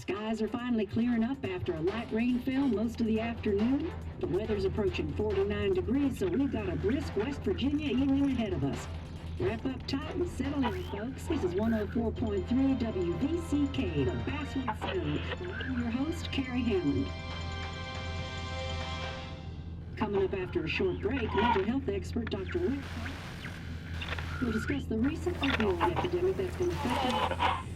Skies are finally clearing up after a light rainfall most of the afternoon. The weather's approaching 49 degrees, so we've got a brisk West Virginia evening ahead of us. Wrap up tight and settle in, folks. This is 104.3 WVCK, the Basswood Sound. I'm your host, Carrie Hammond. Coming up after a short break, mental health expert Dr. Rick will discuss the recent opioid epidemic that's been affecting.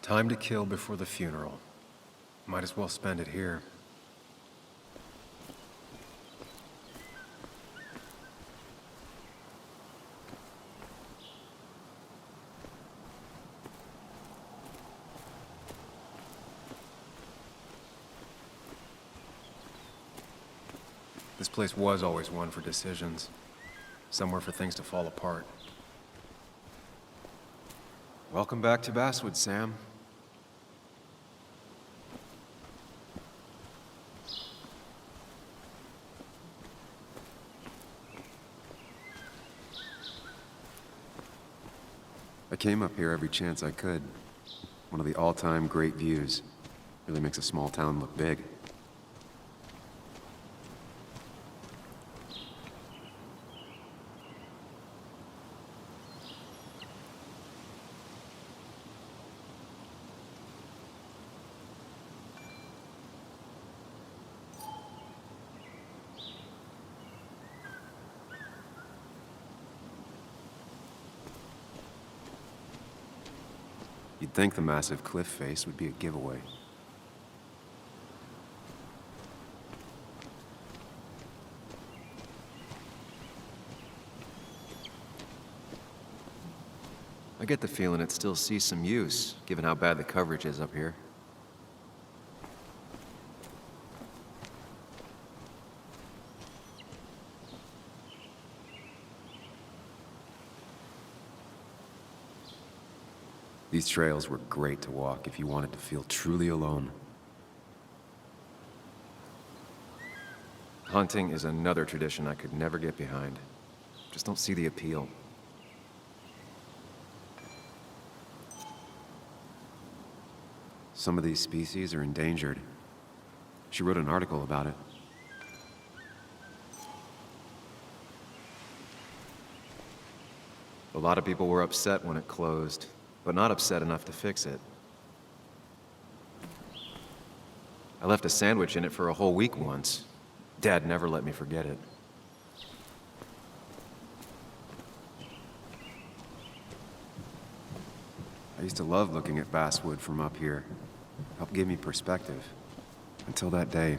Time to kill before the funeral. Might as well spend it here. This place was always one for decisions. Somewhere for things to fall apart. Welcome back to Basswood, Sam. I came up here every chance I could. One of the all-time great views. Really makes a small town look big. You'd think the massive cliff face would be a giveaway. I get the feeling it still sees some use, given how bad the coverage is up here. These trails were great to walk if you wanted to feel truly alone. Hunting is another tradition I could never get behind. Just don't see the appeal. Some of these species are endangered. She wrote an article about it. A lot of people were upset when it closed, but not upset enough to fix it. I left a sandwich in it for a whole week once. Dad never let me forget it. I used to love looking at Basswood from up here. Helped give me perspective. Until that day.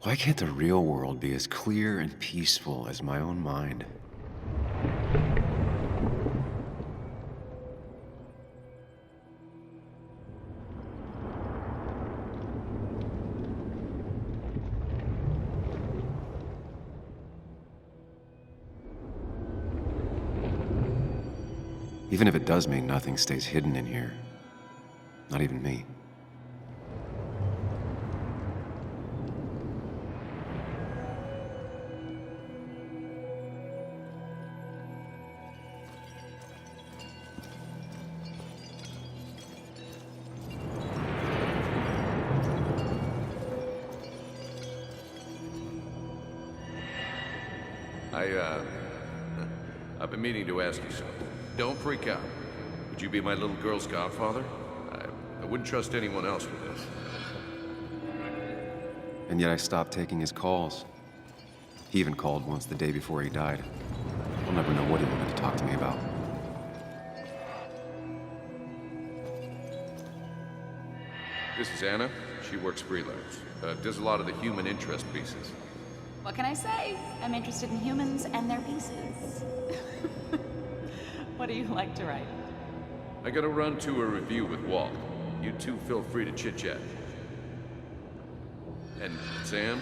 Why can't the real world be as clear and peaceful as my own mind? Even if it does mean nothing stays hidden in here. Not even me. I've been meaning to ask you something. Don't freak out. Would you be my little girl's godfather? I wouldn't trust anyone else with this. And yet I stopped taking his calls. He even called once the day before he died. I'll never know what he wanted to talk to me about. This is Anna. She works freelance. Does a lot of the human interest pieces. What can I say? I'm interested in humans and their pieces. What do you like to write? I gotta run to a review with Walt. You two feel free to chit-chat. And Sam,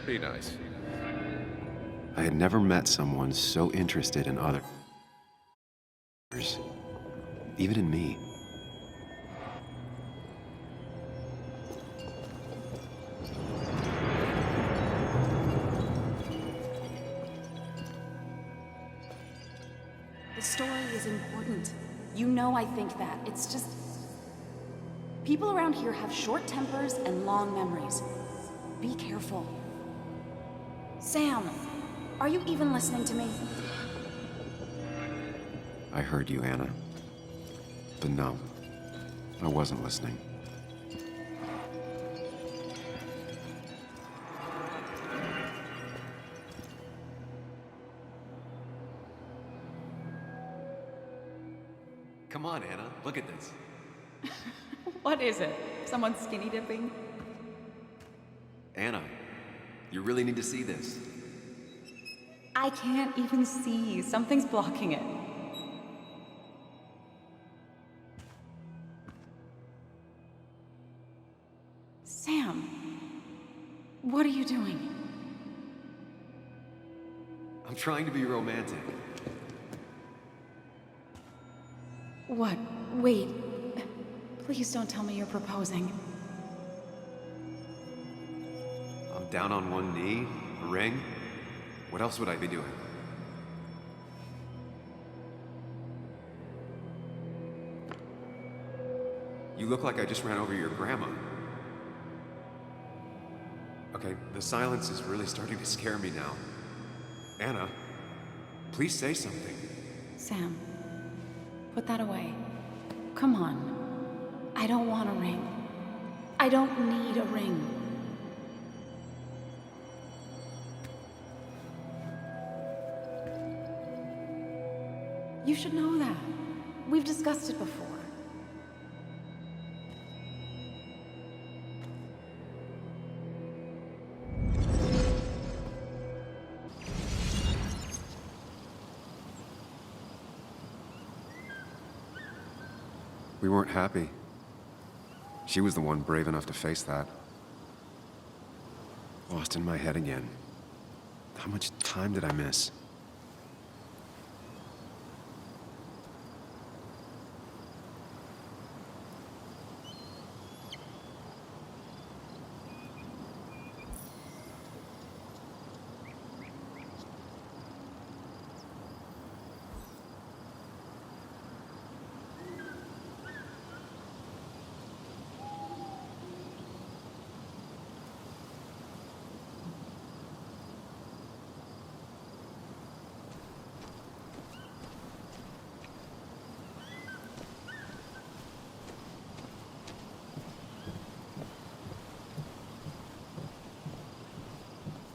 be nice. I had never met someone so interested in others. Even in me. The story is important. You know I think that. It's just... people around here have short tempers and long memories. Be careful. Sam, are you even listening to me? I heard you, Anna. But no, I wasn't listening. Come on, Anna, look at this. What is it? Someone skinny dipping? Anna, you really need to see this. I can't even see. Something's blocking it. Sam, what are you doing? I'm trying to be romantic. What? Wait. Please don't tell me you're proposing. I'm down on one knee, a ring. What else would I be doing? You look like I just ran over your grandma. Okay, the silence is really starting to scare me now. Anna, please say something. Sam, put that away. Come on. I don't want a ring. I don't need a ring. You should know that. We've discussed it before. We weren't happy. She was the one brave enough to face that. Lost in my head again. How much time did I miss?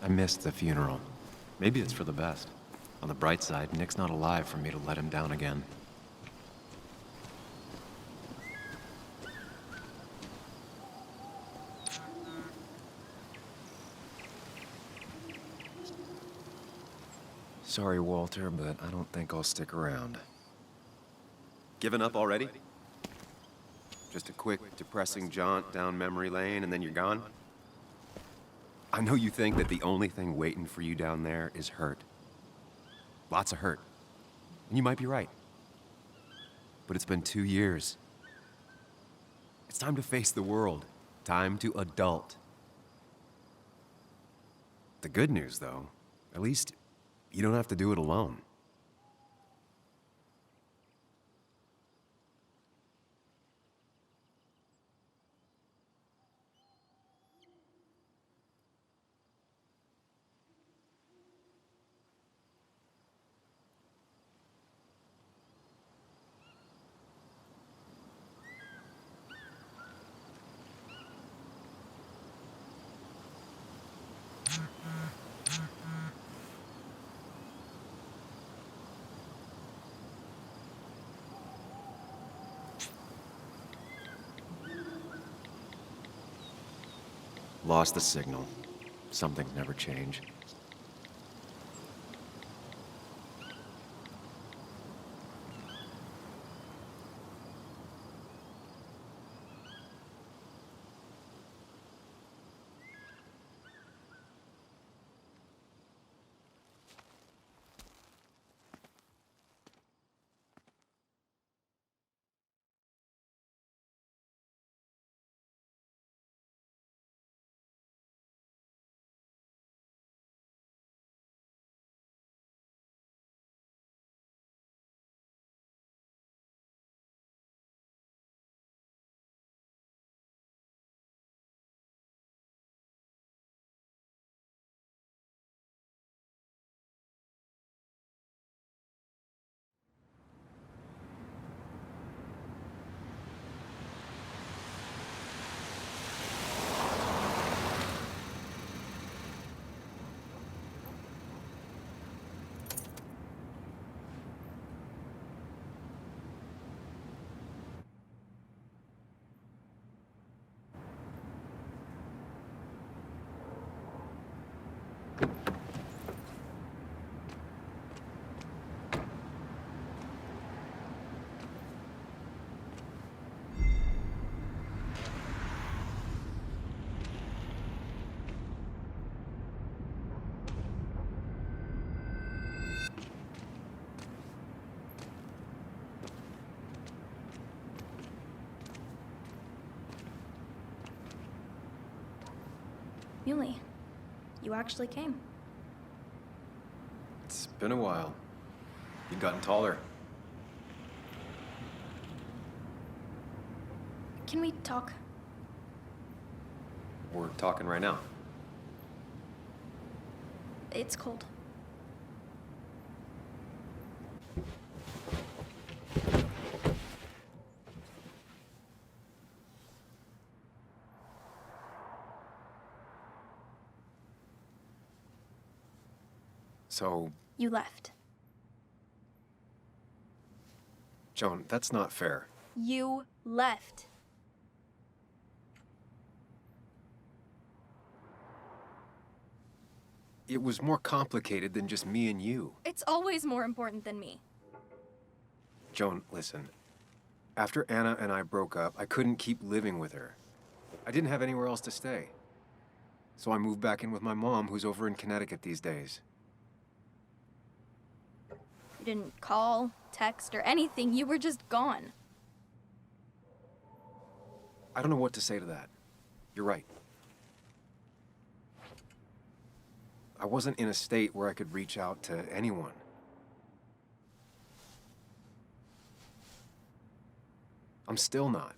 I missed the funeral. Maybe it's for the best. On the bright side, Nick's not alive for me to let him down again. Sorry, Walter, but I don't think I'll stick around. Given up already? Just a quick, depressing jaunt down memory lane and then you're gone? I know you think that the only thing waiting for you down there is hurt. Lots of hurt. And you might be right. But it's been 2 years. It's time to face the world. Time to adult. The good news, though, at least you don't have to do it alone. Lost the signal. Some things never change. Yuli, you actually came. It's been a while. You've gotten taller. Can we talk? We're talking right now. It's cold. So, You left. Joan, that's not fair. You left. It was more complicated than just me and you. It's always more important than me. Joan, listen. After Anna and I broke up, I couldn't keep living with her. I didn't have anywhere else to stay. So I moved back in with my mom, who's over in Connecticut these days. You didn't call, text, or anything. You were just gone. I don't know what to say to that. You're right. I wasn't in a state where I could reach out to anyone. I'm still not.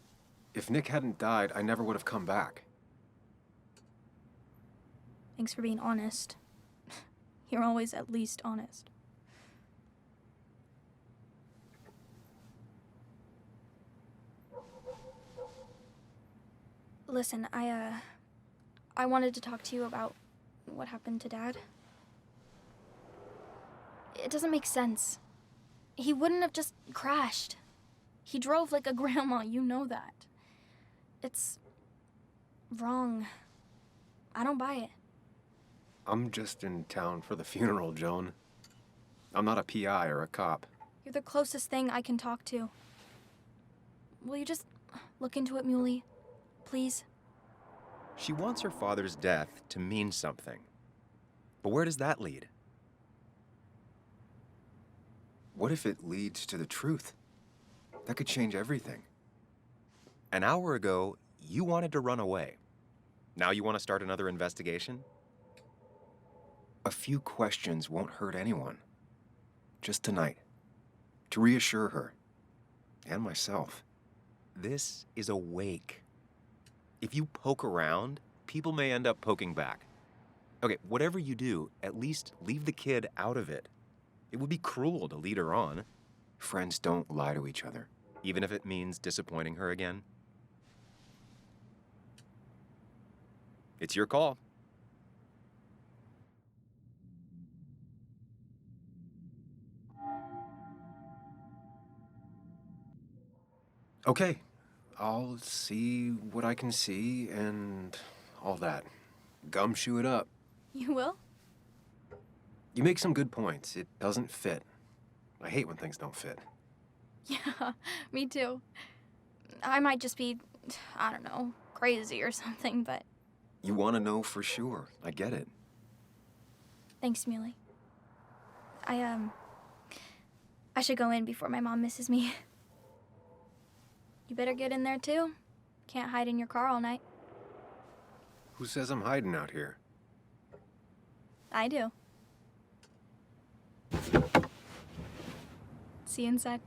If Nick hadn't died, I never would have come back. Thanks for being honest. You're always at least honest. Listen, I wanted to talk to you about what happened to Dad. It doesn't make sense. He wouldn't have just crashed. He drove like a grandma, you know that. It's wrong. I don't buy it. I'm just in town for the funeral, Joan. I'm not a PI or a cop. You're the closest thing I can talk to. Will you just look into it, Muley? Please? She wants her father's death to mean something. But where does that lead? What if it leads to the truth? That could change everything. An hour ago, you wanted to run away. Now you want to start another investigation? A few questions won't hurt anyone. Just tonight. To reassure her. And myself. This is a wake. If you poke around, people may end up poking back. Okay, whatever you do, at least leave the kid out of it. It would be cruel to lead her on. Friends don't lie to each other, even if it means disappointing her again. It's your call. Okay, I'll see what I can see and all that. Gumshoe it up. You will? You make some good points. It doesn't fit. I hate when things don't fit. Yeah, me too. I might just be, I don't know, crazy or something, but You want to know for sure. I get it. thanks, Muley. I should go in before my mom misses me. You better get in there too. Can't hide in your car all night. Who says I'm hiding out here? I do. See you inside.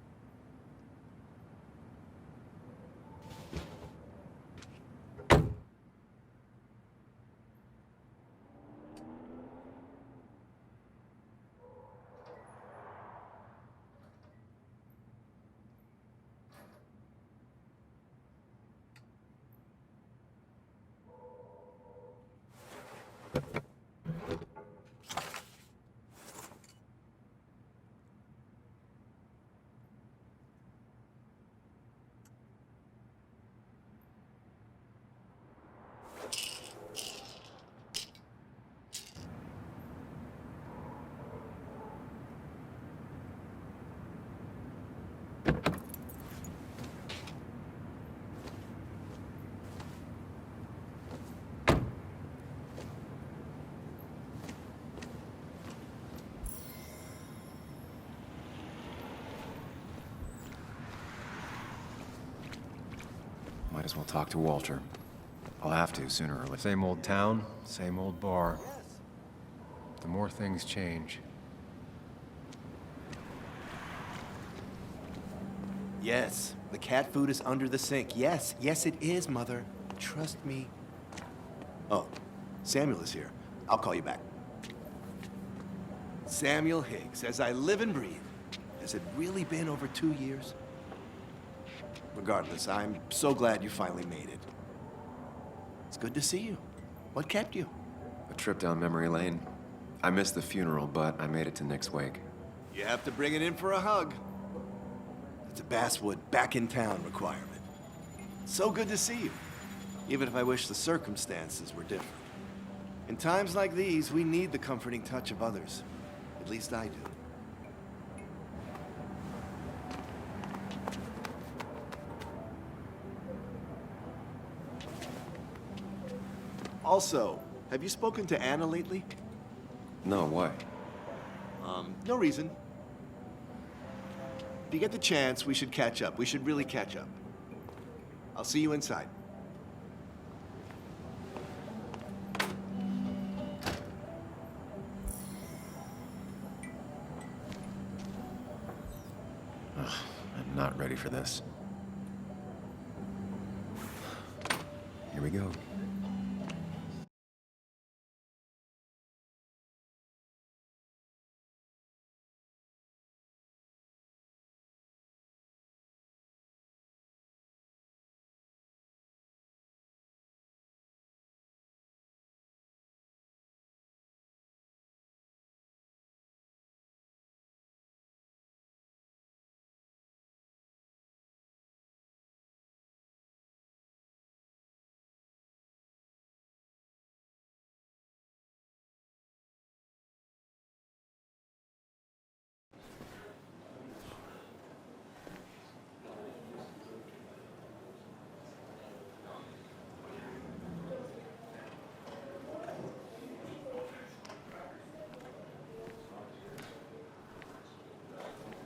Might as well talk to Walter. I'll have to sooner or later. Same old town, same old bar. The more things change. Yes, the cat food is under the sink. Yes, yes it is, Mother. Trust me. Oh, Samuel is here. I'll call you back. Samuel Higgs, as I live and breathe. Has it really been over 2 years? Regardless, I'm so glad you finally made it. It's good to see you. What kept you? A trip down memory lane. I missed the funeral, but I made it to Nick's wake. You have to bring it in for a hug. It's a Basswood back in town requirement. So good to see you, even if I wish the circumstances were different. In times like these, we need the comforting touch of others. At least I do. Also, have you spoken to Anna lately? No, why? No reason. If you get the chance, we should catch up. We should really catch up. I'll see you inside. I'm not ready for this. Here we go.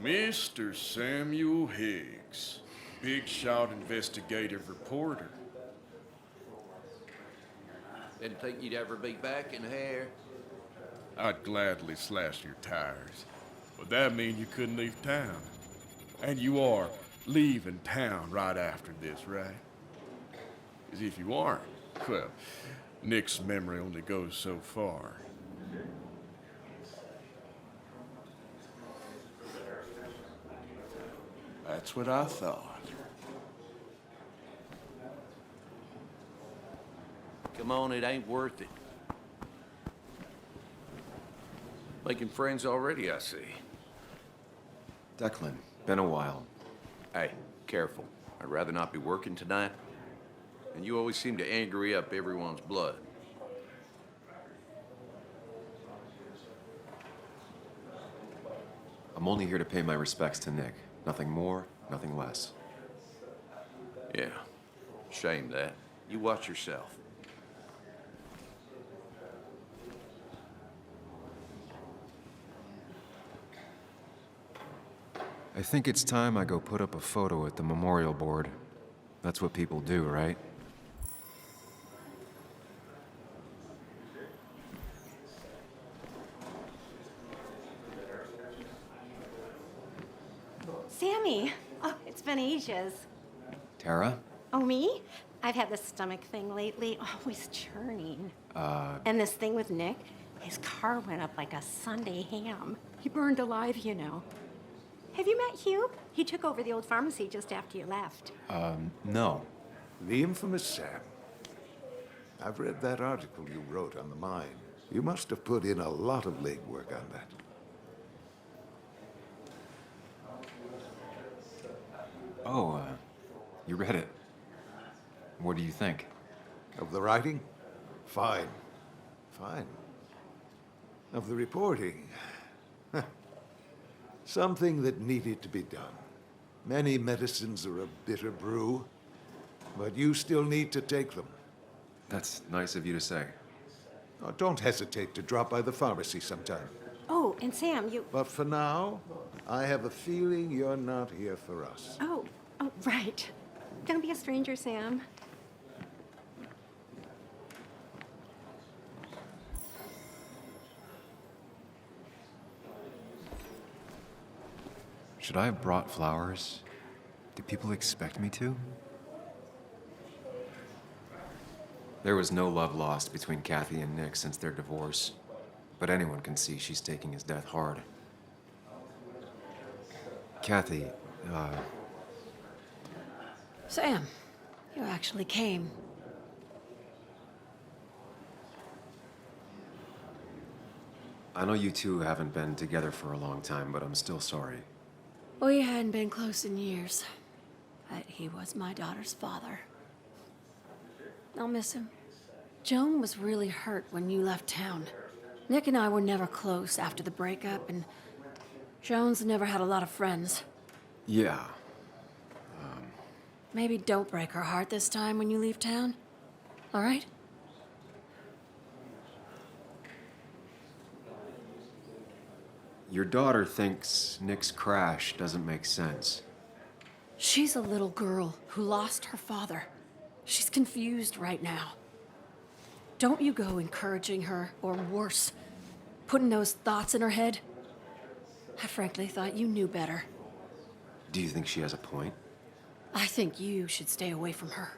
Mr. Samuel Higgs, big shot investigative reporter. Didn't think you'd ever be back in here. I'd gladly slash your tires, but that mean you couldn't leave town. And you are leaving town right after this, right? As if you aren't, well, Nick's memory only goes so far. That's what I thought. Come on, it ain't worth it. Making friends already, I see. Declan, been a while. Hey, careful. I'd rather not be working tonight. And you always seem to angry up everyone's blood. I'm only here to pay my respects to Nick. Nothing more, nothing less. Yeah, shame that. You watch yourself. I think it's time I go put up a photo at the memorial board. That's what people do, right? Sammy! Oh, it's been ages. Tara? Oh, me? I've had this stomach thing lately, always churning. And this thing with Nick, his car went up like a Sunday ham. He burned alive, you know. Have you met Hugh? He took over the old pharmacy just after you left. No. The infamous Sam. I've read that article you wrote on the mine. You must have put in a lot of legwork on that. Oh, you read it. What do you think? Of the writing? Fine. Fine. Of the reporting? Something that needed to be done. Many medicines are a bitter brew, but you still need to take them. That's nice of you to say. Oh, don't hesitate to drop by the pharmacy sometime. Oh, and Sam, you... But for now, I have a feeling you're not here for us. Oh, right. Don't be a stranger, Sam. Should I have brought flowers? Do people expect me to? There was no love lost between Kathy and Nick since their divorce, but anyone can see she's taking his death hard. Kathy, Sam, you actually came. I know you two haven't been together for a long time, but I'm still sorry. We hadn't been close in years, but he was my daughter's father. I'll miss him. Joan was really hurt when you left town. Nick and I were never close after the breakup, and Joan's never had a lot of friends. Yeah. Maybe don't break her heart this time when you leave town. All right? Your daughter thinks Nick's crash doesn't make sense. She's a little girl who lost her father. She's confused right now. Don't you go encouraging her, or worse, putting those thoughts in her head. I frankly thought you knew better. Do you think she has a point? I think you should stay away from her.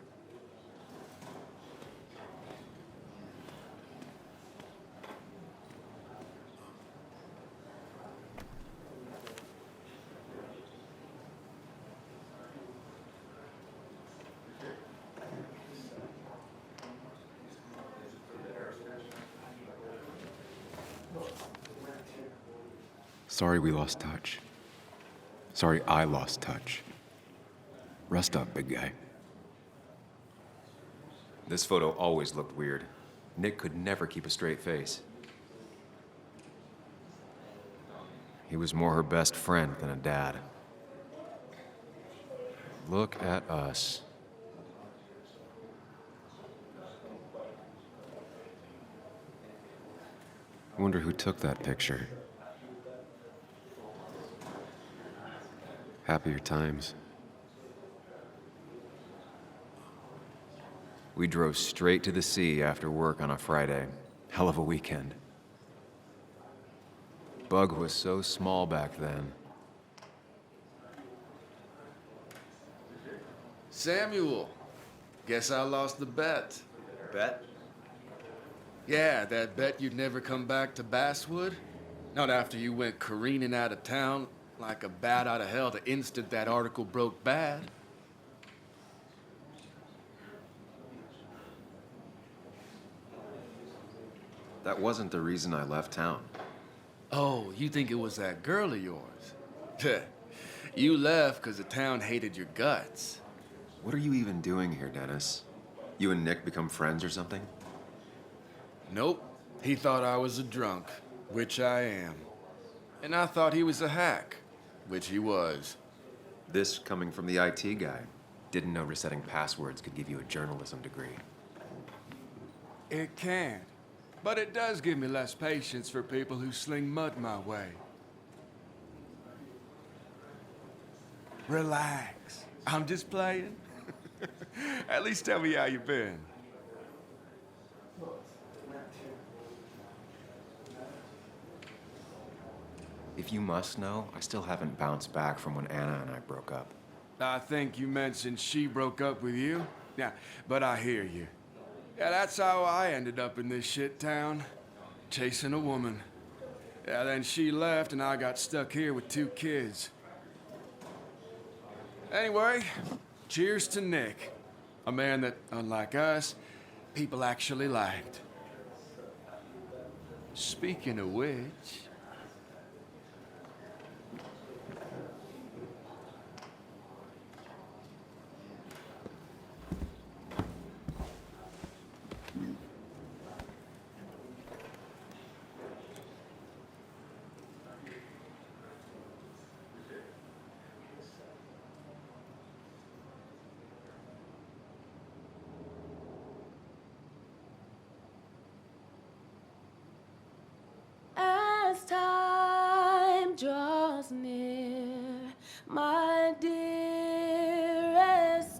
Sorry we lost touch. Sorry I lost touch. Rest up, big guy. This photo always looked weird. Nick could never keep a straight face. He was more her best friend than a dad. Look at us. I wonder who took that picture. Happier times. We drove straight to the sea after work on a Friday. Hell of a weekend. Bug was so small back then. Samuel, guess I lost the bet. Bet? Yeah, that bet you'd never come back to Basswood? Not after you went careening out of town like a bat out of hell the instant that article broke bad. That wasn't the reason I left town. Oh, you think it was that girl of yours? You left because the town hated your guts. What are you even doing here, Dennis? You and Nick become friends or something? Nope. He thought I was a drunk, which I am. And I thought he was a hack, which he was. This coming from the IT guy. Didn't know resetting passwords could give you a journalism degree. It can. But it does give me less patience for people who sling mud my way. Relax. I'm just playing. At least tell me how you been. If you must know, I still haven't bounced back from when Anna and I broke up. I think you mentioned she broke up with you. Yeah, but I hear you. Yeah, that's how I ended up in this shit town. Chasing a woman. Yeah, then she left and I got stuck here with 2 kids. Anyway, cheers to Nick. A man that, unlike us, people actually liked. Speaking of which... As time draws near, my dearest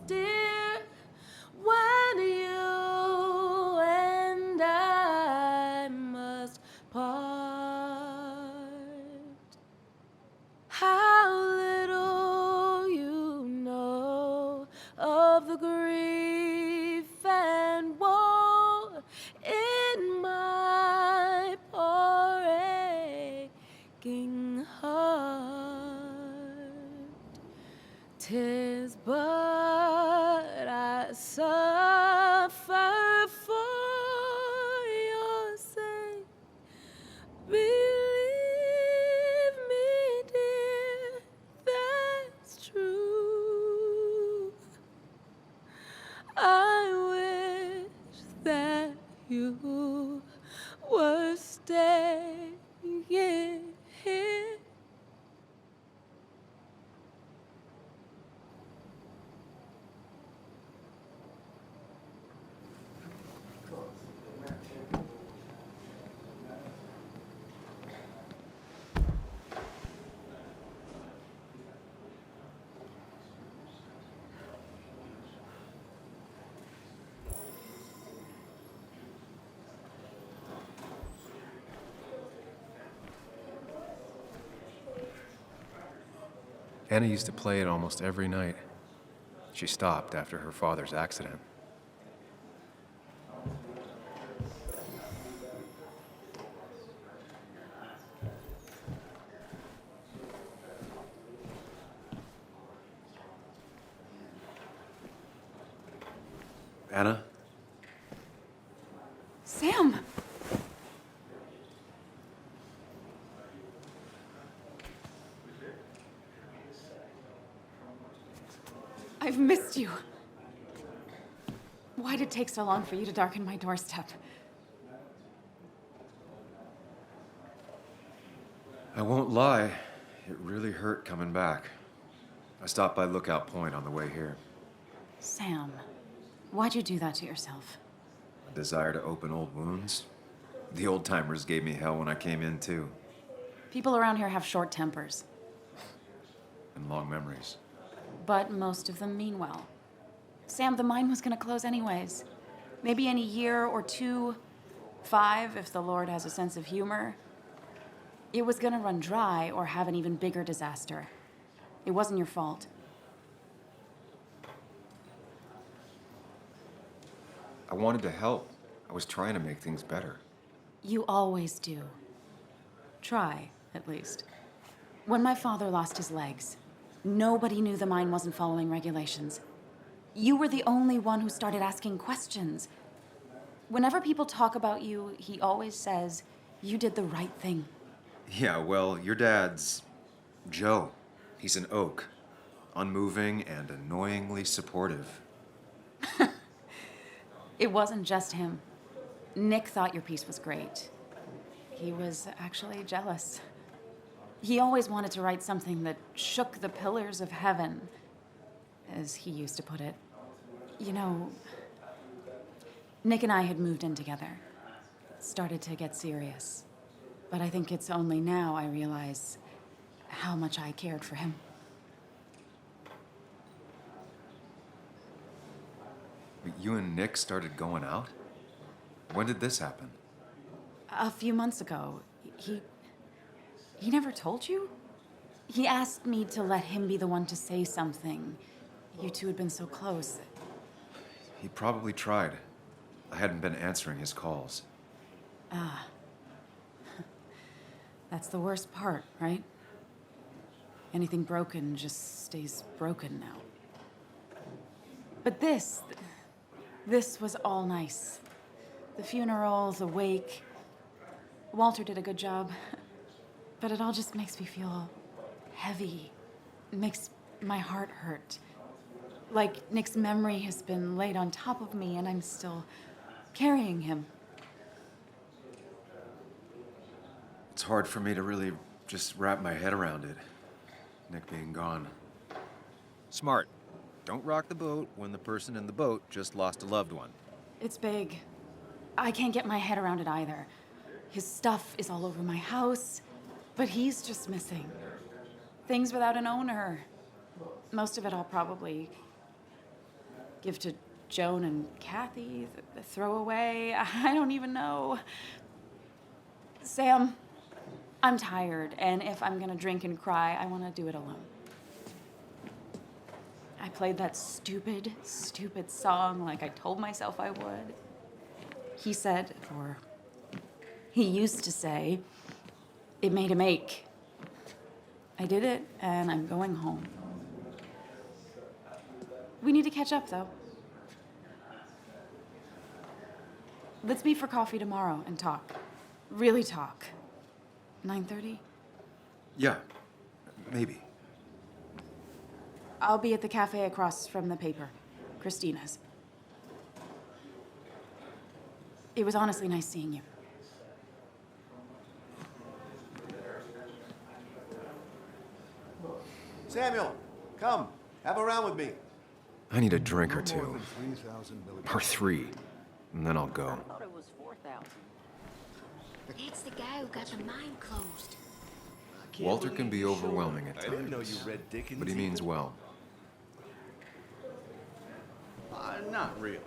dear, when you and I must part, how little you know of the grief and woe in my poor aching heart. 'Tis but I suffer for your sake. Believe me, dear, that's true. I wish that you were staying here. Anna used to play it almost every night. She stopped after her father's accident. Anna? Sam! I've missed you. Why did it take so long for you to darken my doorstep? I won't lie, it really hurt coming back. I stopped by Lookout Point on the way here. Sam, why'd you do that to yourself? A desire to open old wounds? The old-timers gave me hell when I came in, too. People around here have short tempers. and long memories. But most of them mean well. Sam, the mine was gonna close anyways. Maybe in a year or two, 5 if the Lord has a sense of humor. It was gonna run dry or have an even bigger disaster. It wasn't your fault. I wanted to help. I was trying to make things better. You always do. Try, at least. When my father lost his legs, nobody knew the mine wasn't following regulations. You were the only one who started asking questions. Whenever people talk about you, he always says, you did the right thing. Yeah, well, your dad's Joe. He's an oak. Unmoving and annoyingly supportive. It wasn't just him. Nick thought your piece was great. He was actually jealous. He always wanted to write something that shook the pillars of heaven, as he used to put it. You know, Nick and I had moved in together. Started to get serious. But I think it's only now I realize how much I cared for him. But you and Nick started going out? When did this happen? A few months ago, he never told you? He asked me to let him be the one to say something. You two had been so close. He probably tried. I hadn't been answering his calls. Ah. That's the worst part, right? Anything broken just stays broken now. But this was all nice. The funeral, the wake. Walter did a good job. But it all just makes me feel heavy. It makes my heart hurt. Like Nick's memory has been laid on top of me and I'm still carrying him. It's hard for me to really just wrap my head around it. Nick being gone. Smart. Don't rock the boat when the person in the boat just lost a loved one. It's big. I can't get my head around it either. His stuff is all over my house, but he's just missing. Things without an owner. Most of it I'll probably give to Joan and Kathy, throw away. I don't even know. Sam, I'm tired, and if I'm gonna drink and cry, I wanna do it alone. I played that stupid song like I told myself I would. He said, or he used to say, it made him ache. I did it, and I'm going home. We need to catch up, though. Let's meet for coffee tomorrow and talk. Really talk. 9:30? Yeah, maybe. I'll be at the cafe across from the paper. Christina's. It was honestly nice seeing you. Samuel, come. Have a round with me. I need a drink or No more two. than 3,000 milligrams. Or 3. And then I'll go. thought it was 4,000. It's the guy who got the mine closed. Walter can be overwhelming at I didn't know you times. read Dickens. But he means well. Not really.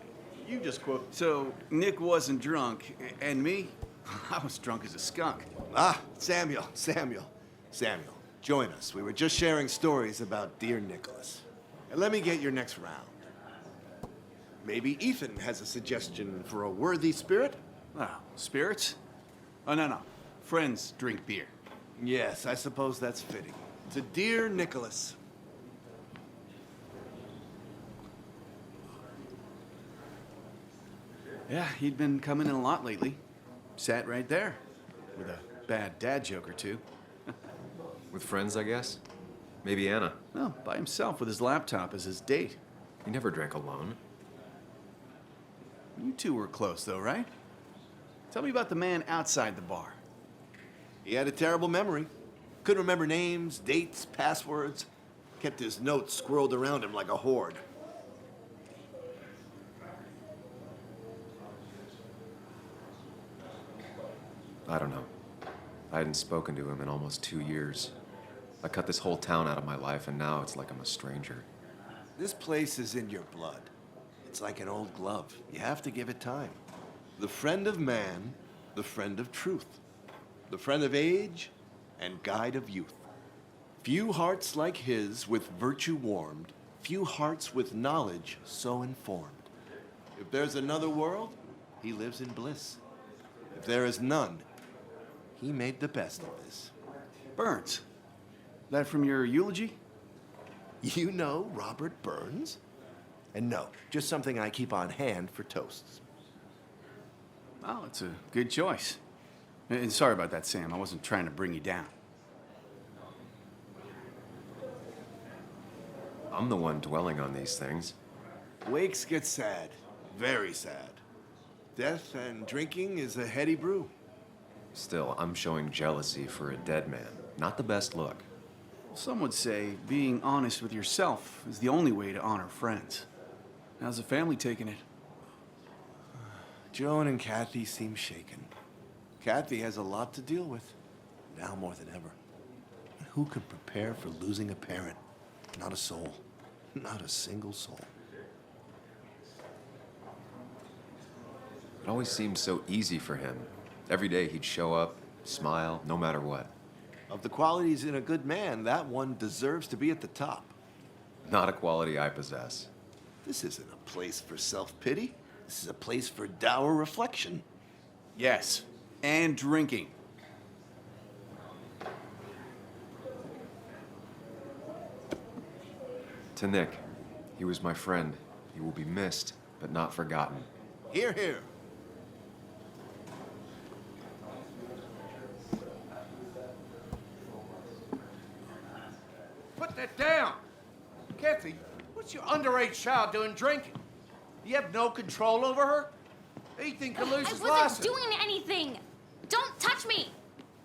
You just quote. So, Nick wasn't drunk, and me? I was drunk as a skunk. Ah, Samuel. Join us. We were just sharing stories about dear Nicholas. And let me get your next round. Maybe Ethan has a suggestion for a worthy spirit? Oh, spirits? Oh, no. Friends drink beer. Yes, I suppose that's fitting. To dear Nicholas. Yeah, he'd been coming in a lot lately. Sat right there. With a bad dad joke or two. With friends, I guess? Maybe Anna. Well, by himself with his laptop as his date. He never drank alone. You two were close, though, right? Tell me about the man outside the bar. He had a terrible memory. Couldn't remember names, dates, passwords. Kept his notes squirreled around him like a hoard. I don't know. I hadn't spoken to him in almost 2 years. I cut this whole town out of my life, and now it's like I'm a stranger. This place is in your blood. It's like an old glove. You have to give it time. The friend of man, the friend of truth. The friend of age, and guide of youth. Few hearts like his with virtue warmed, few hearts with knowledge so informed. If there's another world, he lives in bliss. If there is none, he made the best of this. Burns. That from your eulogy? You know Robert Burns? And no, just something I keep on hand for toasts. Oh, it's a good choice. And sorry about that, Sam. I wasn't trying to bring you down. I'm the one dwelling on these things. Wakes get sad, very sad. Death and drinking is a heady brew. Still, I'm showing jealousy for a dead man. Not the best look. Some would say being honest with yourself is the only way to honor friends. How's the family taking it? Joan and Kathy seem shaken. Kathy has a lot to deal with, now more than ever. And who could prepare for losing a parent? Not a soul. Not a single soul. It always seemed so easy for him. Every day he'd show up, smile, no matter what. Of the qualities in a good man, that one deserves to be at the top. Not a quality I possess. This isn't a place for self-pity. This is a place for dour reflection. Yes, and drinking. To Nick, he was my friend. He will be missed, but not forgotten. Hear, hear. Put that down! Kathy, what's your underage child doing drinking? You have no control over her? Anything could lose his I wasn't license. doing anything! Don't touch me!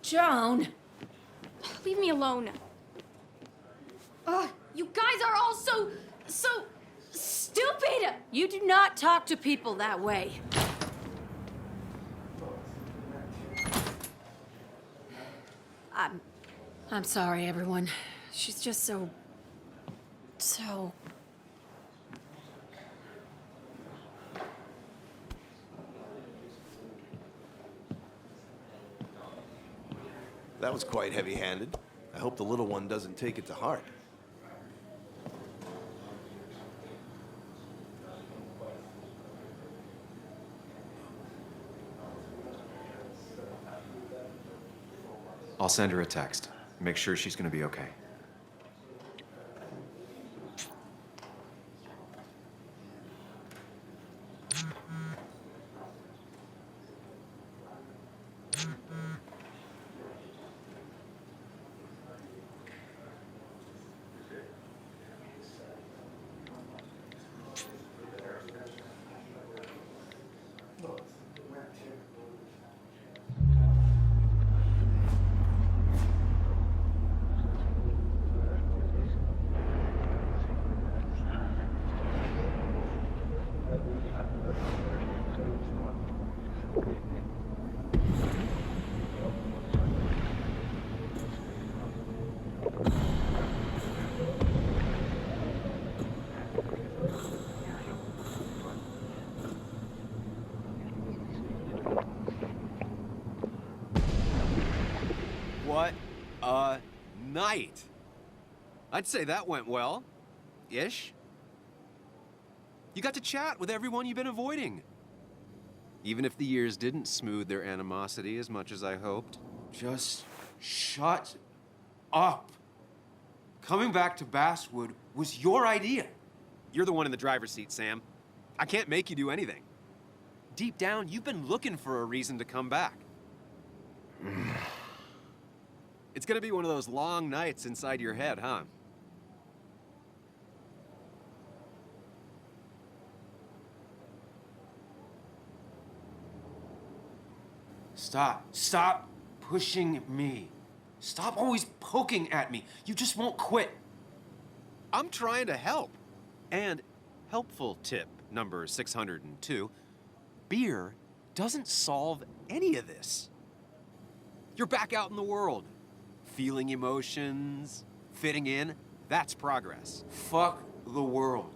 Joan! Leave me alone. Ugh, you guys are all so stupid! You do not talk to people that way. I'm sorry, everyone. She's just so... That was quite heavy-handed. I hope the little one doesn't take it to heart. I'll send her a text. Make sure she's gonna be okay. What a night! I'd say that went well. Ish. You got to chat with everyone you've been avoiding. Even if the years didn't smooth their animosity as much as I hoped. Just shut up. Coming back to Basswood was your idea. You're the one in the driver's seat, Sam. I can't make you do anything. Deep down, you've been looking for a reason to come back. It's gonna be one of those long nights inside your head, huh? Stop pushing me. Stop always poking at me. You just won't quit. I'm trying to help. And helpful tip number 602, beer doesn't solve any of this. You're back out in the world, feeling emotions, fitting in, that's progress. Fuck the world.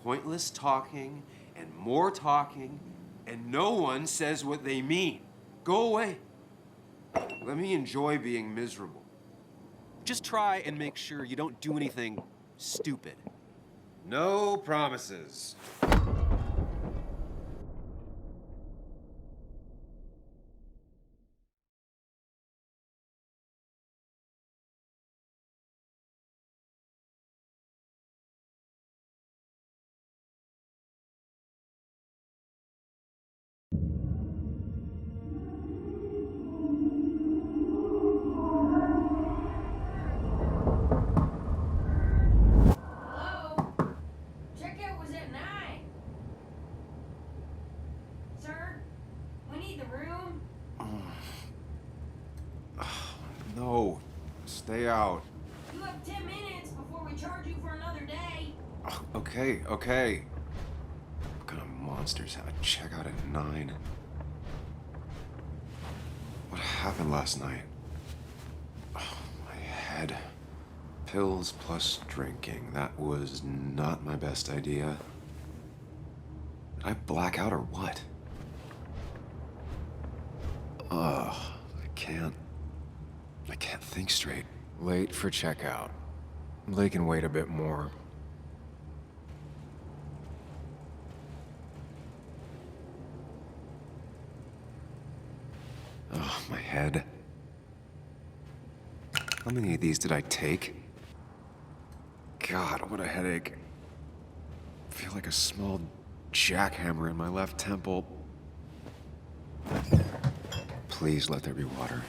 Pointless talking and more talking, and no one says what they mean. Go away. Let me enjoy being miserable. Just try and make sure you don't do anything stupid. No promises. Hello? Checkout was at 9. Sir, we need the room. No, stay out. You have 10 minutes before we charge you for another day. Okay, okay. What kind of monsters have a checkout at 9? What happened last night? Oh, my head. Pills plus drinking. That was not my best idea. Did I black out or what? Ugh, I can't think straight. Late for checkout. They can wait a bit more. Oh, my head. How many of these did I take? God, what a headache. I feel like a small jackhammer in my left temple. Please let there be water.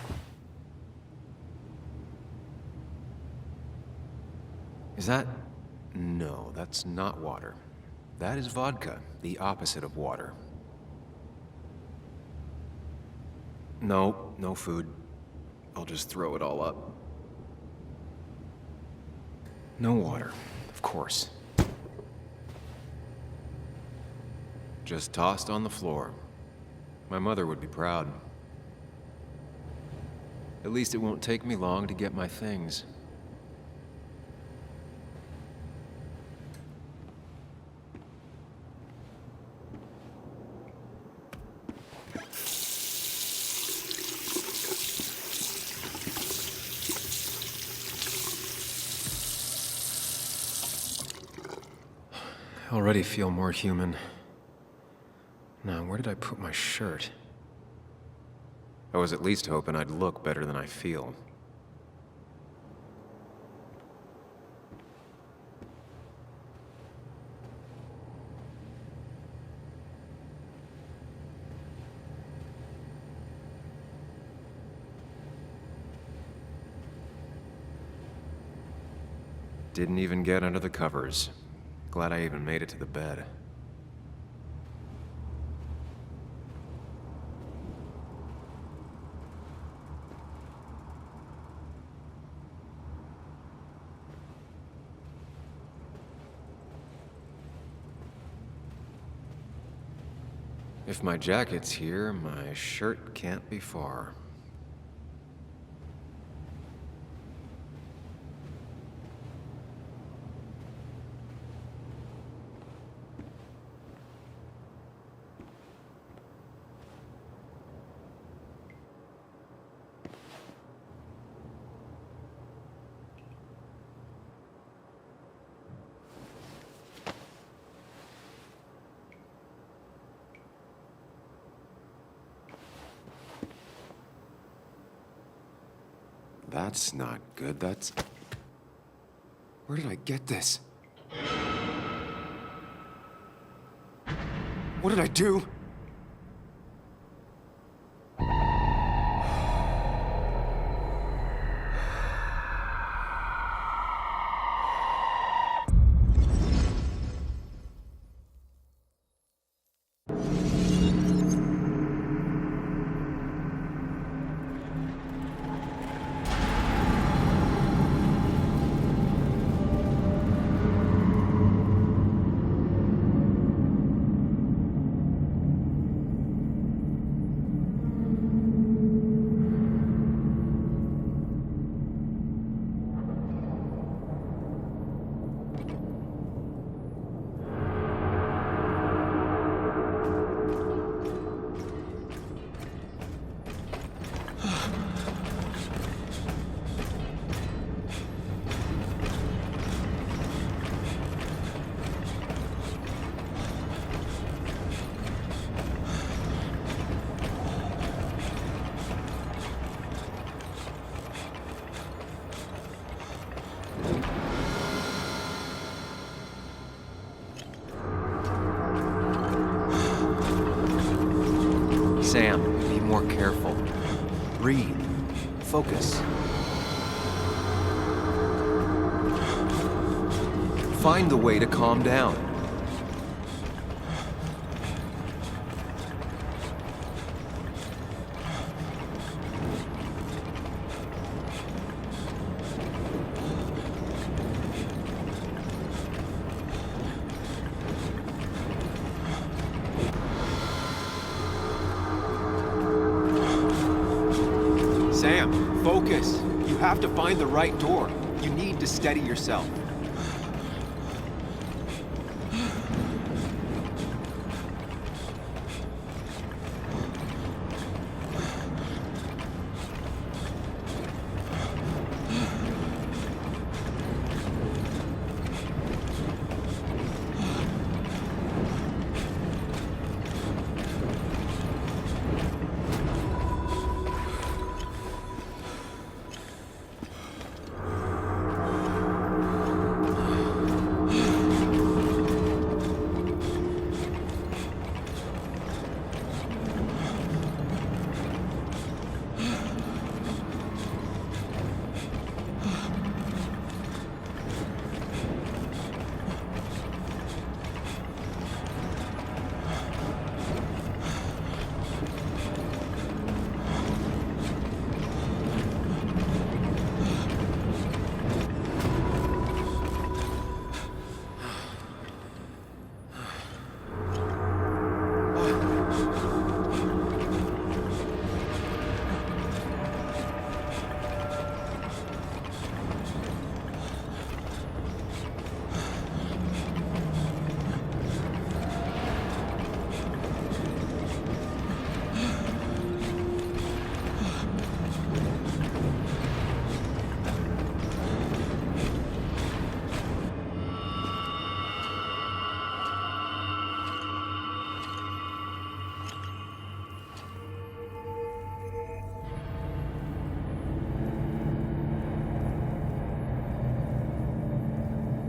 Is that... No, that's not water. That is vodka, the opposite of water. No, no food. I'll just throw it all up. No water, of course. Just tossed on the floor. My mother would be proud. At least it won't take me long to get my things. I already feel more human. Now, where did I put my shirt? I was at least hoping I'd look better than I feel. Didn't even get under the covers. Glad I even made it to the bed. If my jacket's here, my shirt can't be far. That's not good. That's... Where did I get this? What did I do? careful. Breathe. Focus. Find the way to calm down. Sam, focus. You have to find the right door. You need to steady yourself.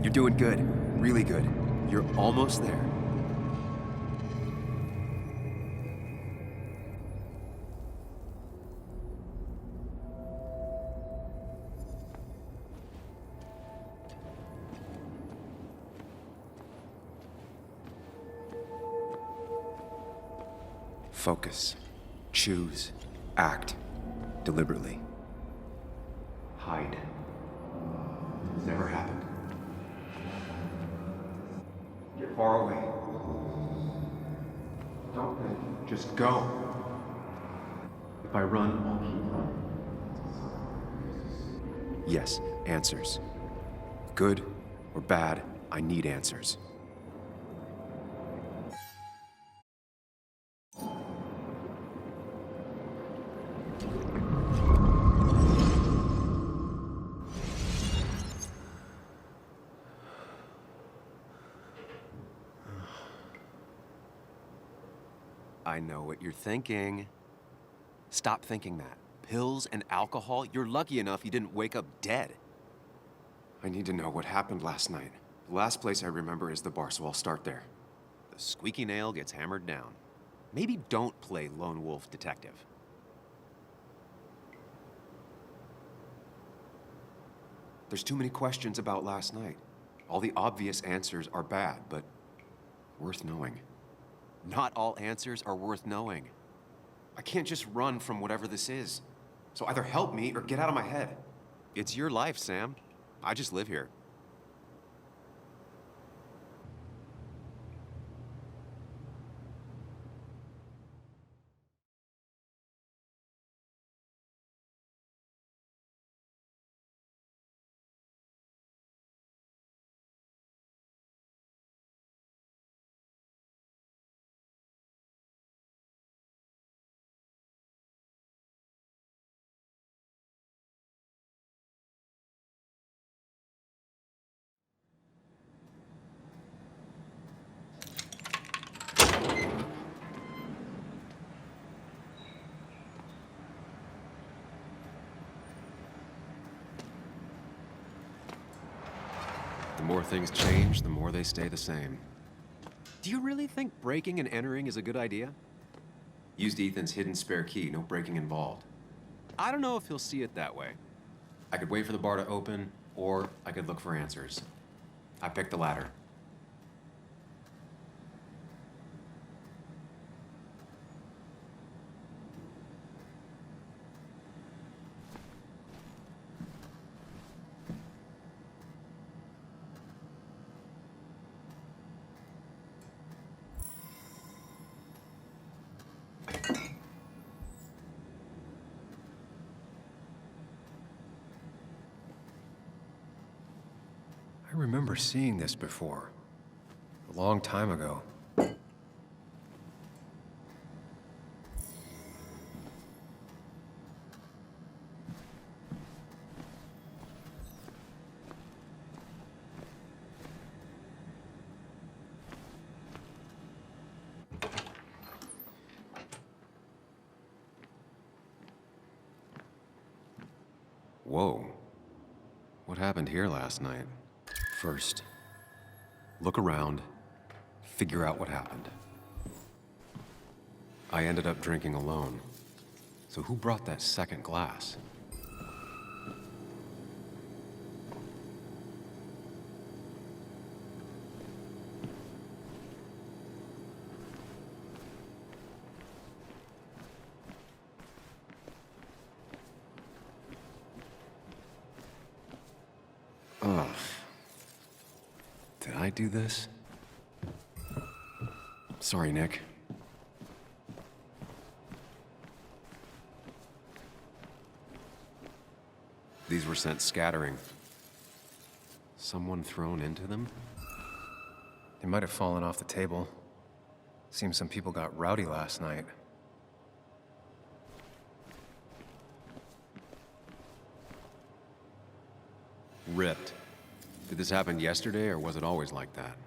You're doing good. Really good. You're almost there. Focus. Choose. Act. Deliberately. Hide. It's never happened. Get far away. Don't think. Just go. If I run, I'll keep running. Yes, answers. Good or bad, I need answers. I know what you're thinking. Stop thinking that. Pills and alcohol? You're lucky enough you didn't wake up dead. I need to know what happened last night. The last place I remember is the bar, so I'll start there. The squeaky nail gets hammered down. Maybe don't play lone wolf detective. There's too many questions about last night. All the obvious answers are bad, but worth knowing. Not all answers are worth knowing. I can't just run from whatever this is. So either help me or get out of my head. It's your life, Sam. I just live here. The more things change, the more they stay the same. Do you really think breaking and entering is a good idea? Used Ethan's hidden spare key, no breaking involved. I don't know if he'll see it that way. I could wait for the bar to open, or I could look for answers. I picked the latter. I remember seeing this before. A long time ago. Whoa. What happened here last night? First, look around, figure out what happened. I ended up drinking alone. So who brought that second glass? Ugh. Did I do this? Sorry, Nick. These were sent scattering. Someone thrown into them? They might have fallen off the table. Seems some people got rowdy last night. Ripped. Did this happen yesterday, or was it always like that?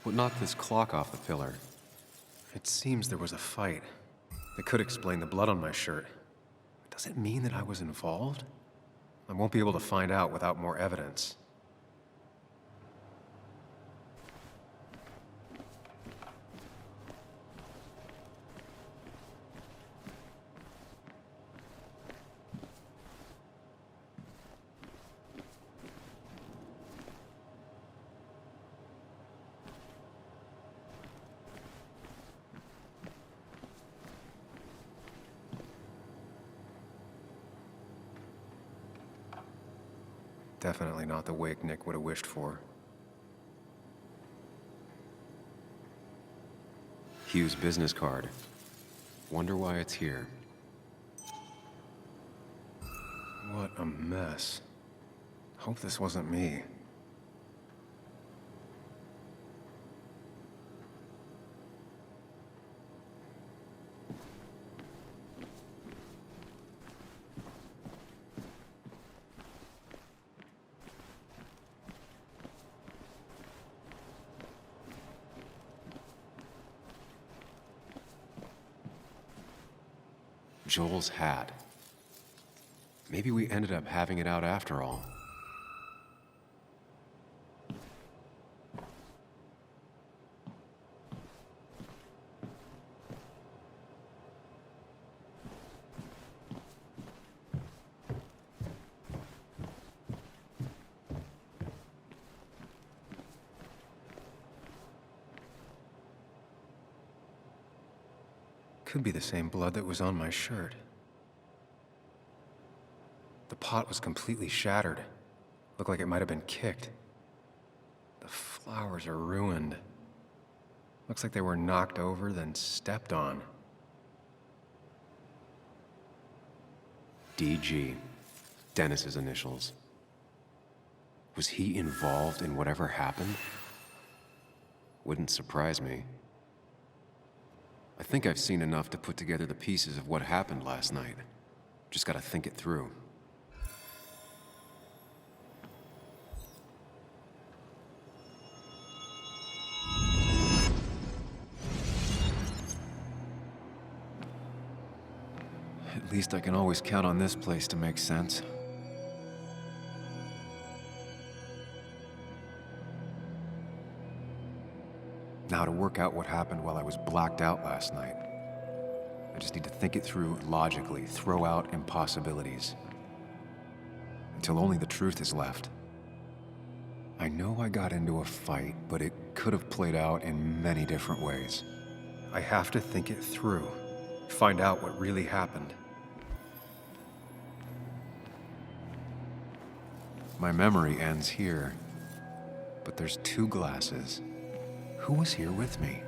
What knocked this clock off the pillar? It seems there was a fight. It could explain the blood on my shirt. Does it mean that I was involved? I won't be able to find out without more evidence. Definitely not the wake Nick would have wished for. Hugh's business card. Wonder why it's here. What a mess. Hope this wasn't me. Joel's hat. Maybe we ended up having it out after all. Could be the same blood that was on my shirt. The pot was completely shattered. Looked like it might have been kicked. The flowers are ruined. Looks like they were knocked over, then stepped on. DG. Dennis's initials. Was he involved in whatever happened? Wouldn't surprise me. I think I've seen enough to put together the pieces of what happened last night. Just gotta think it through. At least I can always count on this place to make sense. Now to work out what happened while I was blacked out last night. I just need to think it through logically, throw out impossibilities. Until only the truth is left. I know I got into a fight, but it could have played out in many different ways. I have to think it through, find out what really happened. My memory ends here, but there's two glasses. Who was here with me?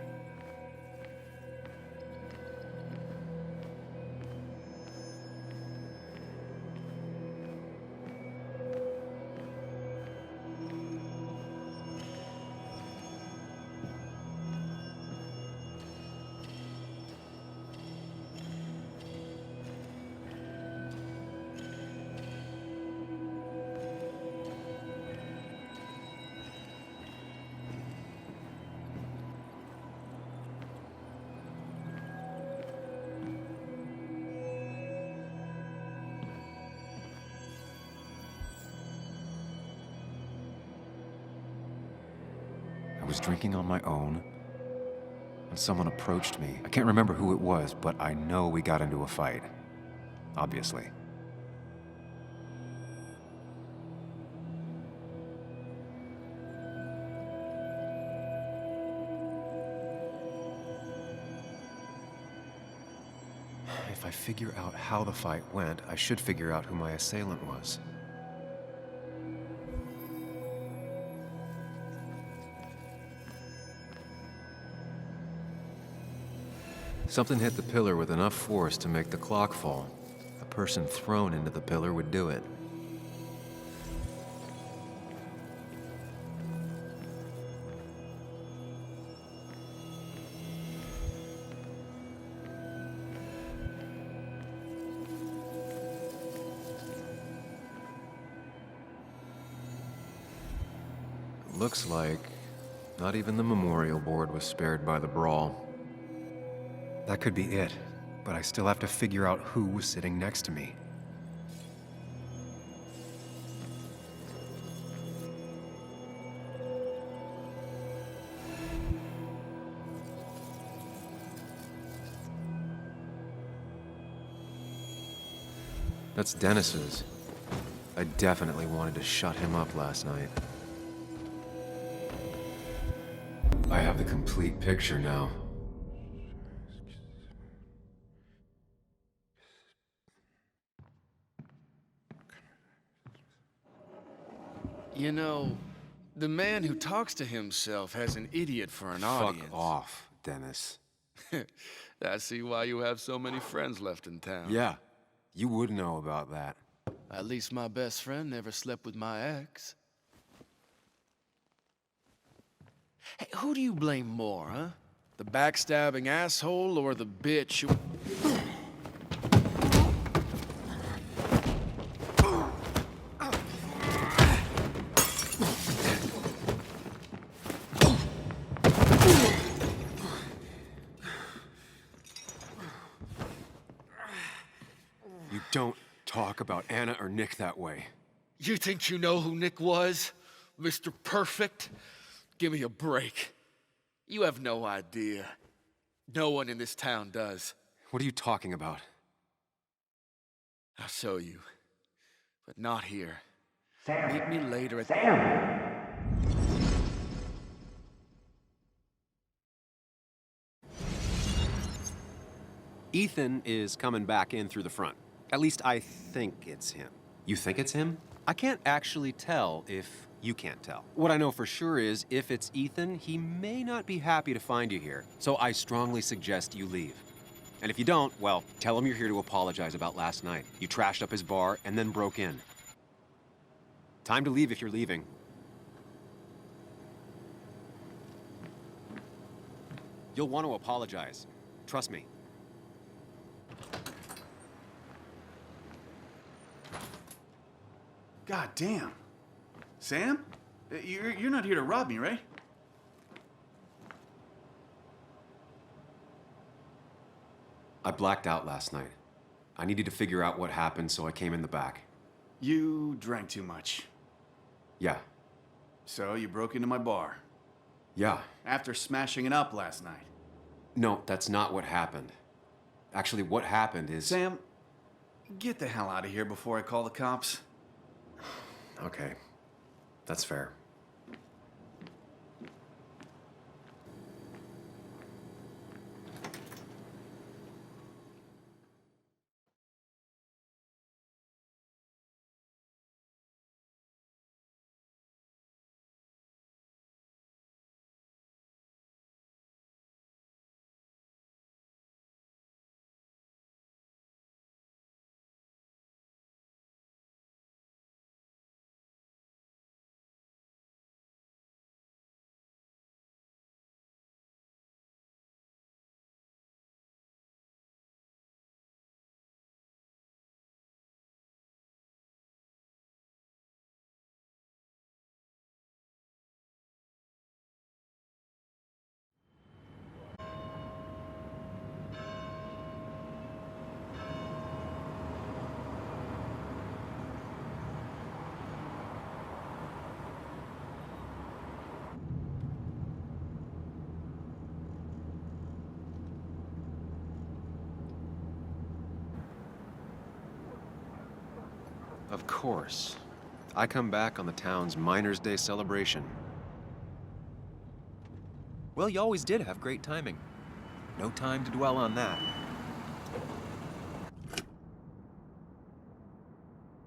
I was drinking on my own, and someone approached me. I can't remember who it was, but I know we got into a fight. Obviously. If I figure out how the fight went, I should figure out who my assailant was. Something hit the pillar with enough force to make the clock fall. A person thrown into the pillar would do it. Looks like not even the memorial board was spared by the brawl. That could be it, but I still have to figure out who was sitting next to me. That's Dennis's. I definitely wanted to shut him up last night. I have the complete picture now. You know, the man who talks to himself has an idiot for an audience. Fuck off, Dennis. I see why you have so many friends left in town. Yeah, you would know about that. At least my best friend never slept with my ex. Hey, who do you blame more, huh? The backstabbing asshole or the bitch who... You don't talk about Anna or Nick that way. You think you know who Nick was? Mr. Perfect? Give me a break. You have no idea. No one in this town does. What are you talking about? I'll show you. But not here. Meet me later at Ethan is coming back in through the front. At least I think it's him. You think it's him? I can't actually tell if you can't tell. What I know for sure is if it's Ethan, he may not be happy to find you here. So I strongly suggest you leave. And if you don't, well, tell him you're here to apologize about last night. You trashed up his bar and then broke in. Time to leave if you're leaving. You'll want to apologize. Trust me. God damn. Sam? You're not here to rob me, right? I blacked out last night. I needed to figure out what happened, so I came in the back. You drank too much. Yeah. So you broke into my bar. Yeah. After smashing it up last night. No, that's not what happened. Actually, what happened is... Sam, get the hell out of here before I call the cops. Okay. That's fair. Of course. I come back on the town's Miners' Day celebration. Well, you always did have great timing. No time to dwell on that.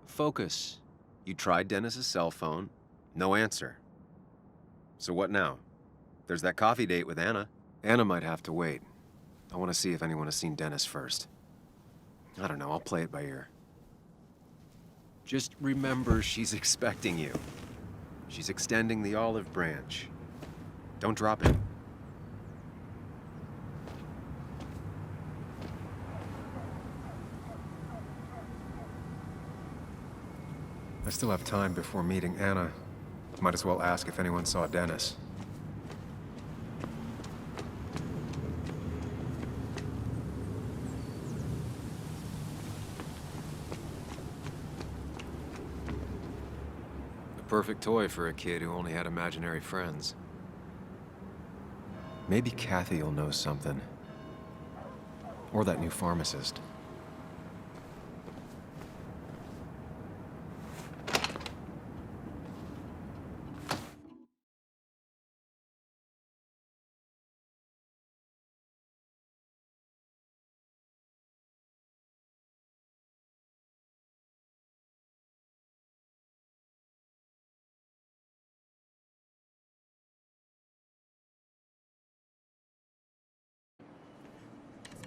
Focus. You tried Dennis's cell phone. No answer. So what now? There's that coffee date with Anna. Anna might have to wait. I want to see if anyone has seen Dennis first. I don't know, I'll play it by ear. Just remember she's expecting you. She's extending the olive branch. Don't drop it. I still have time before meeting Anna. Might as well ask if anyone saw Dennis. Perfect toy for a kid who only had imaginary friends. Maybe Kathy will know something. Or that new pharmacist.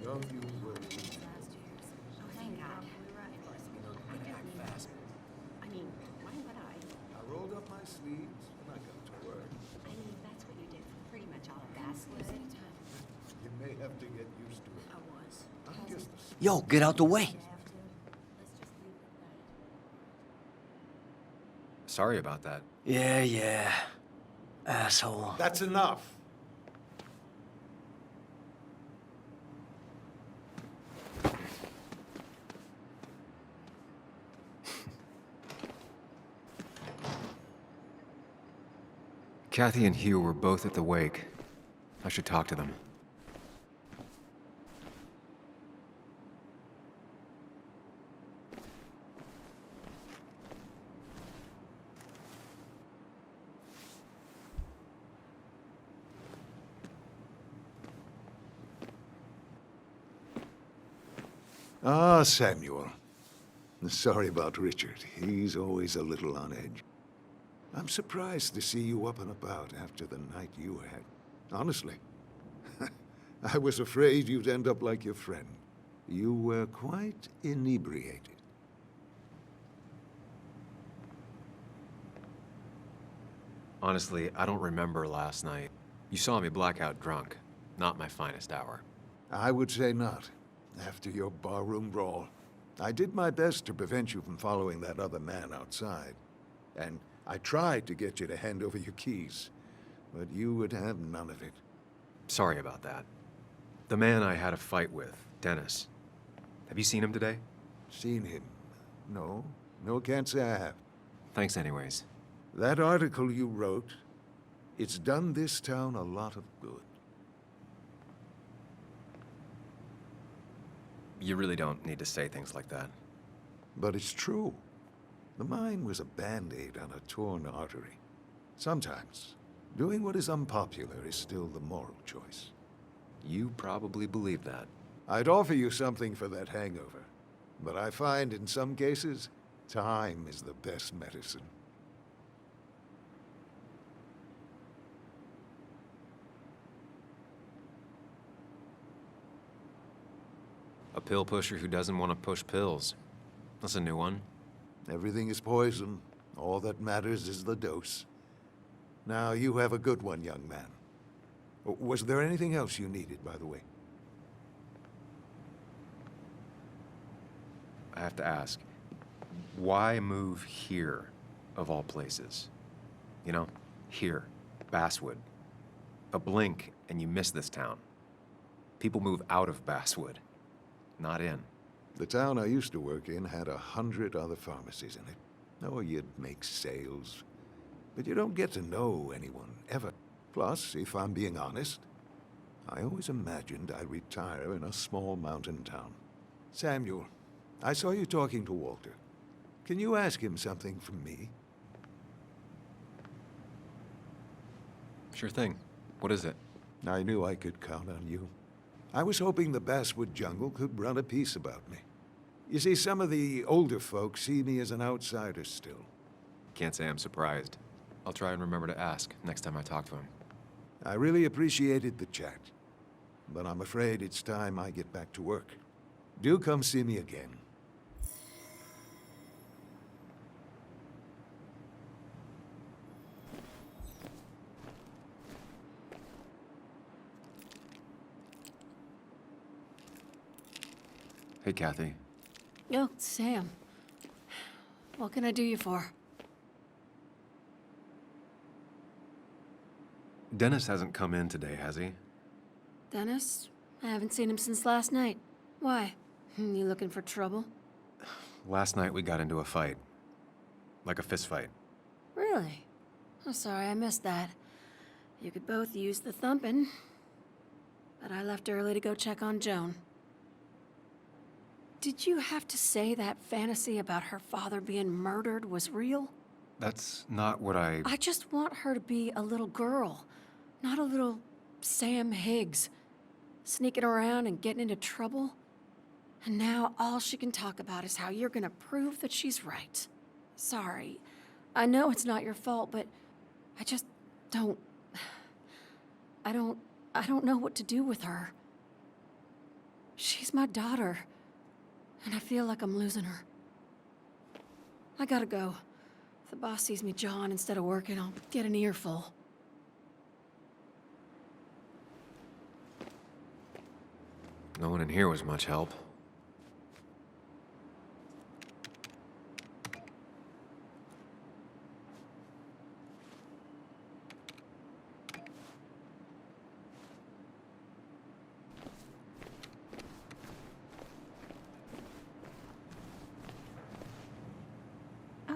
No, you will. Oh, thank God. I mean, why would I? I rolled up my sleeves and I got to work. I mean, that's what you did for pretty much all of Basswood. You may have to get used to it. I was. I'm just a Yo, get out the way. Sorry about that. Yeah. Asshole. That's enough. Kathy and Hugh were both at the wake. I should talk to them. Ah, Samuel. Sorry about Richard. He's always a little on edge. I'm surprised to see you up and about after the night you had. Honestly. I was afraid you'd end up like your friend. You were quite inebriated. Honestly, I don't remember last night. You saw me blackout drunk. not my finest hour. I would say not. After your barroom brawl, I did my best to prevent you from following that other man outside. And I tried to get you to hand over your keys, but you would have none of it. Sorry about that. The man I had a fight with, Dennis. Have you seen him today? Seen him? No. No, can't say I have. Thanks anyways. That article you wrote, it's done this town a lot of good. You really don't need to say things like that. But it's true. The mine was a band-aid on a torn artery. Sometimes, doing what is unpopular is still the moral choice. You probably believe that. I'd offer you something for that hangover, but I find in some cases, time is the best medicine. A pill pusher who doesn't want to push pills. That's a new one. Everything is poison. All that matters is the dose. Now, you have a good one, young man. Was there anything else you needed, by the way? I have to ask, why move here, of all places? You know, here, Basswood. A blink and you miss this town. People move out of Basswood, not in. The town I used to work in had 100 other pharmacies in it. Oh, you'd make sales, but you don't get to know anyone, ever. Plus, if I'm being honest, I always imagined I'd retire in a small mountain town. Samuel, I saw you talking to Walter. Can you ask him something from me? Sure thing. What is it? I knew I could count on you. I was hoping the Basswood jungle could run a piece about me. You see, some of the older folks see me as an outsider still. Can't say I'm surprised. I'll try and remember to ask next time I talk to him. I really appreciated the chat, but I'm afraid it's time I get back to work. Do come see me again. Hey, Kathy. Oh, Sam. What can I do you for? Dennis hasn't come in today, has he? Dennis? I haven't seen him since last night. Why? You looking for trouble? Last night we got into a fight. Like a fist fight. Really? I'm sorry I missed that. You could both use the thumping. But I left early to go check on Joan. Did you have to say that fantasy about her father being murdered was real? That's not what I just want her to be a little girl, not a little Sam Higgs, sneaking around and getting into trouble. And now all she can talk about is how you're gonna prove that she's right. Sorry. I know it's not your fault, but I just don't... I don't know what to do with her. She's my daughter. And I feel like I'm losing her. I gotta go. If the boss sees me jawing instead of working, I'll get an earful. No one in here was much help.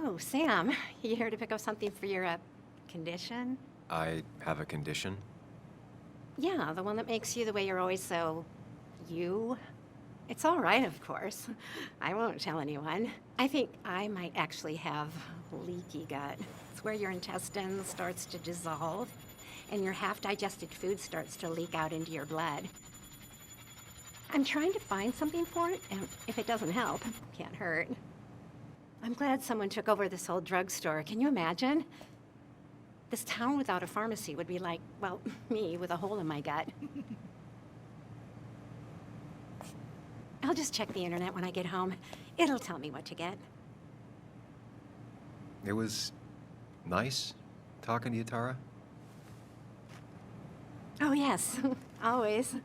Oh, Sam, you here to pick up something for your, condition? I have a condition? Yeah, the one that makes you the way you're always so... you? It's all right, of course. I won't tell anyone. I think I might actually have leaky gut. It's where your intestine starts to dissolve, and your half-digested food starts to leak out into your blood. I'm trying to find something for it, and if it doesn't help, can't hurt. I'm glad someone took over this old drugstore. Can you imagine? This town without a pharmacy would be like, well, me with a hole in my gut. I'll just check the internet when I get home. It'll tell me what to get. It was nice talking to you, Tara. Oh, yes. Always.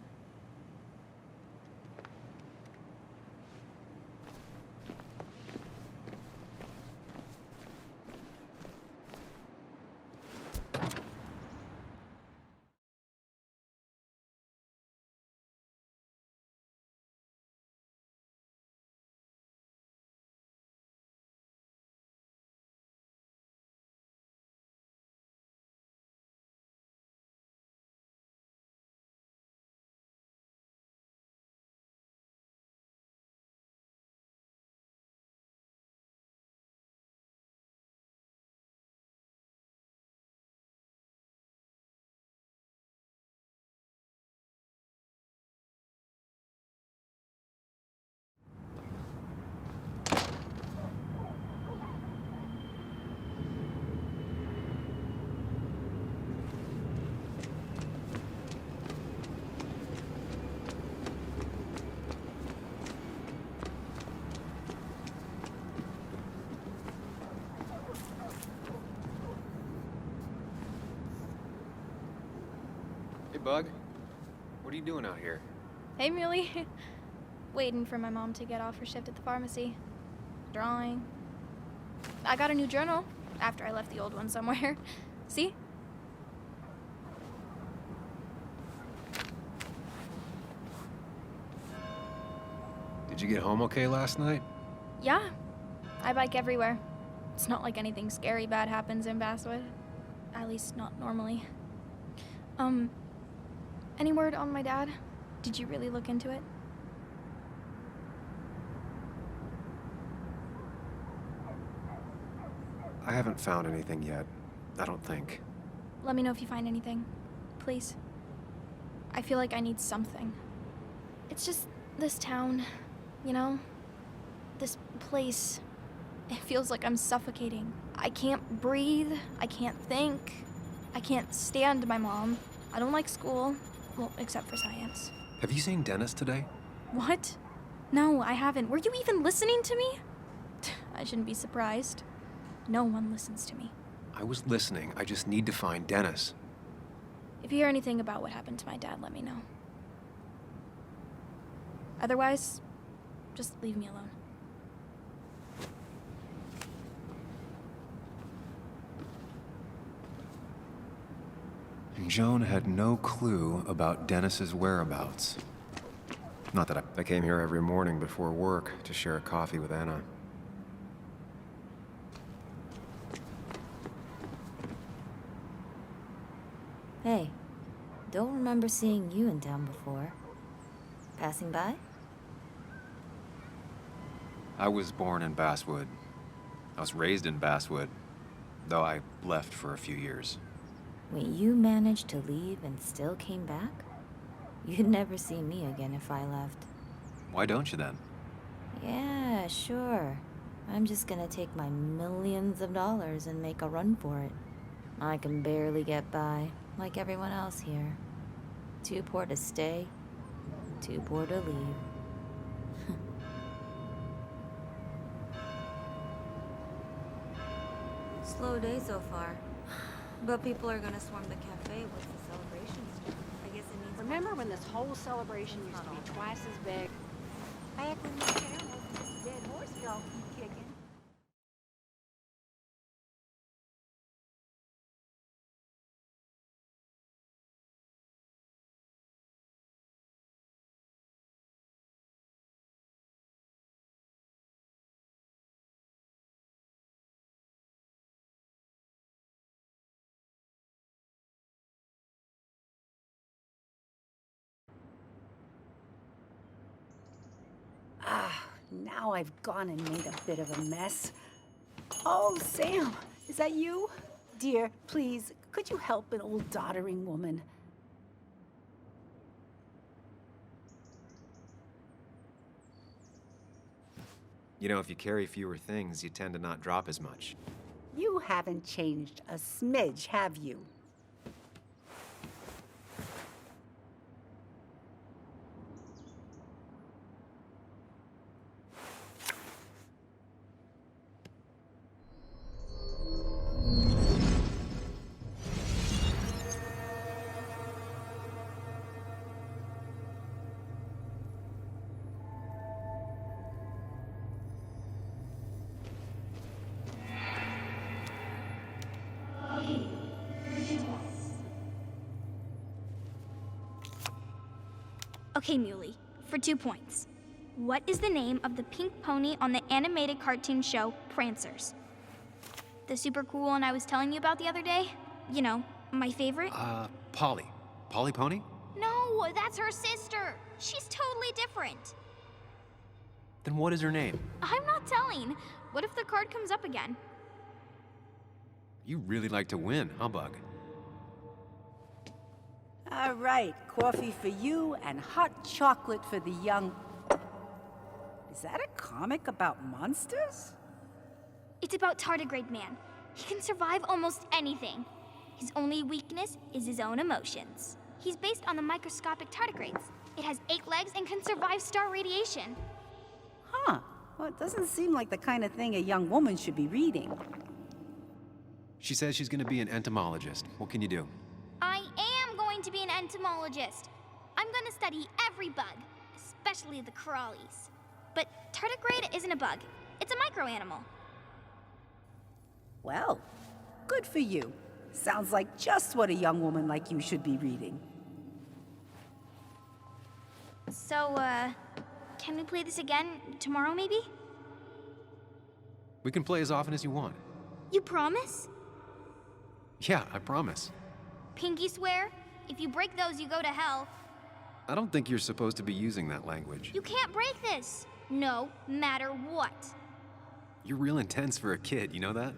Hey, Bug. What are you doing out here? Hey, Muley. Waiting for my mom to get off her shift at the pharmacy. Drawing. I got a new journal after I left the old one somewhere. See? Did you get home okay last night? Yeah. I bike everywhere. It's not like anything scary bad happens in Basswood. At least not normally. Any word on my dad? Did you really look into it? I haven't found anything yet. I don't think. Let me know if you find anything. Please. I feel like I need something. It's just this town, you know? This place. It feels like I'm suffocating. I can't breathe. I can't think. I can't stand my mom. I don't like school. Well, except for science. Have you seen Dennis today? What? No, I haven't. Were you even listening to me? I shouldn't be surprised. No one listens to me. I was listening. I just need to find Dennis. If you hear anything about what happened to my dad, let me know. Otherwise, just leave me alone. Joan had no clue about Dennis's whereabouts. Not that I came here every morning before work to share a coffee with Anna. Hey, don't remember seeing you in town before. Passing by? I was born in Basswood. I was raised in Basswood, though I left for a few years. Wait, you managed to leave and still came back? You'd never see me again if I left. Why don't you then? Yeah, sure. I'm just gonna take my millions of dollars and make a run for it. I can barely get by, like everyone else here. Too poor to stay, too poor to leave. Slow day so far. But people are gonna swarm the cafe once the celebration's done. I guess it needs. Remember when this whole celebration used to be twice as big? Back when my animals and this dead horse could all keep kicking. Now I've gone and made a bit of a mess. Oh, Sam, is that you? Dear, please, could you help an old doddering woman? You know, if you carry fewer things, you tend to not drop as much. You haven't changed a smidge, have you? Okay, Muley, for 2 points. What is the name of the pink pony on the animated cartoon show Prancers? The super cool one I was telling you about the other day? You know, my favorite? Polly. Polly Pony? No, that's her sister. She's totally different. Then what is her name? I'm not telling. What if the card comes up again? You really like to win, huh, Bug? All right, coffee for you and hot chocolate for the young... Is that a comic about monsters? It's about Tardigrade Man. He can survive almost anything. His only weakness is his own emotions. He's based on the microscopic tardigrades. It has 8 legs and can survive star radiation. Huh. Well, it doesn't seem like the kind of thing a young woman should be reading. She says she's gonna be an entomologist. What can you do? I am going to be an entomologist. I'm going to study every bug, especially the crawlies. But tardigrade isn't a bug. It's a microanimal. Well, good for you. Sounds like just what a young woman like you should be reading. So, can we play this again tomorrow, maybe? We can play as often as you want. You promise? Yeah, I promise. Pinky swear? If you break those, you go to hell. I don't think you're supposed to be using that language. You can't break this. No matter what. You're real intense for a kid, you know that?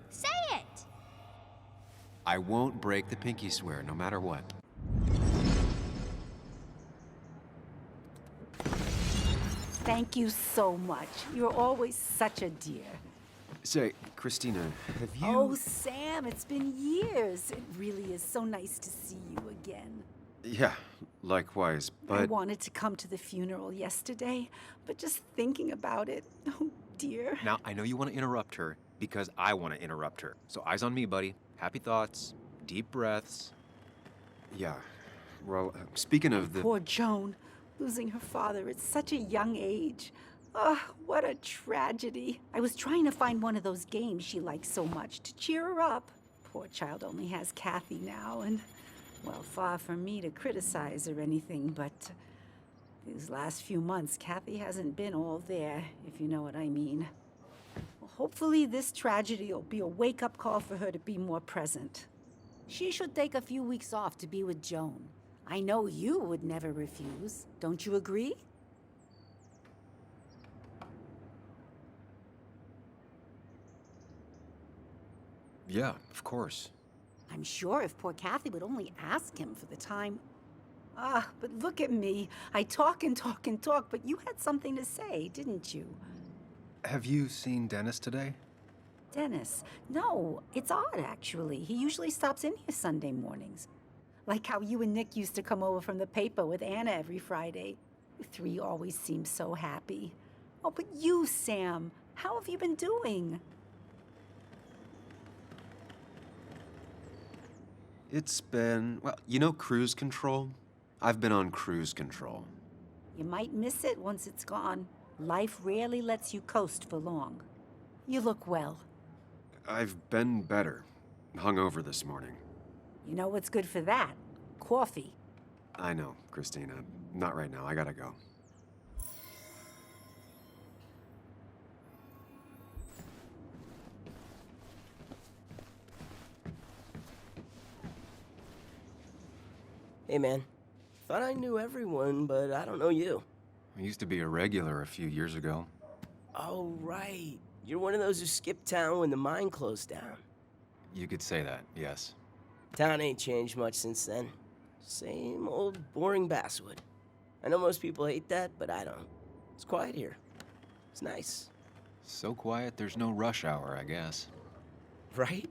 Say it! I won't break the pinky swear, no matter what. Thank you so much. You're always such a dear. Say, Christina, have you... Oh, Sam, it's been years. It really is so nice to see you again. Yeah, likewise, but... I wanted to come to the funeral yesterday, but just thinking about it, oh dear. Now, I know you want to interrupt her, because I want to interrupt her. So eyes on me, buddy. Happy thoughts, deep breaths. Yeah, well, speaking of the... Poor Joan, losing her father at such a young age. Oh, what a tragedy. I was trying to find one of those games she likes so much to cheer her up. Poor child only has Kathy now, and, well, far from me to criticize or anything, but these last few months, Kathy hasn't been all there, if you know what I mean. Well, hopefully this tragedy will be a wake-up call for her to be more present. She should take a few weeks off to be with Joan. I know you would never refuse. Don't you agree? Yeah, of course. I'm sure if poor Kathy would only ask him for the time. Ah, but look at me. I talk and talk and talk, but you had something to say, didn't you? Have you seen Dennis today? Dennis? No, it's odd, actually. He usually stops in here Sunday mornings. Like how you and Nick used to come over from the paper with Anna every Friday. You 3 always seem so happy. Oh, but you, Sam, how have you been doing? It's been, well, you know cruise control? I've been on cruise control. You might miss it once it's gone. Life rarely lets you coast for long. You look well. I've been better. Hungover this morning. You know what's good for that? Coffee. I know, Christina. Not right now. I gotta go. Hey, man. Thought I knew everyone, but I don't know you. I used to be a regular a few years ago. Oh, right. You're one of those who skipped town when the mine closed down. You could say that, yes. Town ain't changed much since then. Same old boring basswood. I know most people hate that, but I don't. It's quiet here. It's nice. So quiet, there's no rush hour, I guess. Right?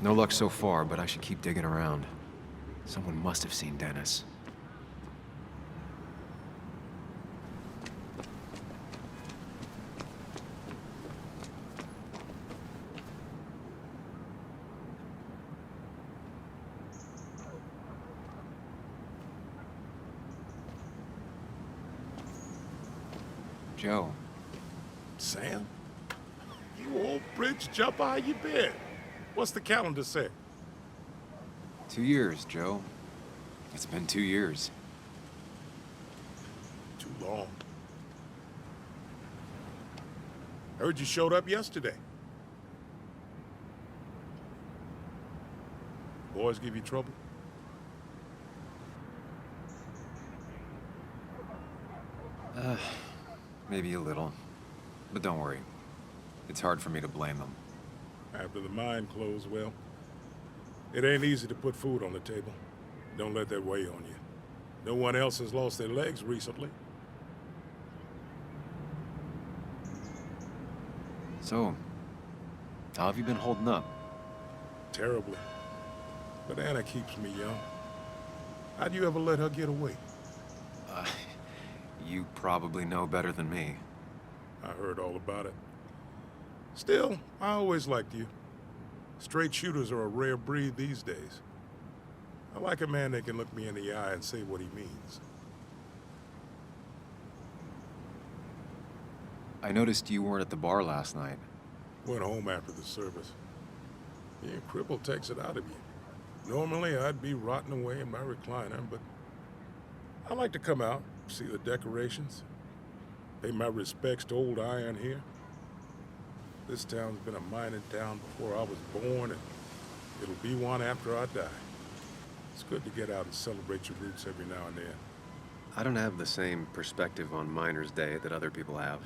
No luck so far, but I should keep digging around. Someone must have seen Dennis. Joe. Sam? You old bridge jumper, how you been? What's the calendar say? 2 years, Joe. It's been 2 years. Too long. Heard you showed up yesterday. Boys give you trouble? Maybe a little. But don't worry. It's hard for me to blame them. After the mine closed, well, it ain't easy to put food on the table. Don't let that weigh on you. No one else has lost their legs recently. So, how have you been holding up? Terribly. But Anna keeps me young. How'd you ever let her get away? You probably know better than me. I heard all about it. Still, I always liked you. Straight shooters are a rare breed these days. I like a man that can look me in the eye and say what he means. I noticed you weren't at the bar last night. Went home after the service. Being crippled takes it out of you. Normally, I'd be rotting away in my recliner, but I like to come out, see the decorations, pay my respects to old Iron here. This town's been a mining town before I was born, and it'll be one after I die. It's good to get out and celebrate your roots every now and then. I don't have the same perspective on Miners' Day that other people have.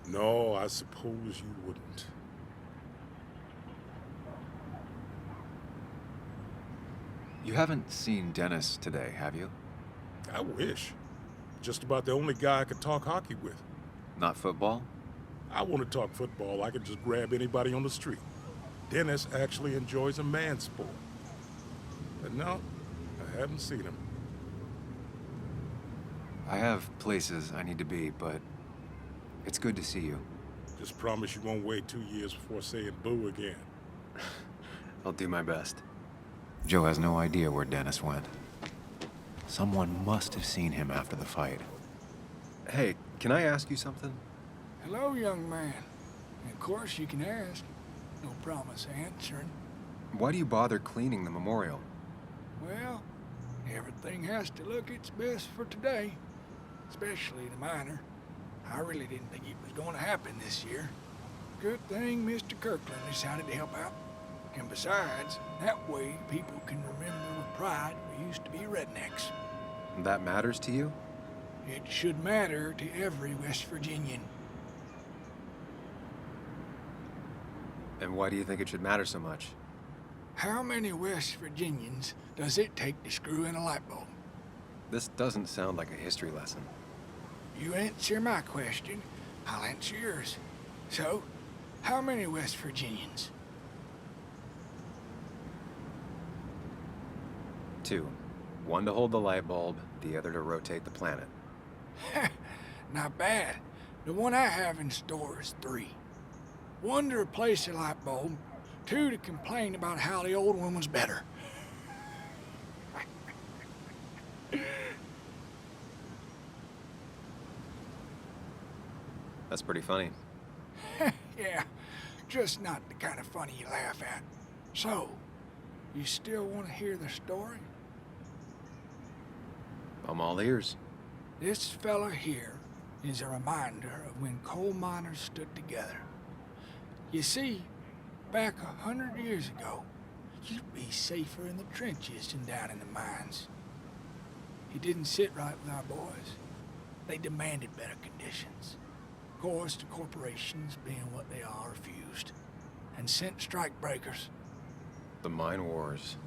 No, I suppose you wouldn't. You haven't seen Dennis today, have you? I wish. Just about the only guy I could talk hockey with. Not football? I want to talk football. I can just grab anybody on the street. Dennis actually enjoys a man sport. But no, I haven't seen him. I have places I need to be, but it's good to see you. Just promise you won't wait 2 years before saying boo again. I'll do my best. Joe has no idea where Dennis went. Someone must have seen him after the fight. Hey, can I ask you something? Hello, young man. Of course you can ask. No promise answering. Why do you bother cleaning the memorial? Well, everything has to look its best for today. Especially the miner. I really didn't think it was going to happen this year. Good thing Mr. Kirkland decided to help out. And besides, that way people can remember with pride we used to be rednecks. That matters to you? It should matter to every West Virginian. And why do you think it should matter so much? How many West Virginians does it take to screw in a light bulb? This doesn't sound like a history lesson. You answer my question, I'll answer yours. So, how many West Virginians? 2. One to hold the light bulb, the other to rotate the planet. Not bad. The one I have in store is 3. 1 to replace the light bulb, 2 to complain about how the old one was better. That's pretty funny. Yeah, just not the kind of funny you laugh at. So, you still want to hear the story? I'm all ears. This fella here is a reminder of when coal miners stood together. You see, back 100 years ago, you'd be safer in the trenches than down in the mines. It didn't sit right with our boys. They demanded better conditions. Of course, the corporations, being what they are, refused and sent strike breakers. The mine wars.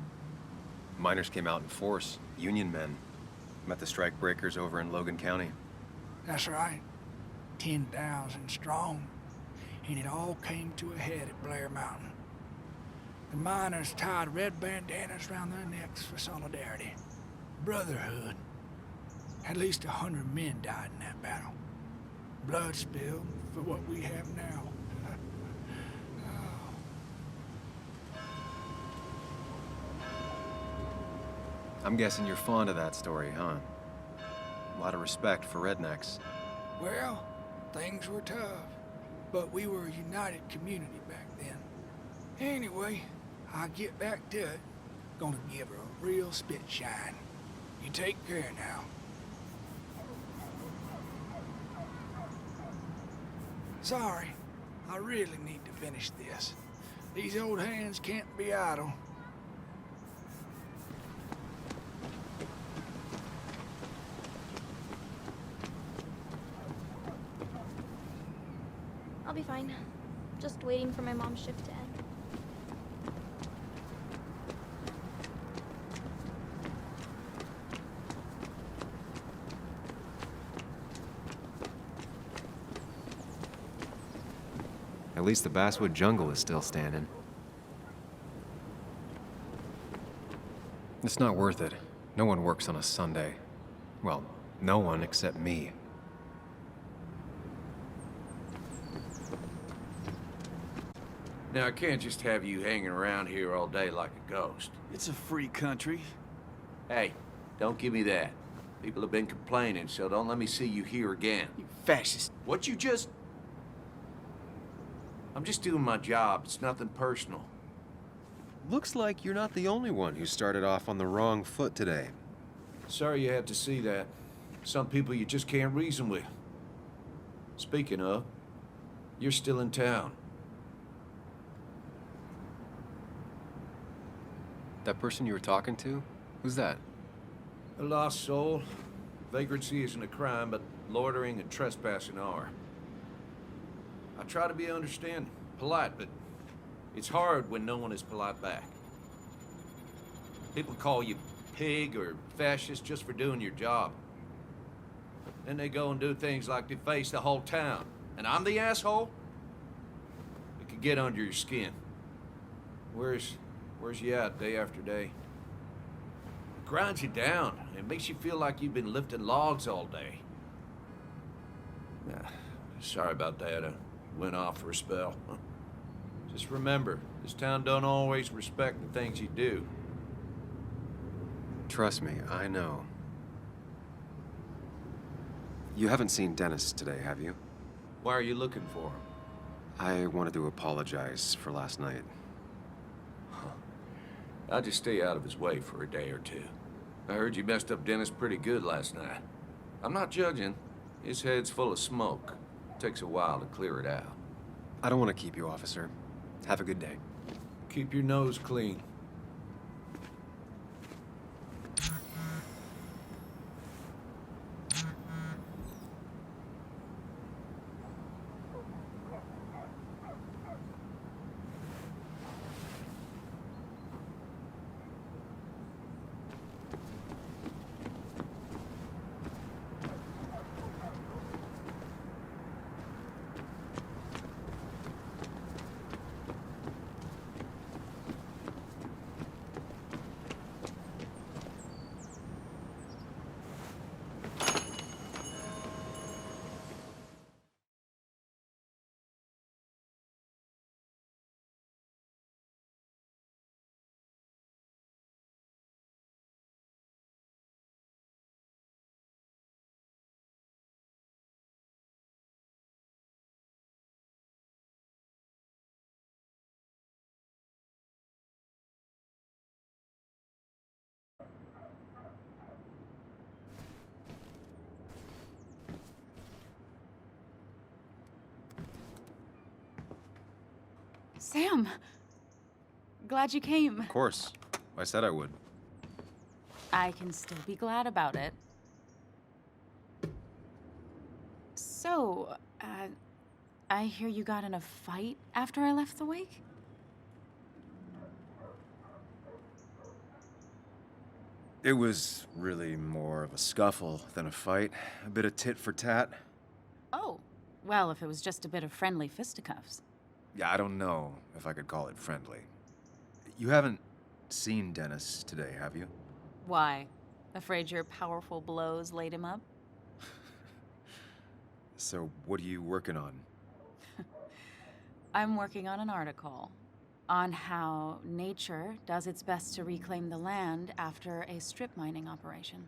Miners came out in force, Union men. Met the strike breakers over in Logan County. That's right. 10,000 strong. And it all came to a head at Blair Mountain. The miners tied red bandanas around their necks for solidarity. Brotherhood. At least 100 men died in that battle. Blood spilled for what we have now. I'm guessing you're fond of that story, huh? A lot of respect for rednecks. Well, things were tough, but we were a united community back then. Anyway, I get back to it. Gonna give her a real spit shine. You take care now. Sorry, I really need to finish this. These old hands can't be idle. I'll be fine. Just waiting for my mom's shift to end. At least the Basswood Jungle is still standing. It's not worth it. No one works on a Sunday. Well, no one except me. Now, I can't just have you hanging around here all day like a ghost. It's a free country. Hey, don't give me that. People have been complaining, so don't let me see you here again. You fascist. What you just... I'm just doing my job. It's nothing personal. Looks like you're not the only one who started off on the wrong foot today. Sorry you had to see that. Some people you just can't reason with. Speaking of, you're still in town. That person you were talking to? Who's that? A lost soul. Vagrancy isn't a crime, but loitering and trespassing are. I try to be understanding, polite, but it's hard when no one is polite back. People call you pig or fascist just for doing your job. Then they go and do things like deface the whole town. And I'm the asshole? It could get under your skin. Where's you at day after day? It grinds you down. It makes you feel like you've been lifting logs all day. Sorry about that. I went off for a spell. Just remember, this town don't always respect the things you do. Trust me, I know. You haven't seen Dennis today, have you? Why are you looking for him? I wanted to apologize for last night. I'll just stay out of his way for a day or two. I heard you messed up Dennis pretty good last night. I'm not judging. His head's full of smoke. Takes a while to clear it out. I don't want to keep you, officer. Have a good day. Keep your nose clean. Sam! Glad you came. Of course. I said I would. I can still be glad about it. So, I hear you got in a fight after I left the wake? It was really more of a scuffle than a fight. A bit of tit for tat. Oh, well, if it was just a bit of friendly fisticuffs. Yeah, I don't know if I could call it friendly. You haven't seen Dennis today, have you? Why? Afraid your powerful blows laid him up? So, what are you working on? I'm working on an article on how nature does its best to reclaim the land after a strip mining operation.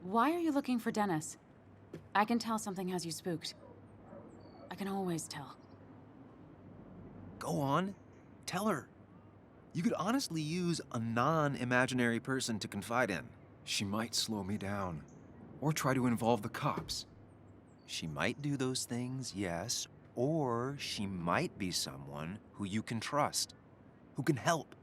Why are you looking for Dennis? I can tell something has you spooked. I can always tell. Go on. Tell her. You could honestly use a non-imaginary person to confide in. She might slow me down. Or try to involve the cops. She might do those things, yes. Or she might be someone who you can trust. Who can help.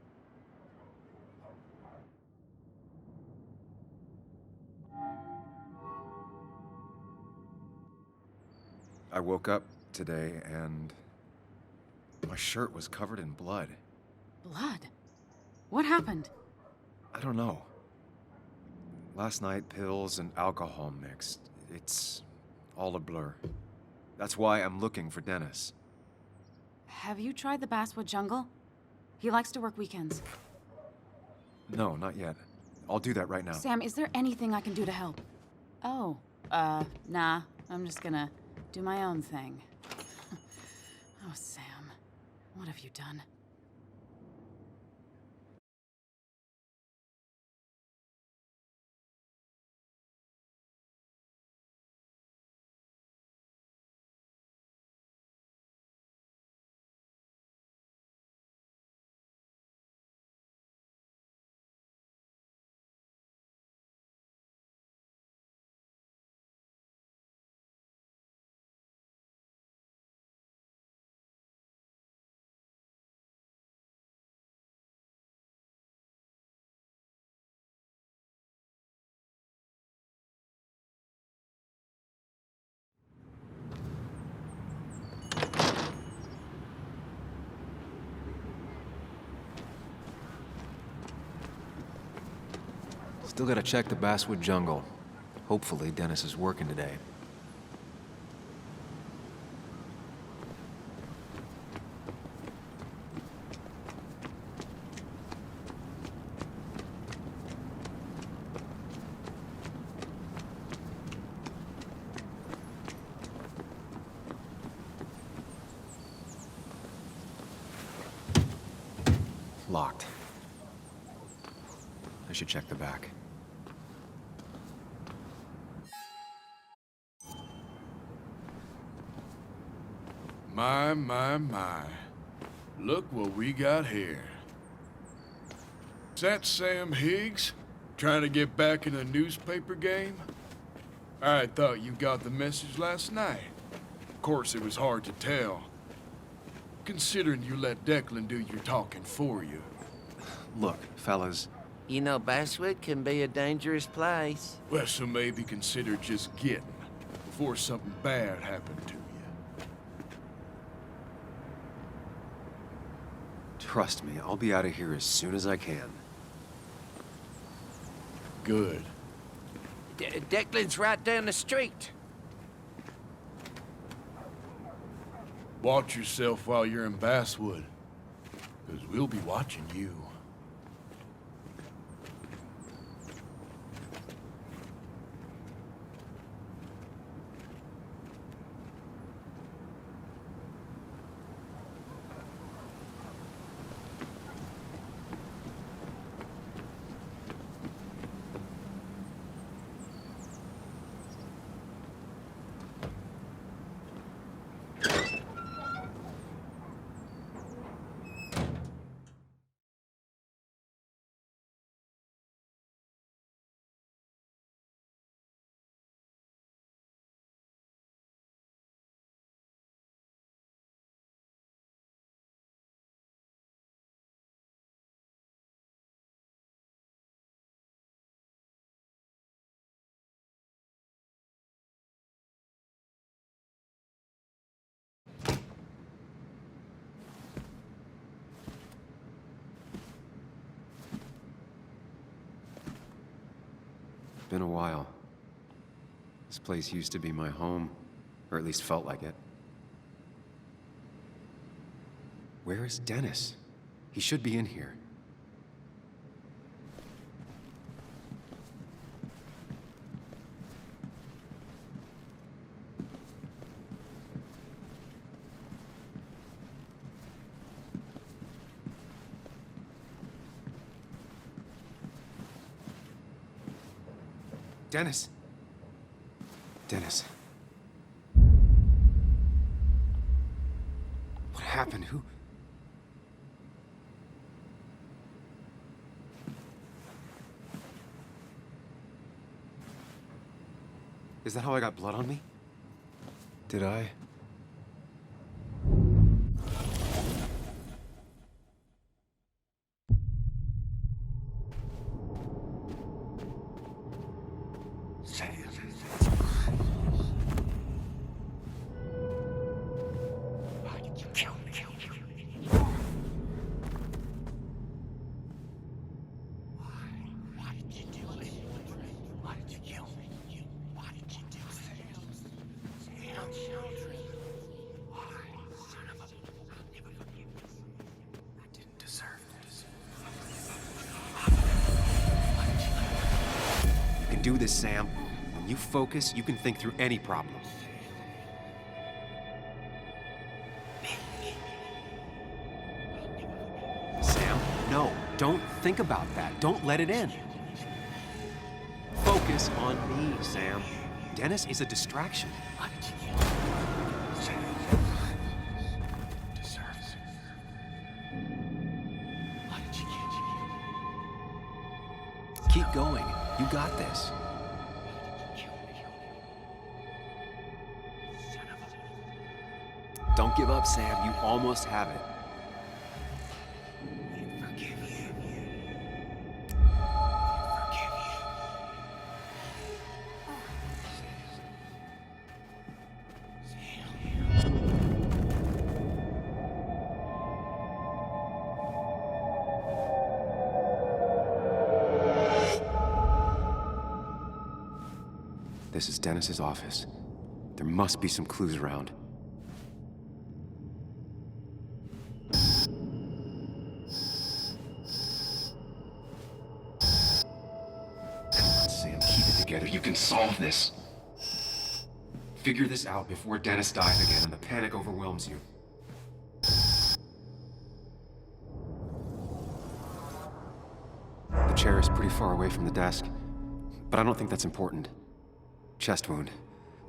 I woke up today and my shirt was covered in blood. Blood? What happened? I don't know. Last night, pills and alcohol mixed. It's all a blur. That's why I'm looking for Dennis. Have you tried the Basswood Jungle? He likes to work weekends. No, not yet. I'll do that right now. Sam, is there anything I can do to help? Oh, nah. I'm just gonna do my own thing. Oh, Sam. What have you done? Still gotta check the Basswood Jungle. Hopefully, Dennis is working today. Locked. I should check the back. My. Look what we got here. Is that Sam Higgs? Trying to get back in the newspaper game? I thought you got the message last night. Of course, it was hard to tell, considering you let Declan do your talking for you. Look, fellas. You know, Basswood can be a dangerous place. Well, so maybe consider just getting before something bad happened to you. Trust me, I'll be out of here as soon as I can. Good. Declan's right down the street. Watch yourself while you're in Basswood, because we'll be watching you. Been a while. This place used to be my home, or at least felt like it. Where is Dennis? He should be in here. Dennis. Dennis. What happened? Who? Is that how I got blood on me? Did I? Do this, Sam. When you focus, you can think through any problem. Sam, no, don't think about that. Don't let it in. Focus on me, Sam. Dennis is a distraction. Keep going. You got this. Don't give up, Sam. You almost have it. This is Dennis's office. There must be some clues around. Come on, Sam, keep it together. You can solve this. Figure this out before Dennis dies again and the panic overwhelms you. The chair is pretty far away from the desk, but I don't think that's important. Chest wound.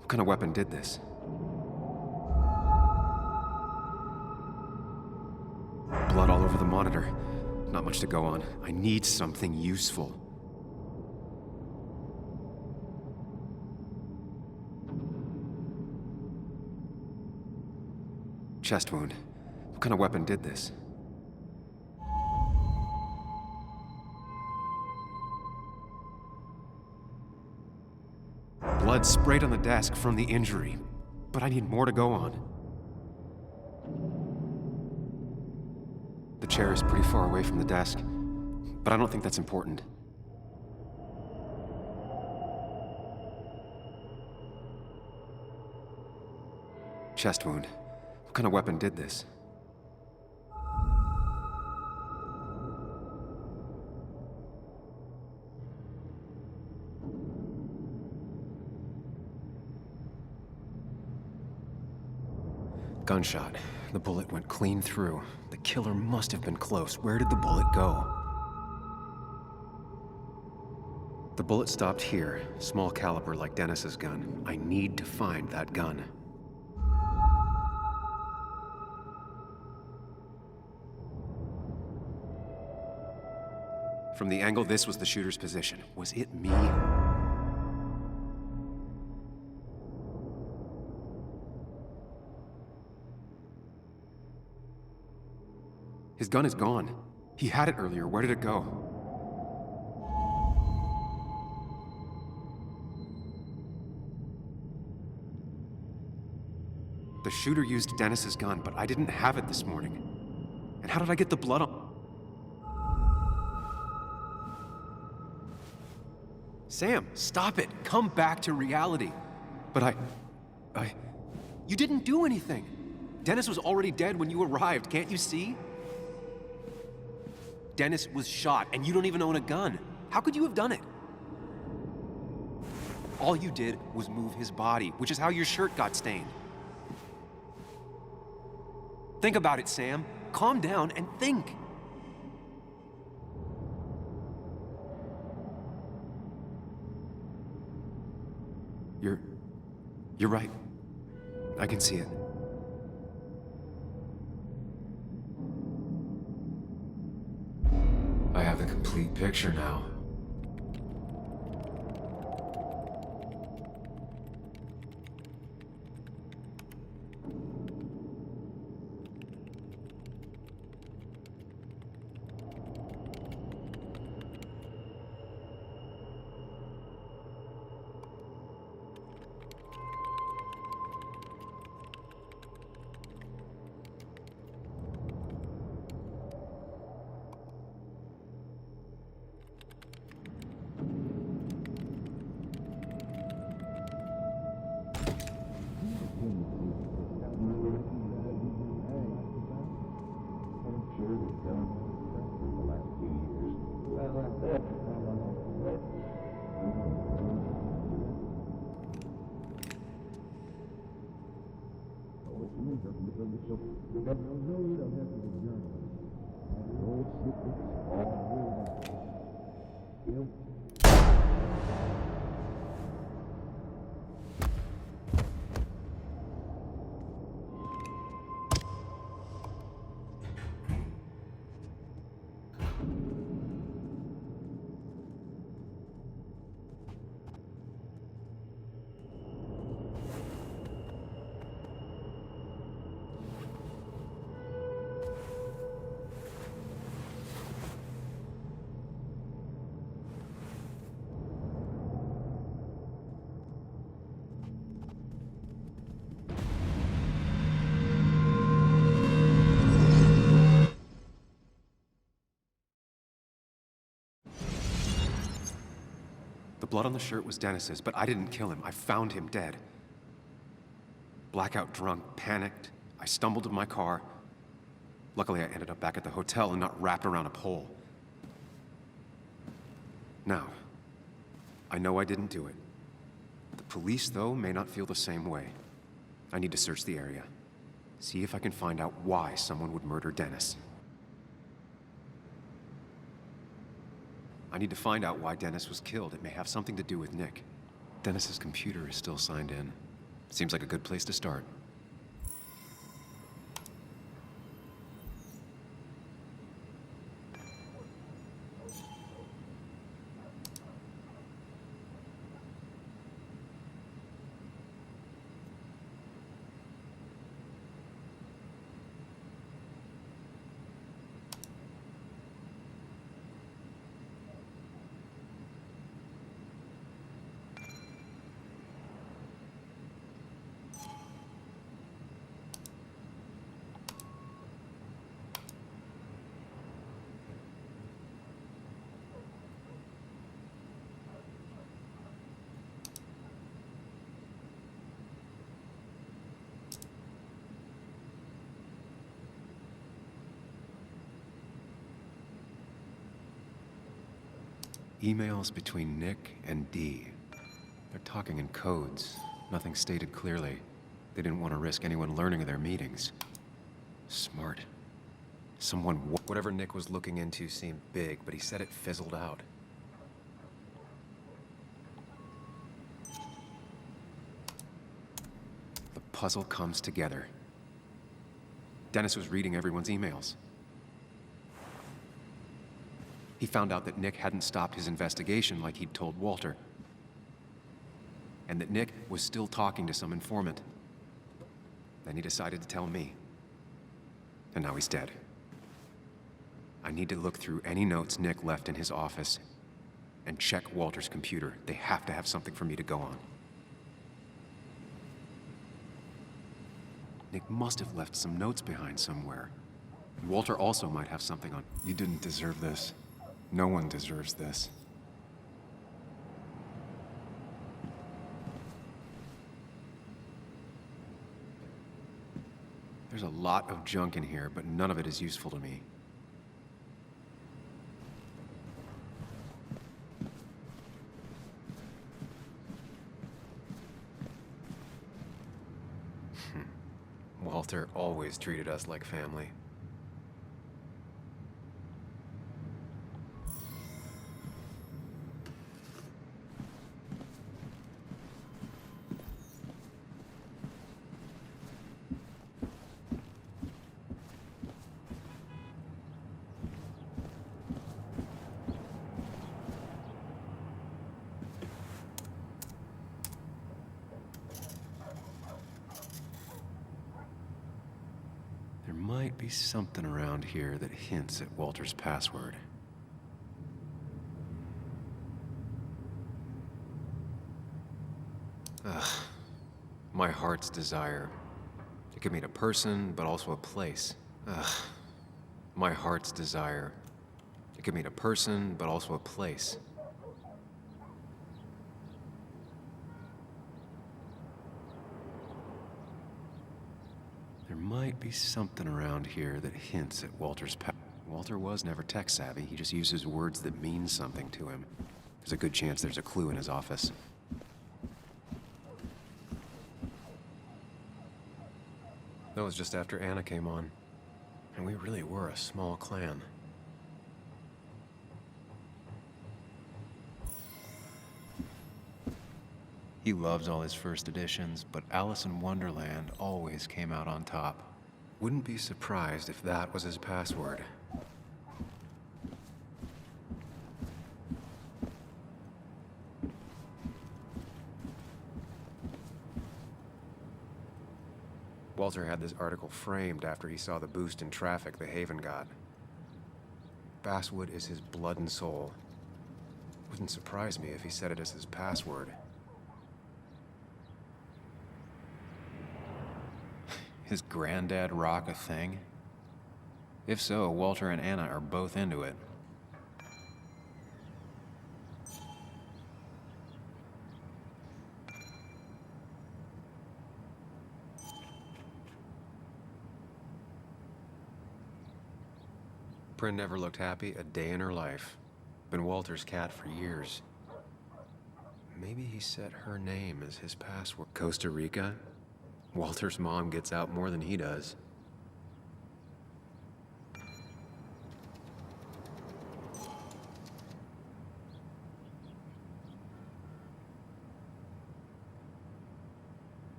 What kind of weapon did this? Blood all over the monitor. Not much to go on. I need something useful. Chest wound. What kind of weapon did this? Blood sprayed on the desk from the injury, but I need more to go on. The chair is pretty far away from the desk, but I don't think that's important. Chest wound. What kind of weapon did this? Gunshot. The bullet went clean through. The killer must have been close. Where did the bullet go? The bullet stopped here. Small caliber like Dennis's gun. I need to find that gun. From the angle this was the shooter's position. Was it me? His gun is gone. He had it earlier. Where did it go? The shooter used Dennis's gun, but I didn't have it this morning. And how did I get the blood on? Sam, stop it. Come back to reality. But you didn't do anything. Dennis was already dead when you arrived. Can't you see? Dennis was shot, and you don't even own a gun. How could you have done it? All you did was move his body, which is how your shirt got stained. Think about it, Sam. Calm down and think. You're right. I can see it. I have the complete picture now. The blood on the shirt was Dennis's, but I didn't kill him. I found him dead. Blackout drunk, panicked. I stumbled to my car. Luckily, I ended up back at the hotel and not wrapped around a pole. Now, I know I didn't do it. The police, though, may not feel the same way. I need to search the area. See if I can find out why someone would murder Dennis. I need to find out why Dennis was killed. It may have something to do with Nick. Dennis's computer is still signed in. Seems like a good place to start. Emails between Nick and Dee. They're talking in codes. Nothing stated clearly. They didn't want to risk anyone learning of their meetings. Smart. Whatever Nick was looking into seemed big, but he said it fizzled out. The puzzle comes together. Dennis was reading everyone's emails. He found out that Nick hadn't stopped his investigation like he'd told Walter. And that Nick was still talking to some informant. Then he decided to tell me. And now he's dead. I need to look through any notes Nick left in his office and check Walter's computer. They have to have something for me to go on. Nick must have left some notes behind somewhere. Walter also might have something on. You didn't deserve this. No one deserves this. There's a lot of junk in here, but none of it is useful to me. Walter always treated us like family. There might be something around here that hints at Walter's password. Ugh. My heart's desire. It could mean a person, but also a place. Ugh. My heart's desire. It could mean a person, but also a place. There might be something around here that hints at Walter's Walter was never tech savvy. He just uses words that mean something to him. There's a good chance there's a clue in his office. That was just after Anna came on. And we really were a small clan. He loves all his first editions, but Alice in Wonderland always came out on top. Wouldn't be surprised if that was his password. Walter had this article framed after he saw the boost in traffic the Haven got. Basswood is his blood and soul. Wouldn't surprise me if he said it as his password. His granddad rock a thing? If so, Walter and Anna are both into it. Bryn never looked happy a day in her life. Been Walter's cat for years. Maybe he set her name as his password. Costa Rica? Walter's mom gets out more than he does.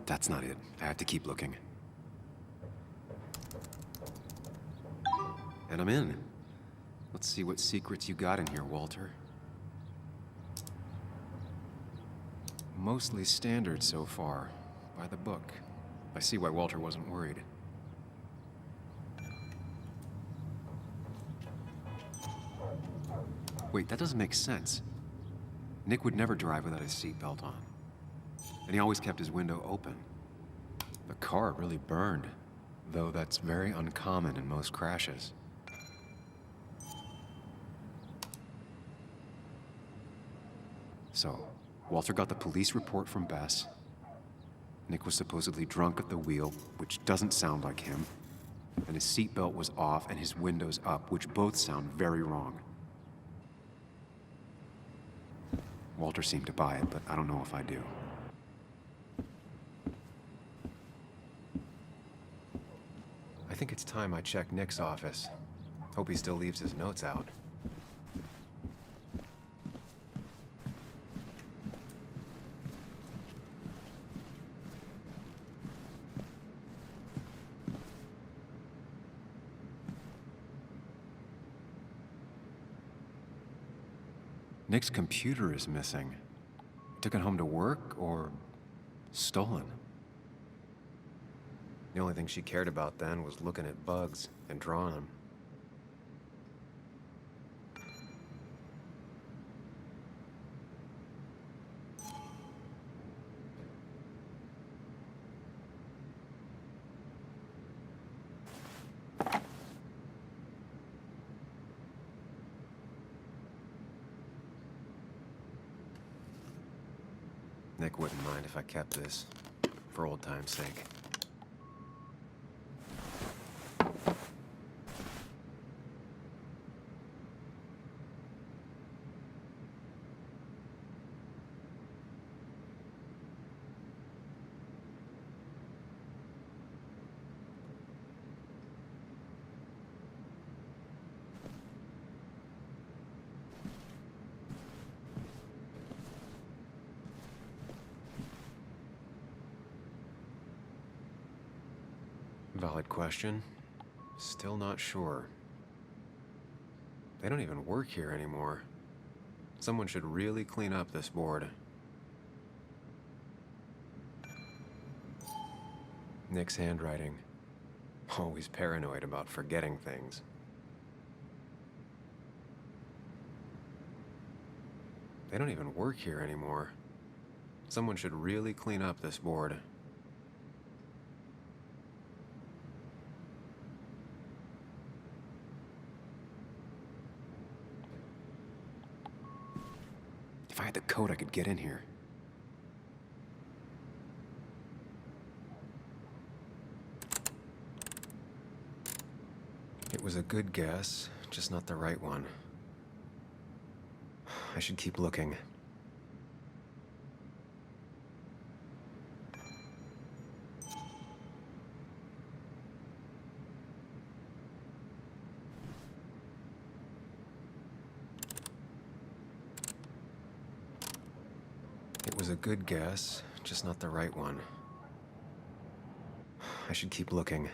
That's not it. I have to keep looking. And I'm in. Let's see what secrets you got in here, Walter. Mostly standard so far, by the book. I see why Walter wasn't worried. Wait, that doesn't make sense. Nick would never drive without his seatbelt on. And he always kept his window open. The car really burned, though that's very uncommon in most crashes. So, Walter got the police report from Bess. Nick was supposedly drunk at the wheel, which doesn't sound like him. And his seatbelt was off and his windows up, which both sound very wrong. Walter seemed to buy it, but I don't know if I do. I think it's time I check Nick's office. Hope he still leaves his notes out. Nick's computer is missing. Took it home to work or stolen? The only thing she cared about then was looking at bugs and drawing them. Nick wouldn't mind if I kept this, for old time's sake. Valid question. Still not sure. They don't even work here anymore. Someone should really clean up this board. Nick's handwriting. Always paranoid about forgetting things. They don't even work here anymore. Someone should really clean up this board. If I had the code, I could get in here. It was a good guess, just not the right one. I should keep looking. It was a good guess, just not the right one. I should keep looking.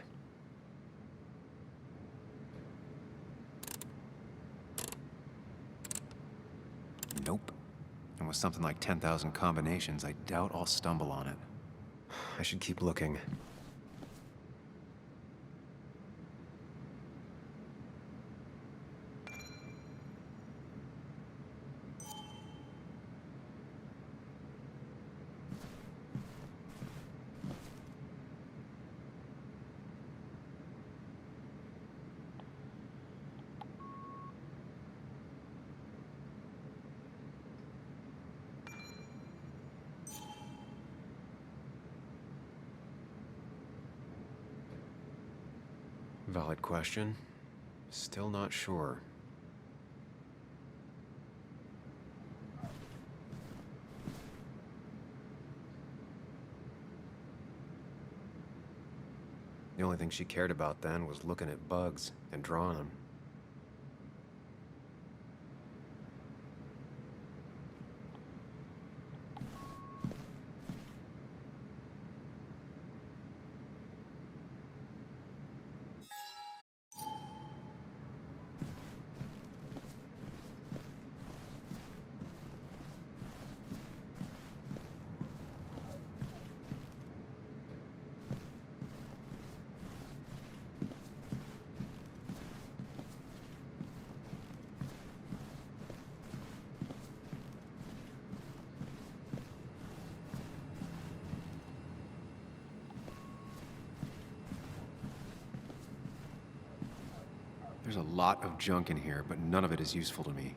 Nope. And with something like 10,000 combinations, I doubt I'll stumble on it. I should keep looking. Valid question. Still not sure. The only thing she cared about then was looking at bugs and drawing them. There's a lot of junk in here, but none of it is useful to me.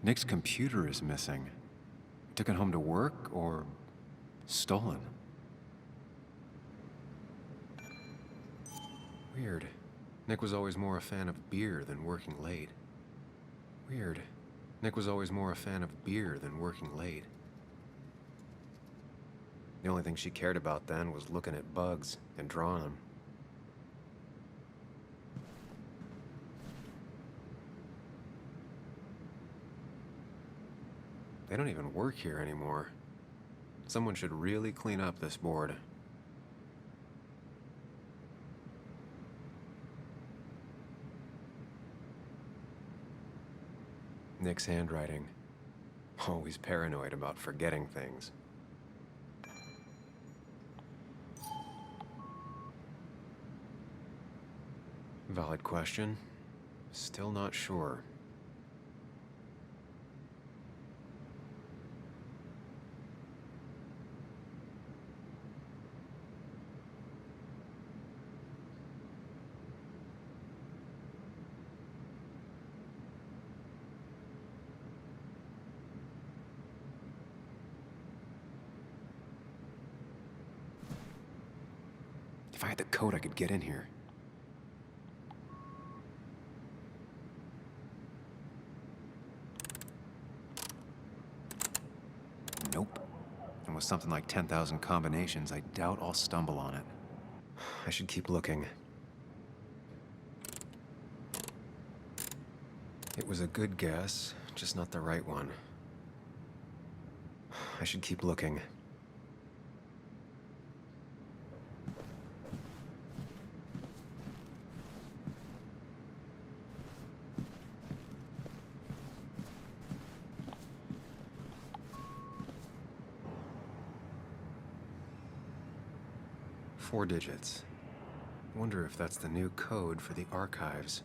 Nick's computer is missing. Took it home to work or stolen? Weird. Nick was always more a fan of beer than working late. Weird. Nick was always more a fan of beer than working late. The only thing she cared about then was looking at bugs and drawing them. They don't even work here anymore. Someone should really clean up this board. Nick's handwriting. Always paranoid about forgetting things. Valid question. Still not sure. I had the code, I could get in here. Nope. And with something like 10,000 combinations, I doubt I'll stumble on it. I should keep looking. It was a good guess, just not the right one. I should keep looking. Four digits. Wonder if that's the new code for the archives.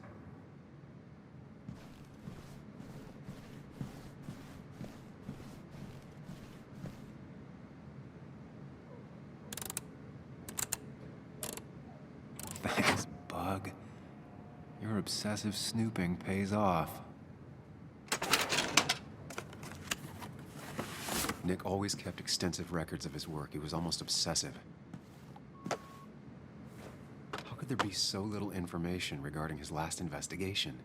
Thanks, Bug. Your obsessive snooping pays off. Nick always kept extensive records of his work. He was almost obsessive. How could there be so little information regarding his last investigation?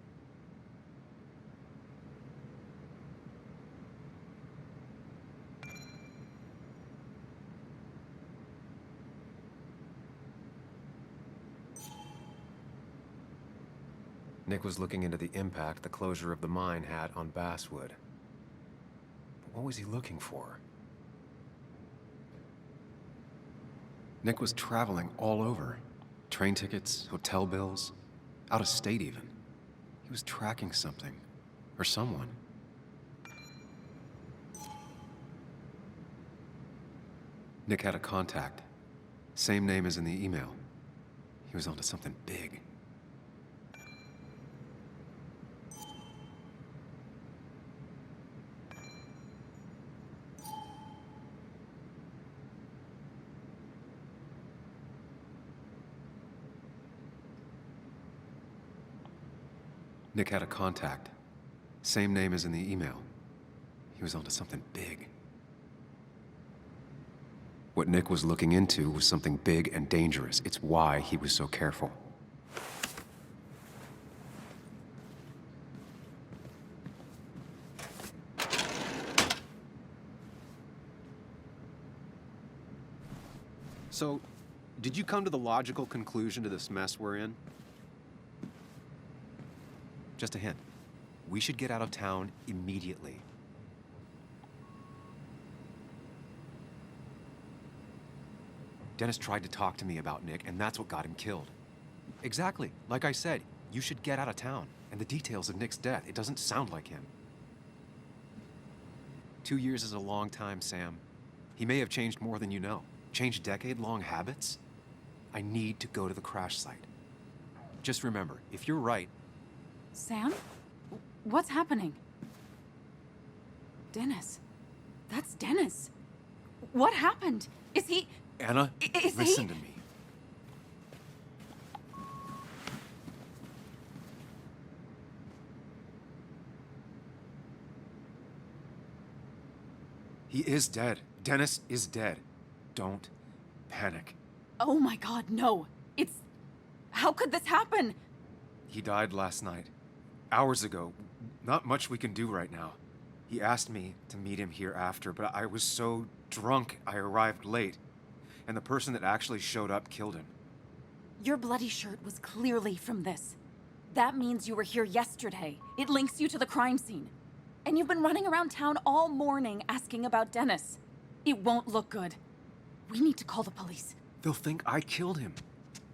Nick was looking into the impact the closure of the mine had on Basswood. But what was he looking for? Nick was traveling all over. Train tickets, hotel bills, out of state even. He was tracking something, or someone. Nick had a contact. Same name as in the email. He was onto something big. Nick had a contact. Same name as in the email. He was onto something big. What Nick was looking into was something big and dangerous. It's why he was so careful. So, did you come to the logical conclusion to this mess we're in? Just a hint. We should get out of town immediately. Dennis tried to talk to me about Nick, and that's what got him killed. Exactly. Like I said, you should get out of town. And the details of Nick's death, it doesn't sound like him. 2 years is a long time, Sam. He may have changed more than you know. Changed decade-long habits? I need to go to the crash site. Just remember, if you're right, Sam? What's happening? Dennis. That's Dennis. What happened? Is he... Anna, listen to me. He is dead. Dennis is dead. Don't panic. Oh my God, no. It's... How could this happen? He died last night. Hours ago. Not much we can do right now. He asked me to meet him here after, but I was so drunk I arrived late. And the person that actually showed up killed him. Your bloody shirt was clearly from this. That means you were here yesterday. It links you to the crime scene. And you've been running around town all morning asking about Dennis. It won't look good. We need to call the police. They'll think I killed him.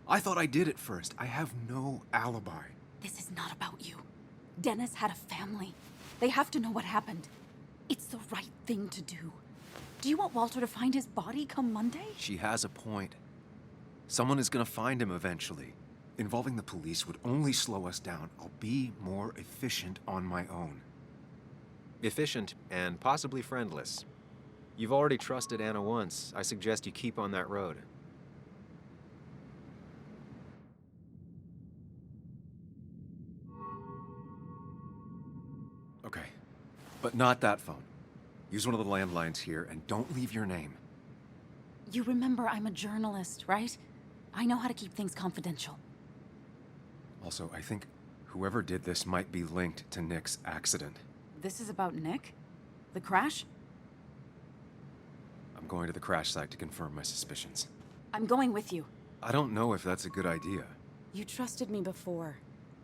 I thought I did at first. I have no alibi. This is not about you. Dennis had a family. They have to know what happened. It's the right thing to do. Do you want Walter to find his body come Monday? She has a point. Someone is gonna find him eventually. Involving the police would only slow us down. I'll be more efficient on my own. Efficient and possibly friendless. You've already trusted Anna once. I suggest you keep on that road. Okay, but not that phone. Use one of the landlines here and don't leave your name. You remember I'm a journalist, right? I know how to keep things confidential. Also, I think whoever did this might be linked to Nick's accident. This is about Nick? The crash? I'm going to the crash site to confirm my suspicions. I'm going with you. I don't know if that's a good idea. You trusted me before.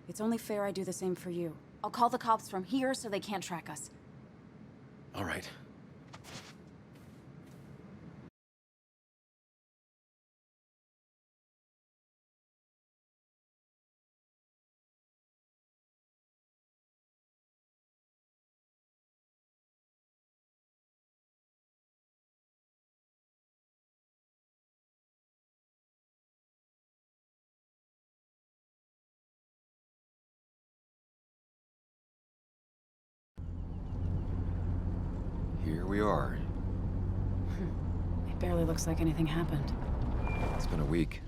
It's only fair I do the same for you. I'll call the cops from here so they can't track us. All right. Here we are. It barely looks like anything happened. It's been a week,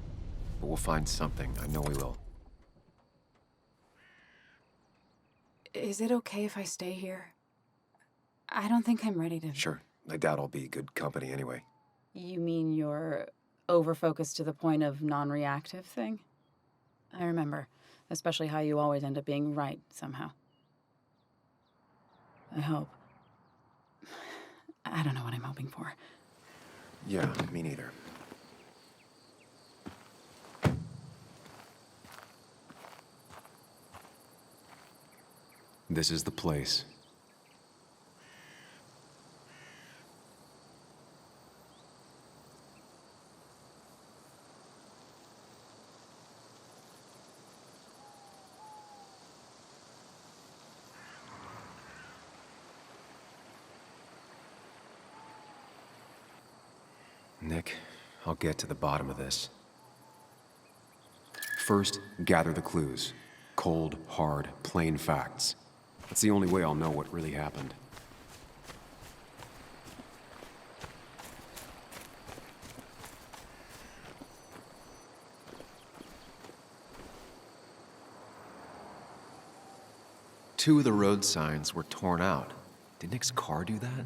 but we'll find something. I know we will. Is it okay if I stay here? I don't think I'm ready to... Sure. I doubt I'll be good company anyway. You mean you're over-focused to the point of non-reactive thing? I remember, especially how you always end up being right somehow. I hope. I don't know what I'm hoping for. Yeah, me neither. This is the place. Nick, I'll get to the bottom of this. First, gather the clues. Cold, hard, plain facts. That's the only way I'll know what really happened. Two of the road signs were torn out. Did Nick's car do that?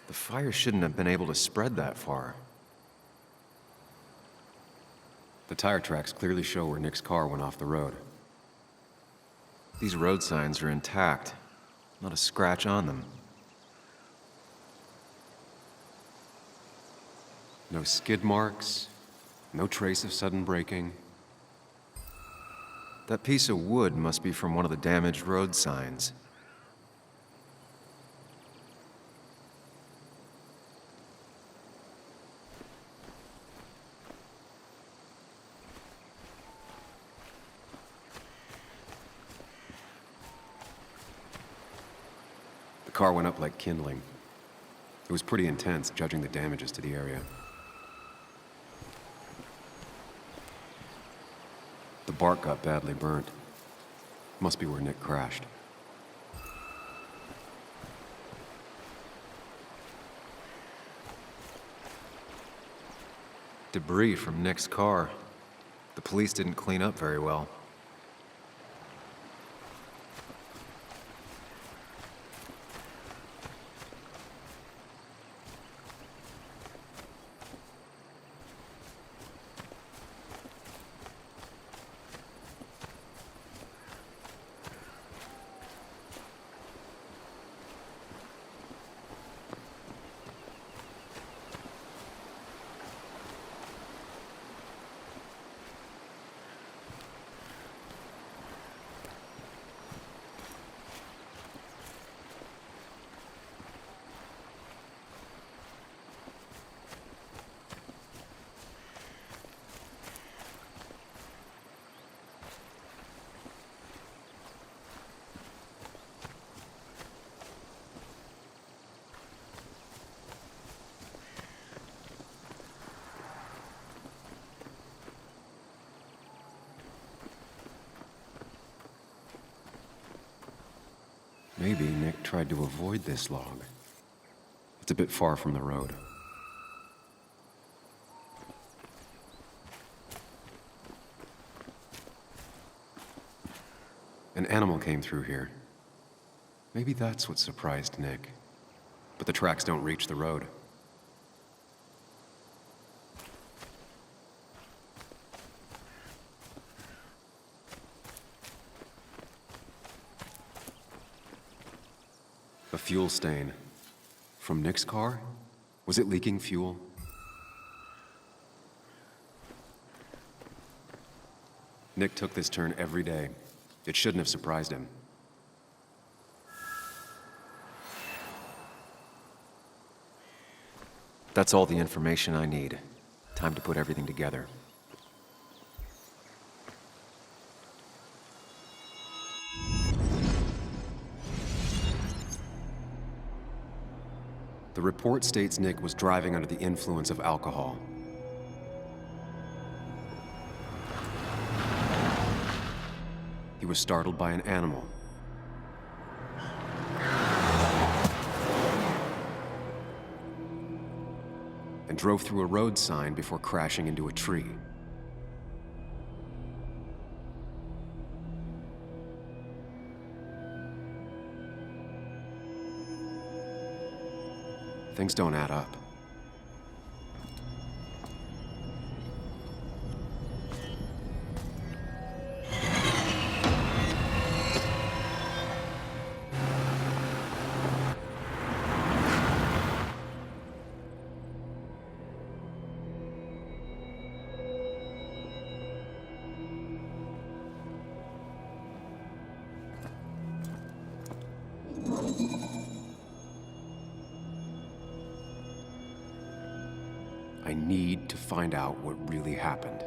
The fire shouldn't have been able to spread that far. The tire tracks clearly show where Nick's car went off the road. These road signs are intact, not a scratch on them. No skid marks, no trace of sudden braking. That piece of wood must be from one of the damaged road signs. The car went up like kindling. It was pretty intense, judging the damages to the area. The bark got badly burnt. Must be where Nick crashed. Debris from Nick's car. The police didn't clean up very well. Maybe Nick tried to avoid this log. It's a bit far from the road. An animal came through here. Maybe that's what surprised Nick. But the tracks don't reach the road. fuel stain. From Nick's car? Was it leaking fuel? Nick took this turn every day. It shouldn't have surprised him. That's all the information I need. Time to put everything together. The report states Nick was driving under the influence of alcohol. He was startled by an animal. And drove through a road sign before crashing into a tree. Things don't add up. I need to find out what really happened.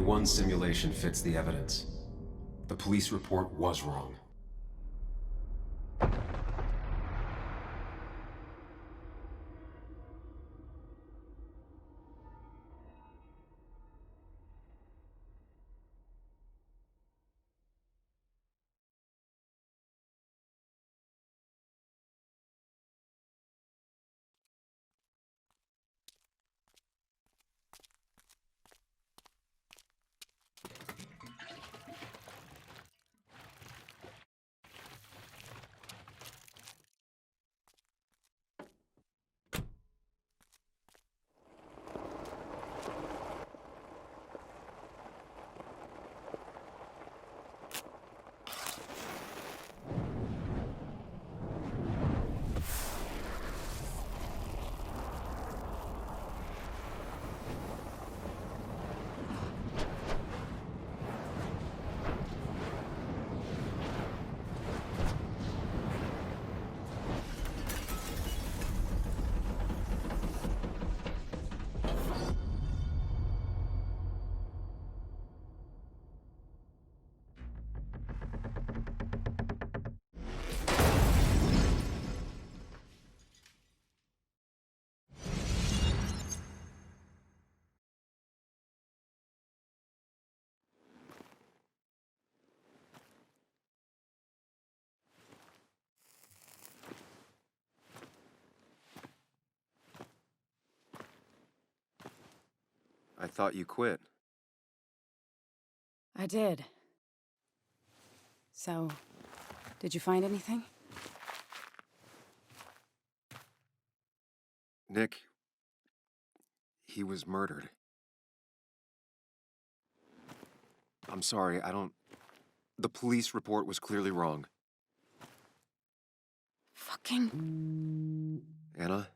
one simulation fits the evidence. The police report was wrong. I thought you quit. I did. So, did you find anything? Nick, he was murdered. I'm sorry, the police report was clearly wrong. Fucking... Anna?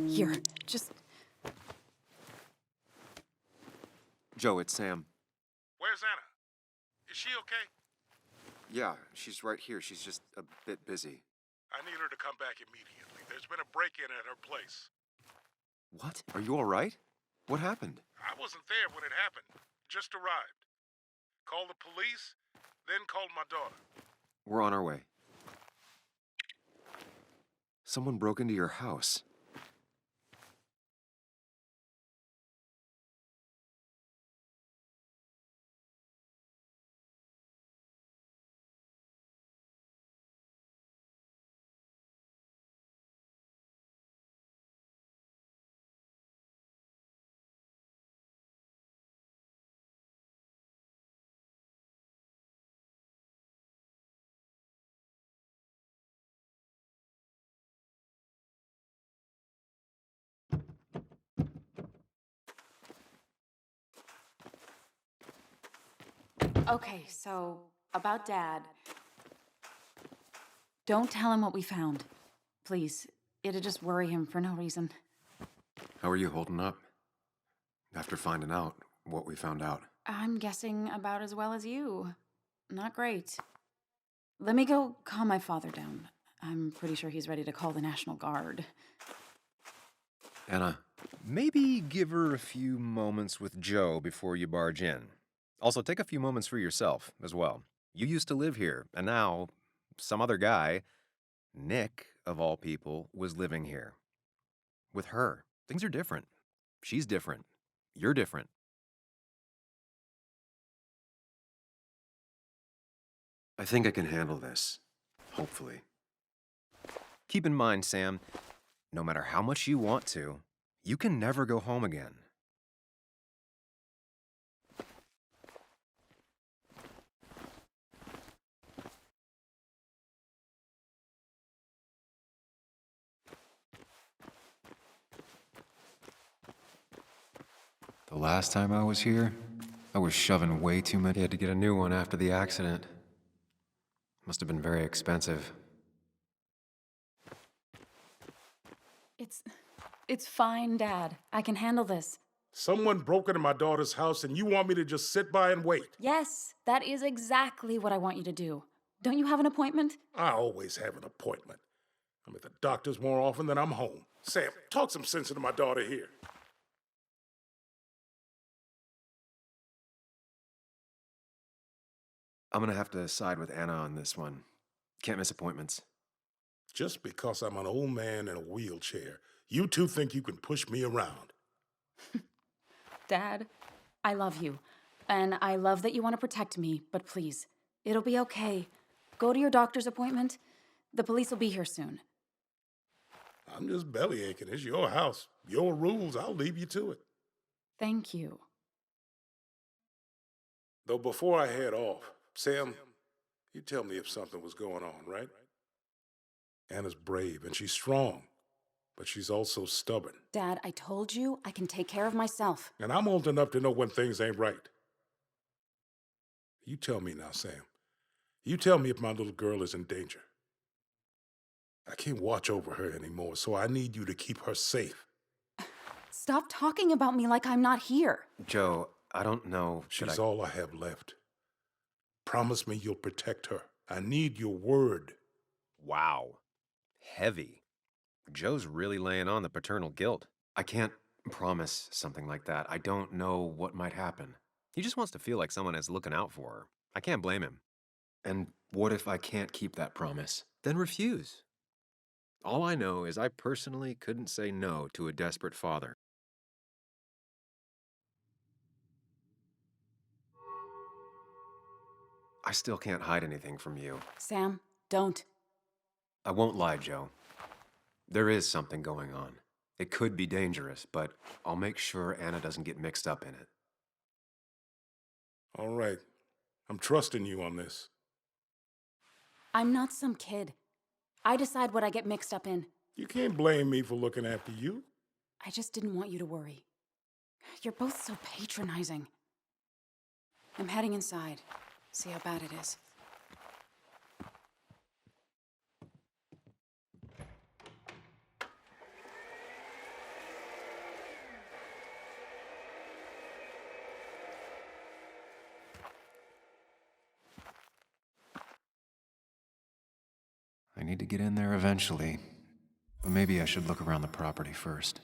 Here, just... Joe, it's Sam. Where's Anna? Is she okay? Yeah, she's right here. She's just a bit busy. I need her to come back immediately. There's been a break-in at her place. What? Are you all right? What happened? I wasn't there when it happened. Just arrived. Called the police, then called my daughter. We're on our way. Someone broke into your house. Okay, so, about Dad. Don't tell him what we found. Please. It'd just worry him for no reason. How are you holding up? After finding out what we found out. I'm guessing about as well as you. Not great. Let me go calm my father down. I'm pretty sure he's ready to call the National Guard. Anna. Maybe give her a few moments with Joe before you barge in. Also, take a few moments for yourself as well. You used to live here, and now some other guy, Nick, of all people, was living here. With her. Things are different. She's different. You're different. I think I can handle this. Hopefully. Keep in mind, Sam, no matter how much you want to, you can never go home again. The last time I was here, I was shoving way too many. I had to get a new one after the accident. Must have been very expensive. It's fine, Dad. I can handle this. Someone broke into my daughter's house and you want me to just sit by and wait? Yes, that is exactly what I want you to do. Don't you have an appointment? I always have an appointment. I'm at the doctor's more often than I'm home. Sam, talk some sense into my daughter here. I'm gonna have to side with Anna on this one. Can't miss appointments. Just because I'm an old man in a wheelchair, you two think you can push me around. Dad, I love you. And I love that you want to protect me, but please, it'll be okay. Go to your doctor's appointment. The police will be here soon. I'm just belly aching. It's your house, your rules. I'll leave you to it. Thank you. Though before I head off, Sam, you tell me if something was going on, right? Anna's brave and she's strong, but she's also stubborn. Dad, I told you I can take care of myself. And I'm old enough to know when things ain't right. You tell me now, Sam. You tell me if my little girl is in danger. I can't watch over her anymore, so I need you to keep her safe. Stop talking about me like I'm not here. Joe, I don't know. She's all I have left. Promise me you'll protect her. I need your word. Wow. Heavy. Joe's really laying on the paternal guilt. I can't promise something like that. I don't know what might happen. He just wants to feel like someone is looking out for her. I can't blame him. And what if I can't keep that promise? Then refuse. All I know is I personally couldn't say no to a desperate father. I still can't hide anything from you. Sam, don't. I won't lie, Joe. There is something going on. It could be dangerous, but I'll make sure Anna doesn't get mixed up in it. All right. I'm trusting you on this. I'm not some kid. I decide what I get mixed up in. You can't blame me for looking after you. I just didn't want you to worry. You're both so patronizing. I'm heading inside. See how bad it is. I need to get in there eventually, but maybe I should look around the property first.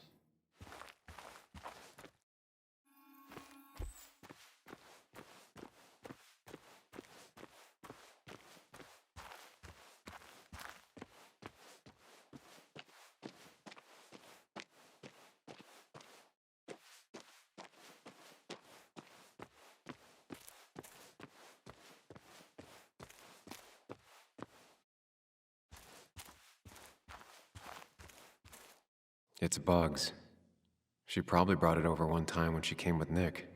It's Bugs. She probably brought it over one time when she came with Nick.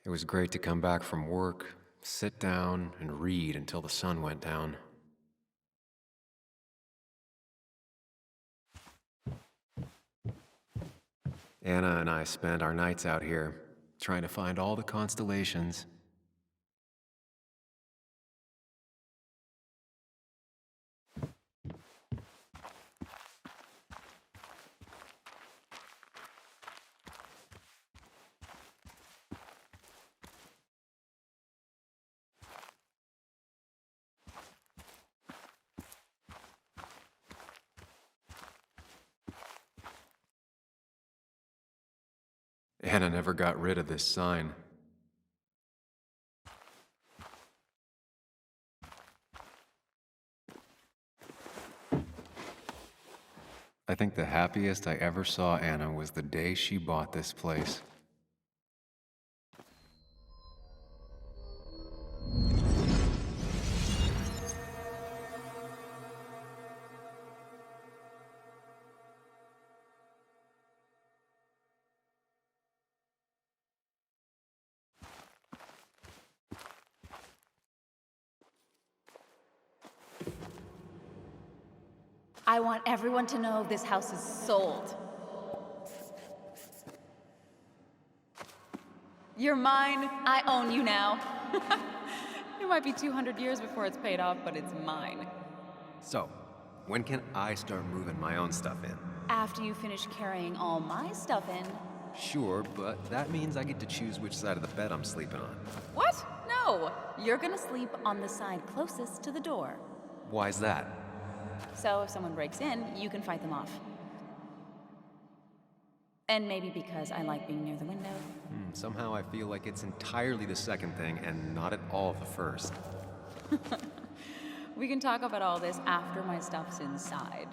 It was great to come back from work, sit down, and read until the sun went down. Anna and I spend our nights out here, trying to find all the constellations. Anna never got rid of this sign. I think the happiest I ever saw Anna was the day she bought this place. I want everyone to know this house is sold. You're mine. I own you now. It might be 200 years before it's paid off, but it's mine. So, when can I start moving my own stuff in? After you finish carrying all my stuff in. Sure, but that means I get to choose which side of the bed I'm sleeping on. What? No! You're gonna sleep on the side closest to the door. Why's that? So if someone breaks in, you can fight them off. And maybe because I like being near the window. Somehow I feel like it's entirely the second thing and not at all the first. We can talk about all this after my stuff's inside.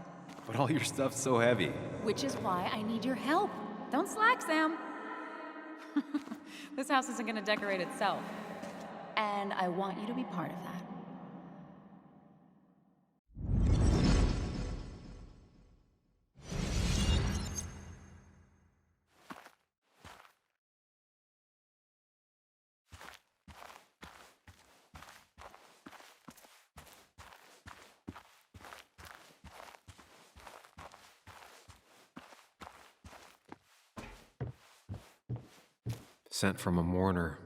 But all your stuff's so heavy. Which is why I need your help. Don't slack, Sam. This house isn't gonna decorate itself. And I want you to be part of that. Sent from a mourner.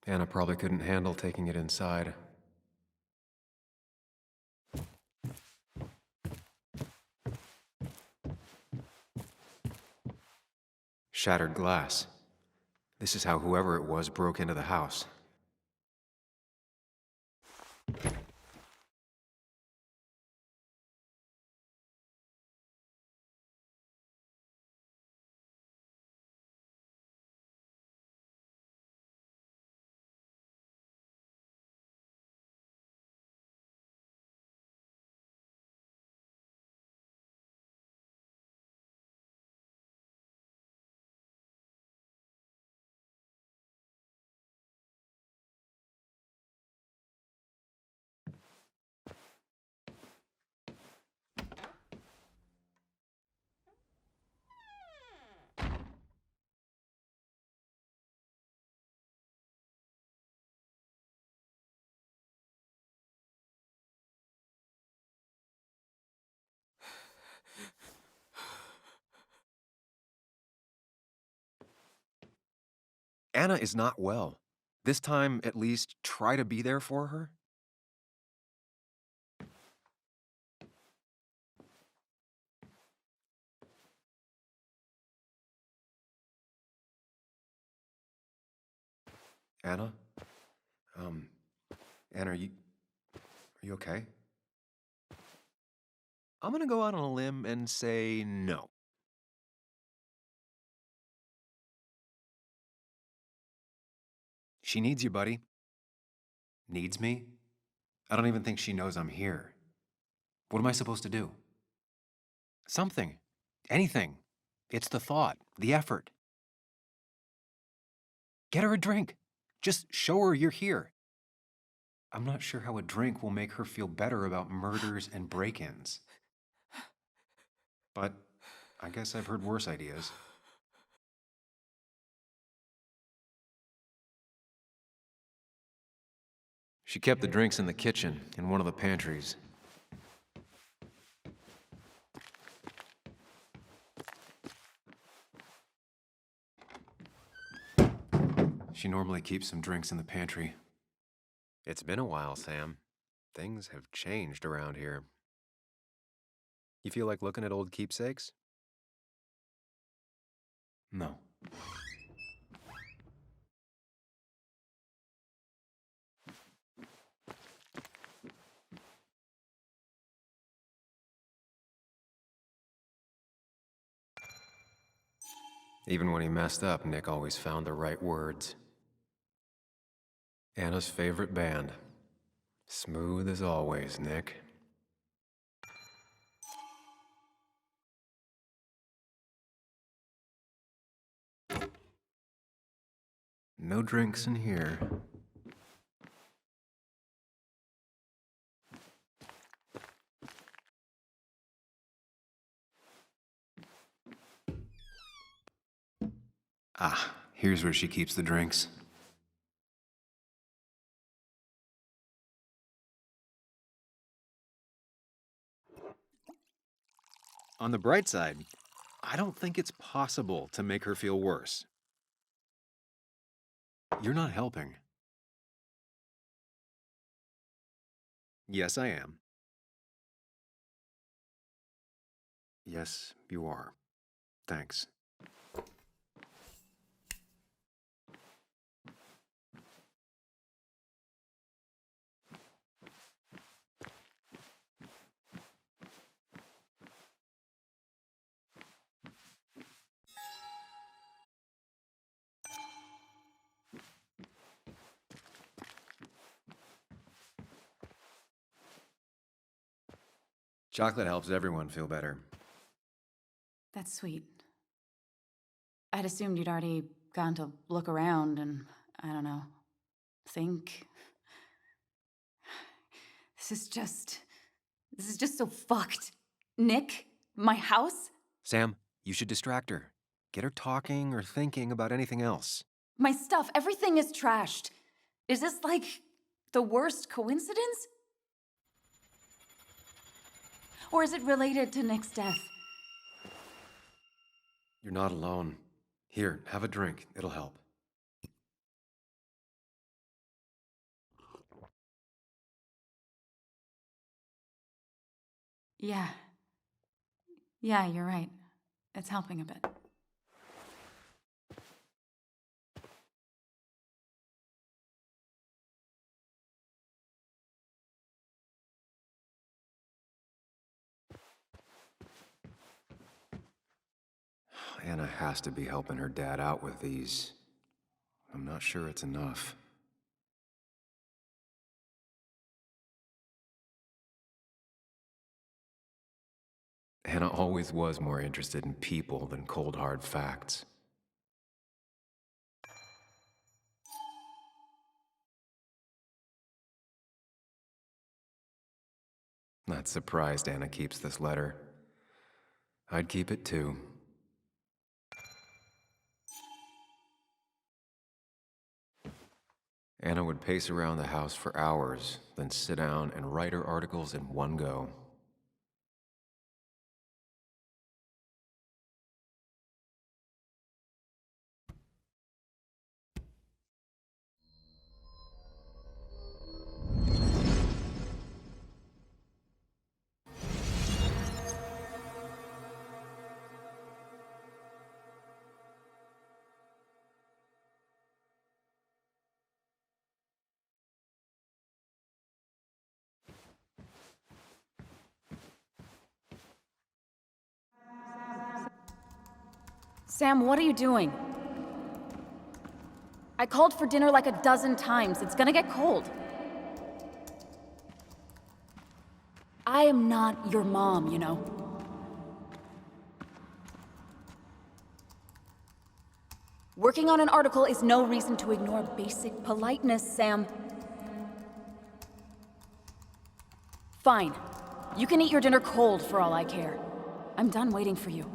Anna probably couldn't handle taking it inside. Shattered glass. This is how whoever it was broke into the house. Anna is not well. This time, at least, try to be there for her. Anna? Anna, are you okay? I'm gonna go out on a limb and say no. She needs you, buddy. Needs me? I don't even think she knows I'm here. What am I supposed to do? Something. Anything. It's the thought, the effort. Get her a drink. Just show her you're here. I'm not sure how a drink will make her feel better about murders and break-ins. But I guess I've heard worse ideas. She kept the drinks in the kitchen, in one of the pantries. She normally keeps some drinks in the pantry. It's been a while, Sam. Things have changed around here. You feel like looking at old keepsakes? No. Even when he messed up, Nick always found the right words. Anna's favorite band. Smooth as always, Nick. No drinks in here. Ah, here's where she keeps the drinks. On the bright side, I don't think it's possible to make her feel worse. You're not helping. Yes, I am. Yes, you are. Thanks. Chocolate helps everyone feel better. That's sweet. I'd assumed you'd already gone to look around and, I don't know, think. This is just so fucked. Nick? My house? Sam, you should distract her. Get her talking or thinking about anything else. My stuff, everything is trashed. Is this like the worst coincidence? Or is it related to Nick's death? You're not alone. Here, have a drink. It'll help. Yeah. Yeah, you're right. It's helping a bit. Anna has to be helping her dad out with these. I'm not sure it's enough. Anna always was more interested in people than cold, hard facts. Not surprised Anna keeps this letter. I'd keep it too. Anna would pace around the house for hours, then sit down and write her articles in one go. Sam, what are you doing? I called for dinner like a dozen times. It's gonna get cold. I am not your mom, you know. Working on an article is no reason to ignore basic politeness, Sam. Fine. You can eat your dinner cold for all I care. I'm done waiting for you.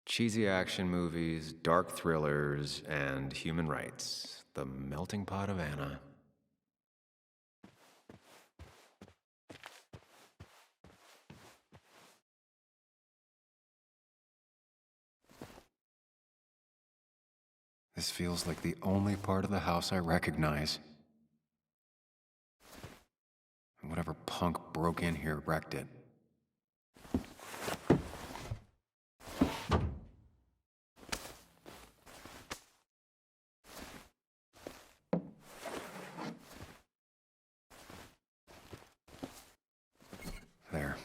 Cheesy action movies, dark thrillers, and human rights. The melting pot of Anna. This feels like the only part of the house I recognize. And whatever punk broke in here wrecked it. There.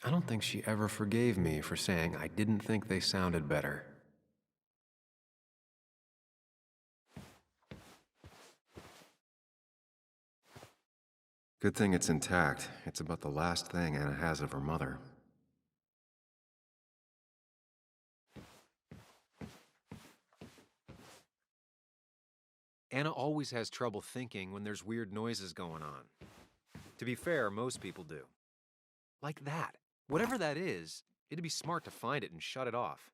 I don't think she ever forgave me for saying I didn't think they sounded better. Good thing it's intact. It's about the last thing Anna has of her mother. Anna always has trouble thinking when there's weird noises going on. To be fair, most people do. Like that. Whatever that is, it'd be smart to find it and shut it off.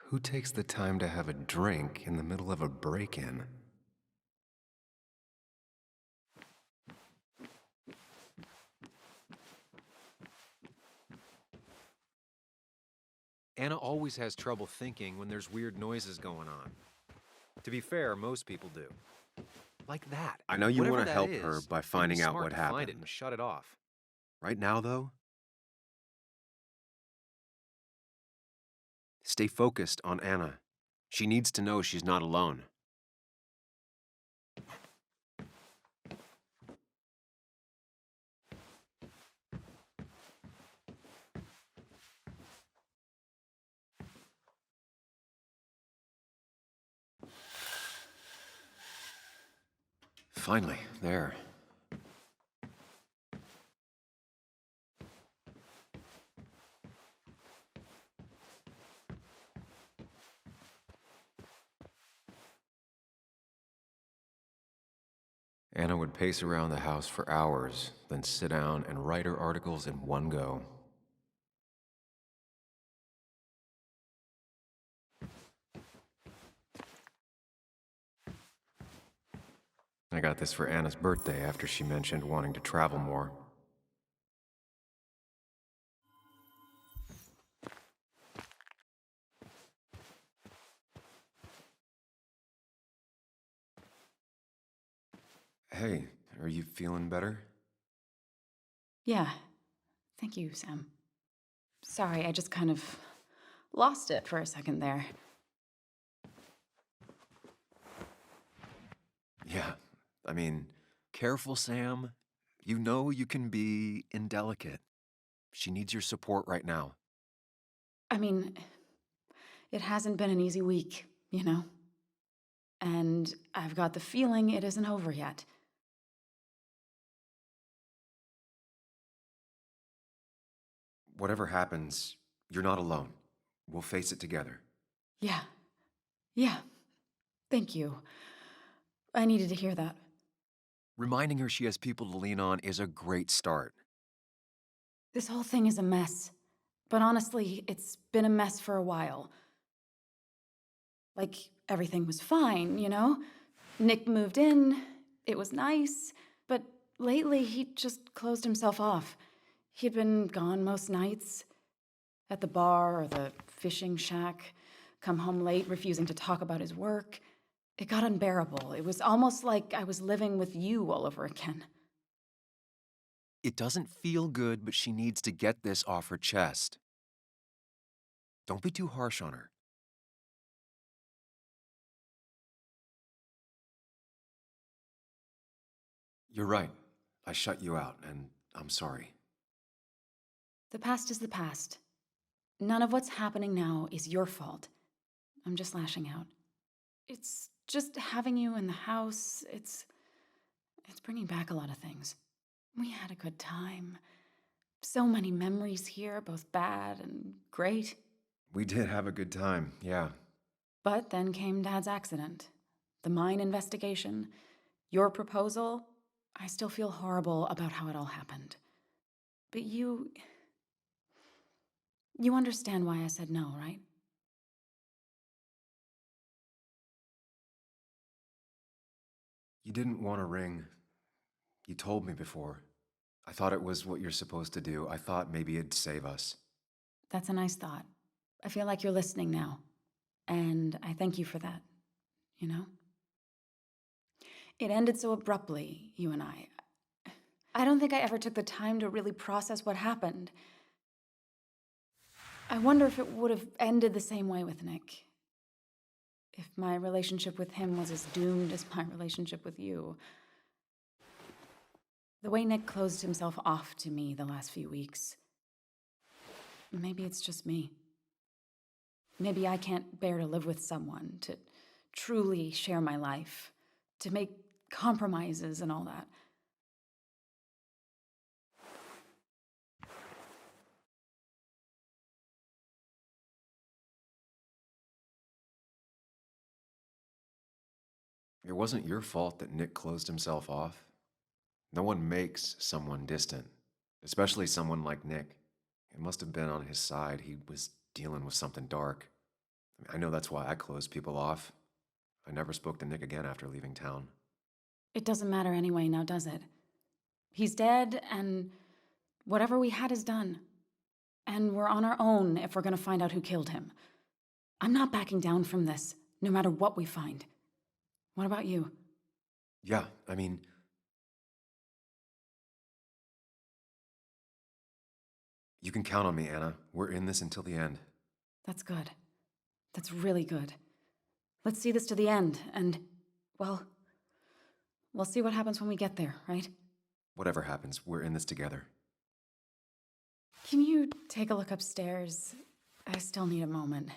Who takes the time to have a drink in the middle of a break-in? Anna always has trouble thinking when there's weird noises going on. To be fair, most people do. Like that. I know you want to help her by finding out what happened. Find it and shut it off. Right now, though, stay focused on Anna. She needs to know she's not alone. Finally, there. Anna would pace around the house for hours, then sit down and write her articles in one go. I got this for Anna's birthday after she mentioned wanting to travel more. Hey, are you feeling better? Yeah. Thank you, Sam. Sorry, I just kind of lost it for a second there. Yeah, I mean, careful, Sam. You know you can be indelicate. She needs your support right now. I mean, it hasn't been an easy week, you know? And I've got the feeling it isn't over yet. Whatever happens, you're not alone. We'll face it together. Yeah. Yeah. Thank you. I needed to hear that. Reminding her she has people to lean on is a great start. This whole thing is a mess. But honestly, it's been a mess for a while. Like, everything was fine, you know? Nick moved in, it was nice, but lately he just closed himself off. He'd been gone most nights, at the bar or the fishing shack, come home late, refusing to talk about his work. It got unbearable. It was almost like I was living with you all over again. It doesn't feel good, but she needs to get this off her chest. Don't be too harsh on her. You're right. I shut you out, and I'm sorry. The past is the past. None of what's happening now is your fault. I'm just lashing out. It's just having you in the house. It's bringing back a lot of things. We had a good time. So many memories here, both bad and great. We did have a good time, yeah. But then came Dad's accident. The mine investigation. Your proposal. I still feel horrible about how it all happened. But you understand why I said no, right? You didn't want a ring. You told me before. I thought it was what you're supposed to do. I thought maybe it'd save us. That's a nice thought. I feel like you're listening now. And I thank you for that, you know? It ended so abruptly, you and I. I don't think I ever took the time to really process what happened. I wonder if it would have ended the same way with Nick. If my relationship with him was as doomed as my relationship with you. The way Nick closed himself off to me the last few weeks. Maybe it's just me. Maybe I can't bear to live with someone, to truly share my life, to make compromises and all that. It wasn't your fault that Nick closed himself off. No one makes someone distant, especially someone like Nick. It must have been on his side. He was dealing with something dark. I know that's why I closed people off. I never spoke to Nick again after leaving town. It doesn't matter anyway, now does it? He's dead, and whatever we had is done. And we're on our own if we're gonna find out who killed him. I'm not backing down from this, no matter what we find. What about you? Yeah, I mean... You can count on me, Anna. We're in this until the end. That's good. That's really good. Let's see this to the end, and, well, we'll see what happens when we get there, right? Whatever happens, we're in this together. Can you take a look upstairs? I still need a moment.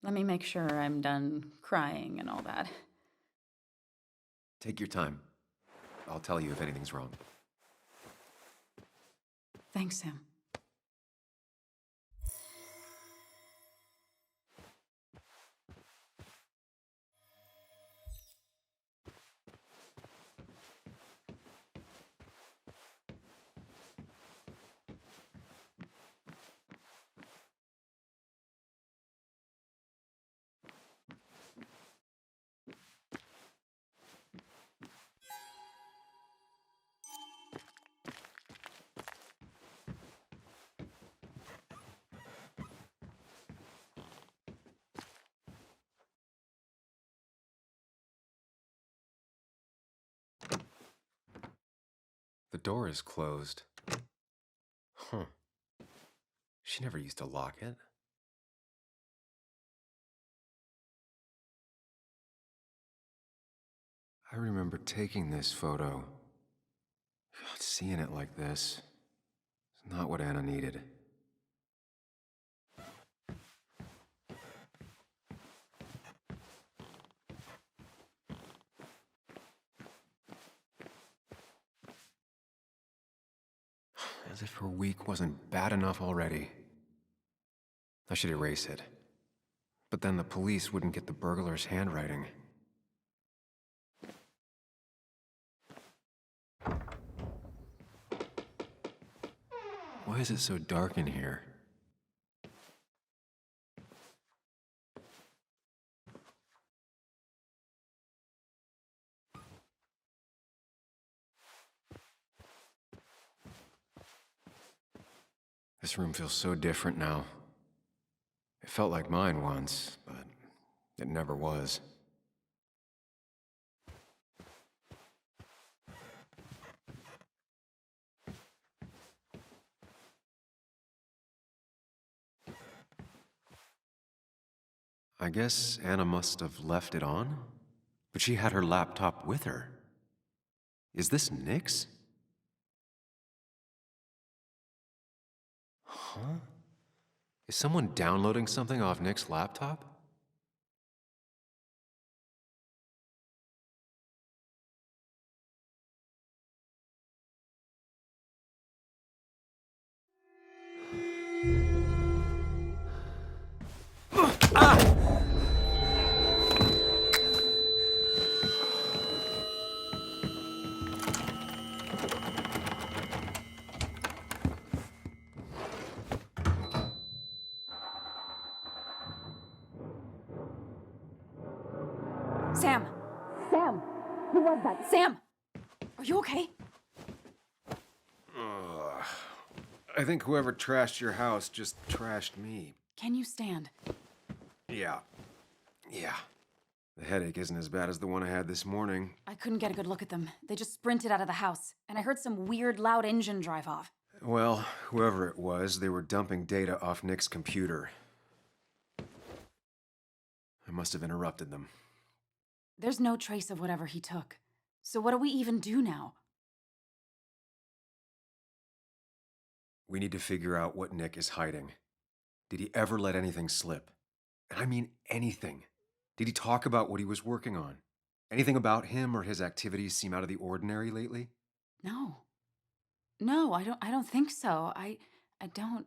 Let me make sure I'm done crying and all that. Take your time. I'll tell you if anything's wrong. Thanks, Sam. The door is closed. Huh. She never used to lock it. I remember taking this photo. God, seeing it like this is not what Anna needed. As if her week wasn't bad enough already. I should erase it. But then the police wouldn't get the burglar's handwriting. Why is it so dark in here? This room feels so different now. It felt like mine once, but it never was. I guess Anna must have left it on, but she had her laptop with her. Is this Nick's? Huh? Is someone downloading something off Nick's laptop? Sam! Sam! Who was that? Sam! Are you okay? I think whoever trashed your house just trashed me. Can you stand? Yeah. The headache isn't as bad as the one I had this morning. I couldn't get a good look at them. They just sprinted out of the house, and I heard some weird, loud engine drive off. Well, whoever it was, they were dumping data off Nick's computer. I must have interrupted them. There's no trace of whatever he took. So what do we even do now? We need to figure out what Nick is hiding. Did he ever let anything slip? And I mean anything. Did he talk about what he was working on? Anything about him or his activities seem out of the ordinary lately? No. No, I don't think so. I don't.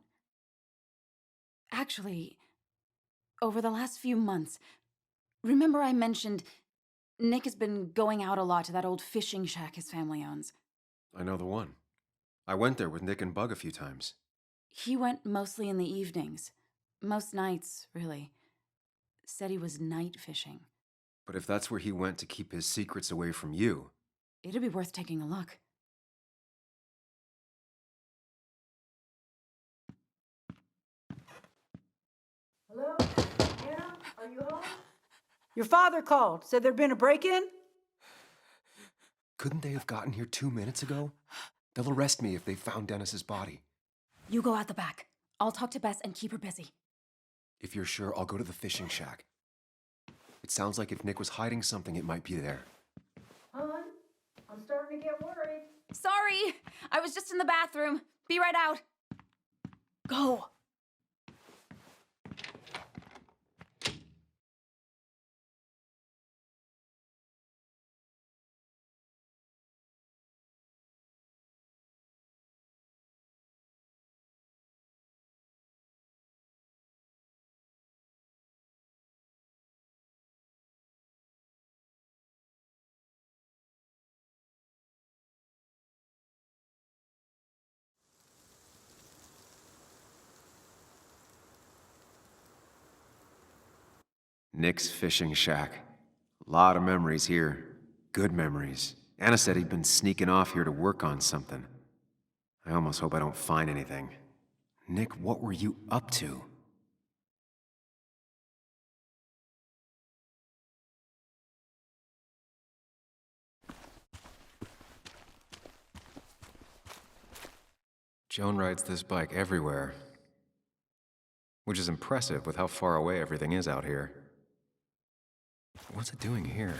Actually, over the last few months, remember I mentioned Nick has been going out a lot to that old fishing shack his family owns. I know the one. I went there with Nick and Bug a few times. He went mostly in the evenings. Most nights, really. Said he was night fishing. But if that's where he went to keep his secrets away from you... It'd be worth taking a look. Hello? Anna? Are you home? Your father called. Said there'd been a break-in? Couldn't they have gotten here 2 minutes ago? They'll arrest me if they found Dennis's body. You go out the back. I'll talk to Bess and keep her busy. If you're sure, I'll go to the fishing shack. It sounds like if Nick was hiding something, it might be there. Hon, I'm starting to get worried. Sorry! I was just in the bathroom. Be right out. Go! Nick's fishing shack. Lot of memories here. Good memories. Anna said he'd been sneaking off here to work on something. I almost hope I don't find anything. Nick, what were you up to? Joan rides this bike everywhere. Which is impressive with how far away everything is out here. What's it doing here?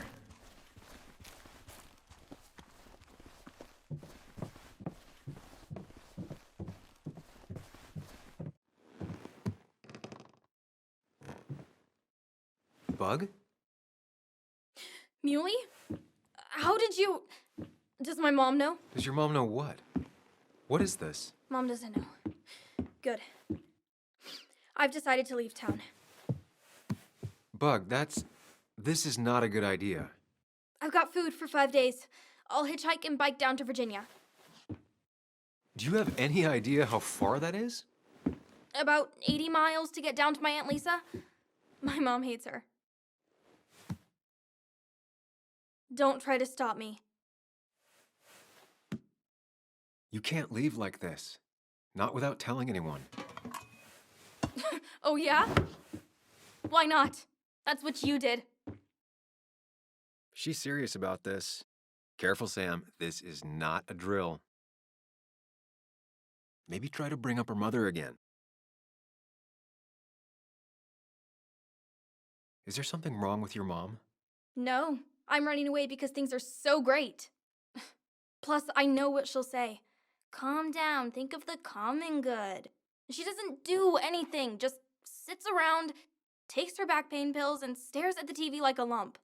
Bug? Muley? How did you... Does my mom know? Does your mom know what? What is this? Mom doesn't know. Good. I've decided to leave town. Bug, this is not a good idea. I've got food for 5 days. I'll hitchhike and bike down to Virginia. Do you have any idea how far that is? About 80 miles to get down to my Aunt Lisa. My mom hates her. Don't try to stop me. You can't leave like this. Not without telling anyone. Oh, yeah? Why not? That's what you did. She's serious about this. Careful, Sam. This is not a drill. Maybe try to bring up her mother again. Is there something wrong with your mom? No, I'm running away because things are so great. Plus, I know what she'll say. Calm down, think of the common good. She doesn't do anything, just sits around, takes her back pain pills, and stares at the TV like a lump.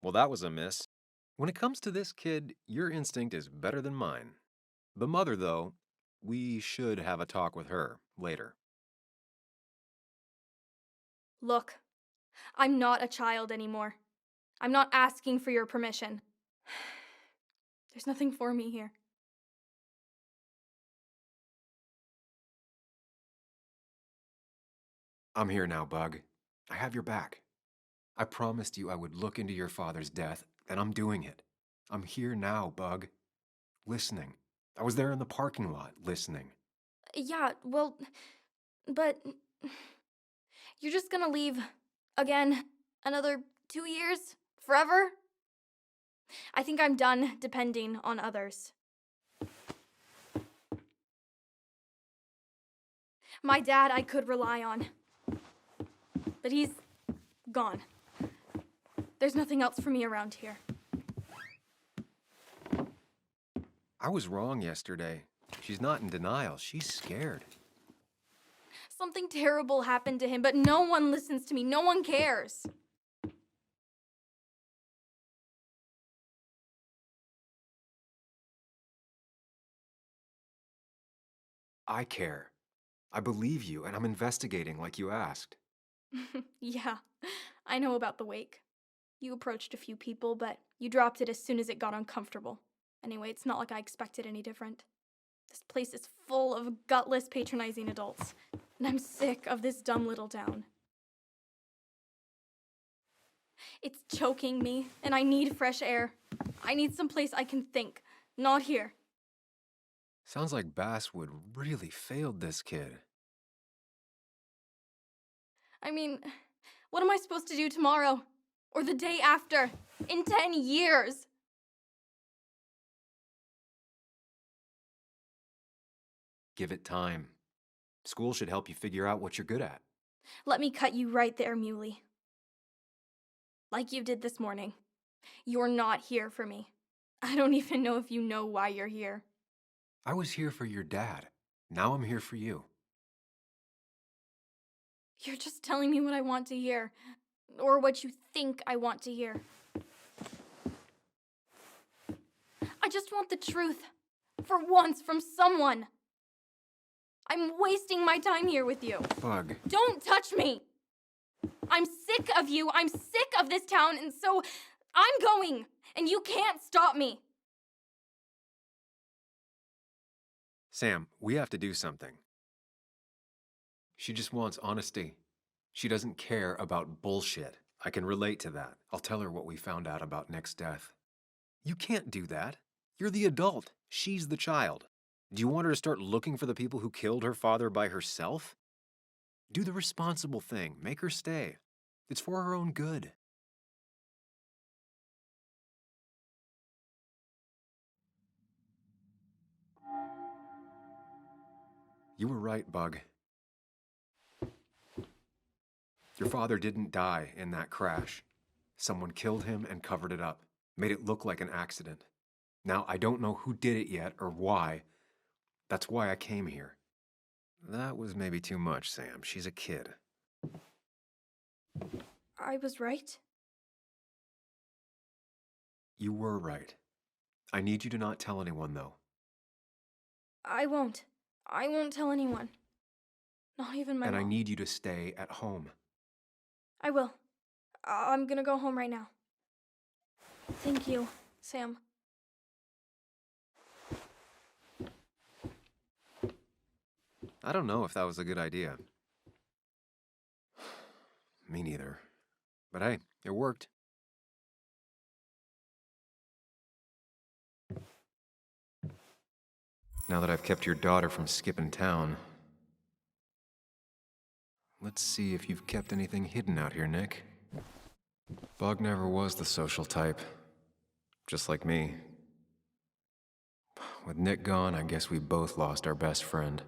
Well, that was a miss. When it comes to this kid, your instinct is better than mine. The mother, though, we should have a talk with her later. Look, I'm not a child anymore. I'm not asking for your permission. There's nothing for me here. I'm here now, Bug. I have your back. I promised you I would look into your father's death, and I'm doing it. I'm here now, Bug. Listening. I was there in the parking lot, listening. Yeah, well, but you're just gonna leave again another 2 years? Forever? I think I'm done depending on others. My dad I could rely on, but he's gone. There's nothing else for me around here. I was wrong yesterday. She's not in denial. She's scared. Something terrible happened to him, but no one listens to me. No one cares. I care. I believe you, and I'm investigating like you asked. Yeah, I know about the wake. You approached a few people, but you dropped it as soon as it got uncomfortable. Anyway, it's not like I expected any different. This place is full of gutless, patronizing adults. And I'm sick of this dumb little town. It's choking me, and I need fresh air. I need someplace I can think, not here. Sounds like Basswood really failed this kid. I mean, what am I supposed to do tomorrow? Or the day after? In 10 years? Give it time. School should help you figure out what you're good at. Let me cut you right there, Muley. Like you did this morning. You're not here for me. I don't even know if you know why you're here. I was here for your dad. Now I'm here for you. You're just telling me what I want to hear. Or what you think I want to hear. I just want the truth. For once, from someone. I'm wasting my time here with you. Bug. Don't touch me! I'm sick of you. I'm sick of this town, and so I'm going, and you can't stop me. Sam, we have to do something. She just wants honesty. She doesn't care about bullshit. I can relate to that. I'll tell her what we found out about Nick's death. You can't do that. You're the adult. She's the child. Do you want her to start looking for the people who killed her father by herself? Do the responsible thing. Make her stay. It's for her own good. You were right, Bug. Your father didn't die in that crash. Someone killed him and covered it up, made it look like an accident. Now, I don't know who did it yet or why. That's why I came here. That was maybe too much, Sam. She's a kid. I was right. You were right. I need you to not tell anyone, though. I won't. I won't tell anyone. Not even my And I mom. need you to stay at home. I will. I'm gonna go home right now. Thank you, Sam. I don't know if that was a good idea. Me neither. But hey, it worked. Now that I've kept your daughter from skipping town, let's see if you've kept anything hidden out here, Nick. Bug never was the social type. Just like me. With Nick gone, I guess we both lost our best friend.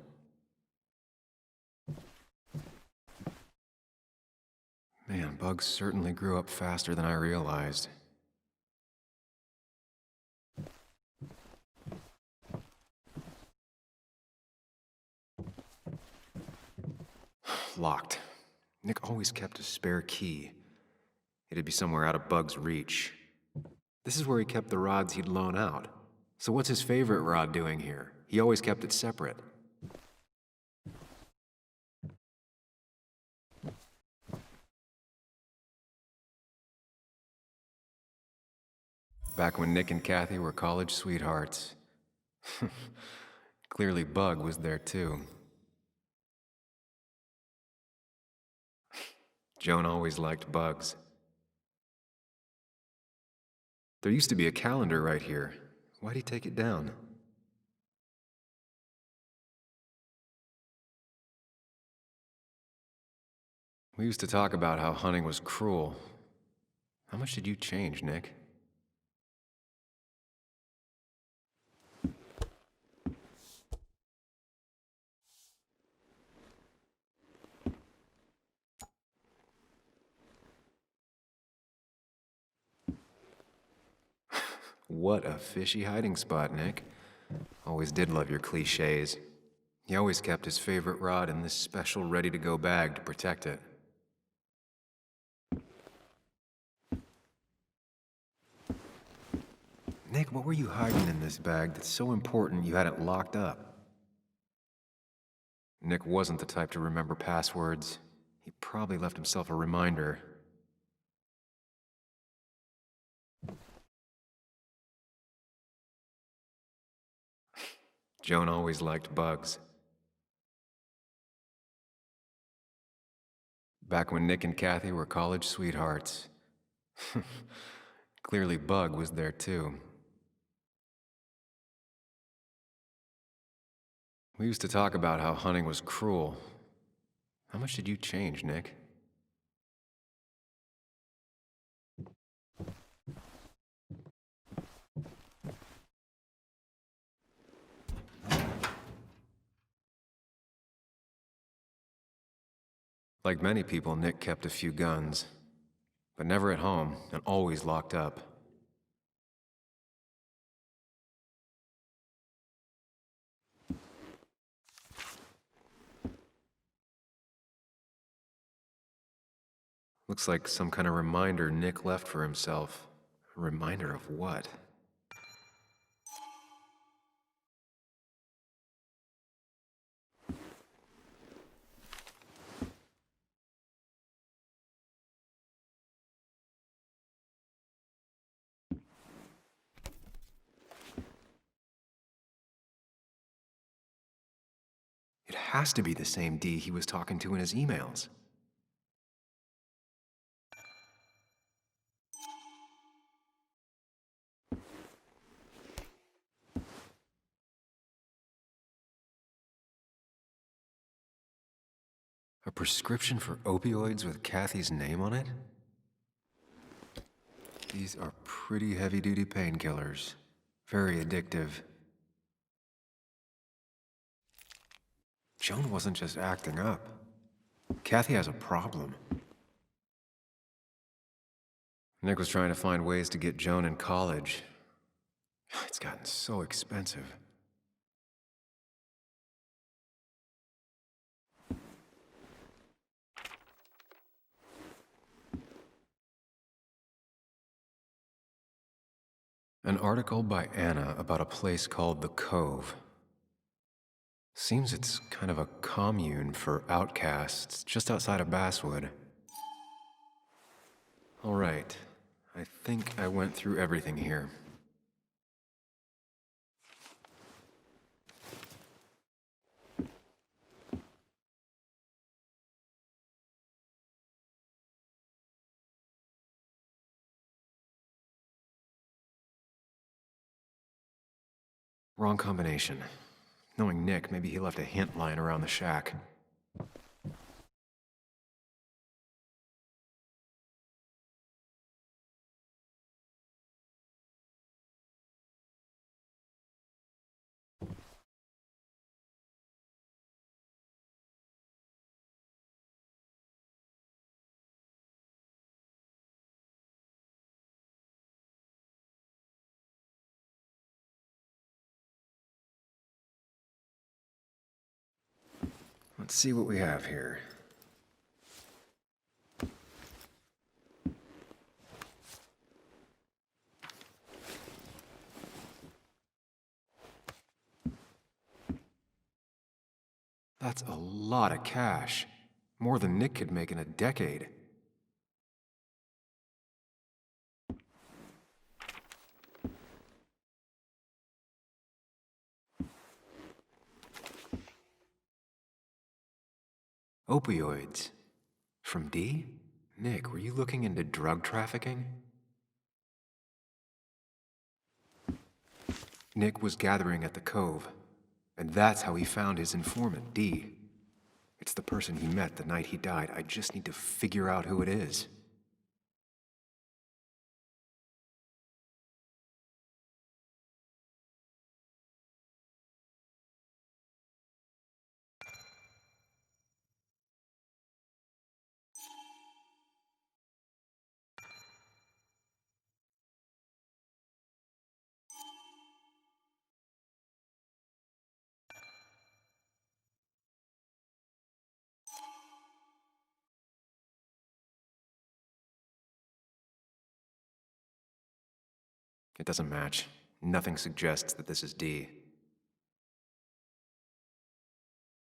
Man, Bug certainly grew up faster than I realized. Locked. Nick always kept a spare key. It'd be somewhere out of Bug's reach. This is where he kept the rods he'd loan out. So what's his favorite rod doing here? He always kept it separate. Back when Nick and Kathy were college sweethearts. Clearly Bug was there too. Joan always liked bugs. There used to be a calendar right here. Why'd he take it down? We used to talk about how hunting was cruel. How much did you change, Nick? What a fishy hiding spot, Nick. Always did love your cliches. He always kept his favorite rod in this special ready-to-go bag to protect it. Nick, what were you hiding in this bag that's so important you had it locked up? Nick wasn't the type to remember passwords. He probably left himself a reminder. Joan always liked bugs. back when Nick and Kathy were college sweethearts. Clearly Bug was there too. We used to talk about how hunting was cruel. How much did you change, Nick? Like many people, Nick kept a few guns, but never at home and always locked up. Looks like some kind of reminder Nick left for himself. A reminder of what? It has to be the same D he was talking to in his emails. A prescription for opioids with Kathy's name on it? These are pretty heavy-duty painkillers. Very addictive. Joan wasn't just acting up. Kathy has a problem. Nick was trying to find ways to get Joan in college. It's gotten so expensive. An article by Anna about a place called The Cove. Seems it's kind of a commune for outcasts just outside of Basswood. All right, I think I went through everything here. Wrong combination. Knowing Nick, maybe he left a hint lying around the shack. Let's see what we have here. That's a lot of cash. More than Nick could make in a decade. Opioids. From D? Nick, were you looking into drug trafficking? Nick was gathering at the Cove, and that's how he found his informant, D. It's the person he met the night he died. I just need to figure out who it is. It doesn't match. Nothing suggests that this is D.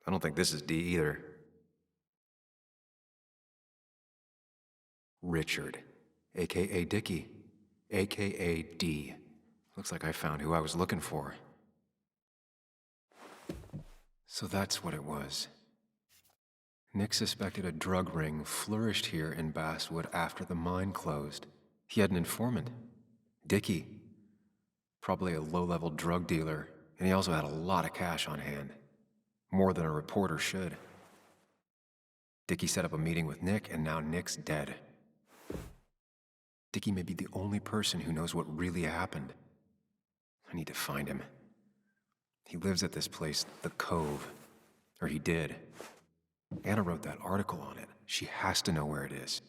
I don't think this is D either. Richard, aka Dickie, aka D. Looks like I found who I was looking for. So that's what it was. Nick suspected a drug ring flourished here in Basswood after the mine closed. He had an informant, Dickie. Probably a low-level drug dealer, and he also had a lot of cash on hand. More than a reporter should. Dickie set up a meeting with Nick, and now Nick's dead. Dickie may be the only person who knows what really happened. I need to find him. He lives at this place, The Cove. Or he did. Anna wrote that article on it. She has to know where it is.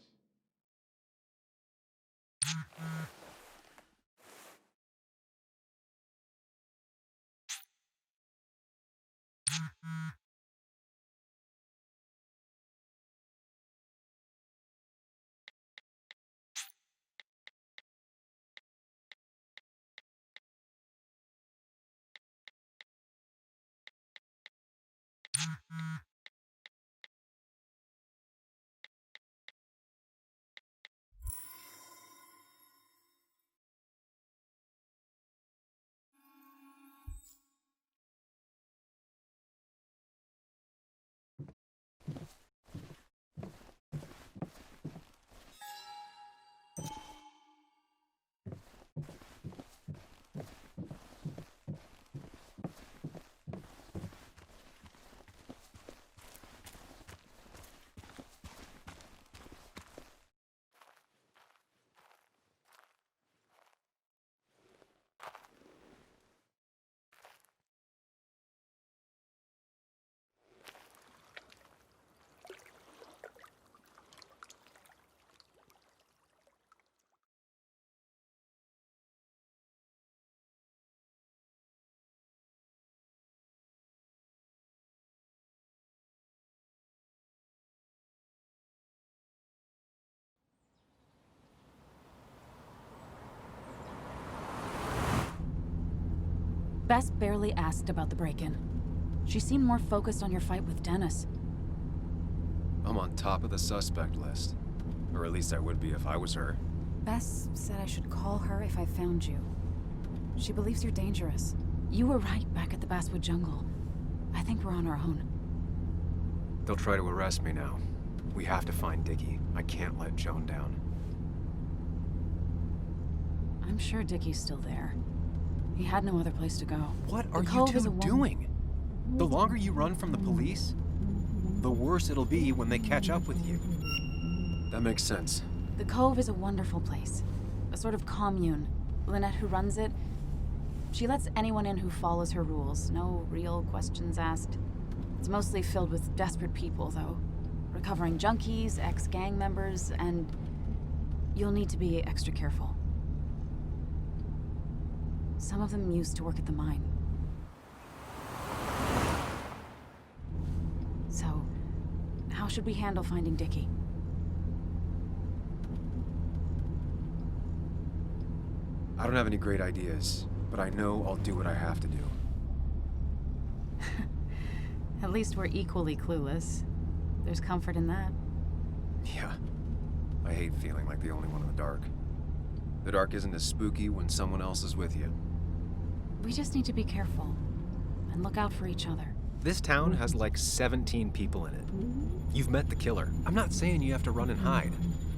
Bess barely asked about the break-in. She seemed more focused on your fight with Dennis. I'm on top of the suspect list. Or at least I would be if I was her. Bess said I should call her if I found you. She believes you're dangerous. You were right back at the Basswood Jungle. I think we're on our own. They'll try to arrest me now. We have to find Dickie. I can't let Joan down. I'm sure Dickie's still there. He had no other place to go. What are you two doing? The longer you run from the police, the worse it'll be when they catch up with you. That makes sense. The Cove is a wonderful place. A sort of commune. Lynette, who runs it, she lets anyone in who follows her rules. No real questions asked. It's mostly filled with desperate people, though. Recovering junkies, ex-gang members, and you'll need to be extra careful. Some of them used to work at the mine. So, how should we handle finding Dickie? I don't have any great ideas, but I know I'll do what I have to do. At least we're equally clueless. There's comfort in that. Yeah. I hate feeling like the only one in the dark. The dark isn't as spooky when someone else is with you. We just need to be careful and look out for each other. This town has like 17 people in it. You've met the killer. I'm not saying you have to run and hide.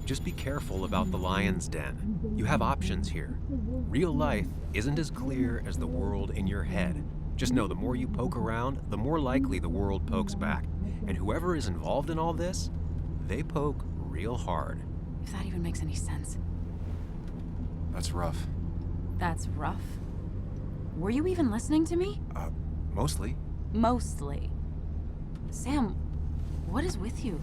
Just be careful about the lion's den. You have options here. Real life isn't as clear as the world in your head. Just know the more you poke around, the more likely the world pokes back. And whoever is involved in all this, they poke real hard. If that even makes any sense. That's rough. That's rough? Were you even listening to me? Mostly. Mostly. Sam, what is with you?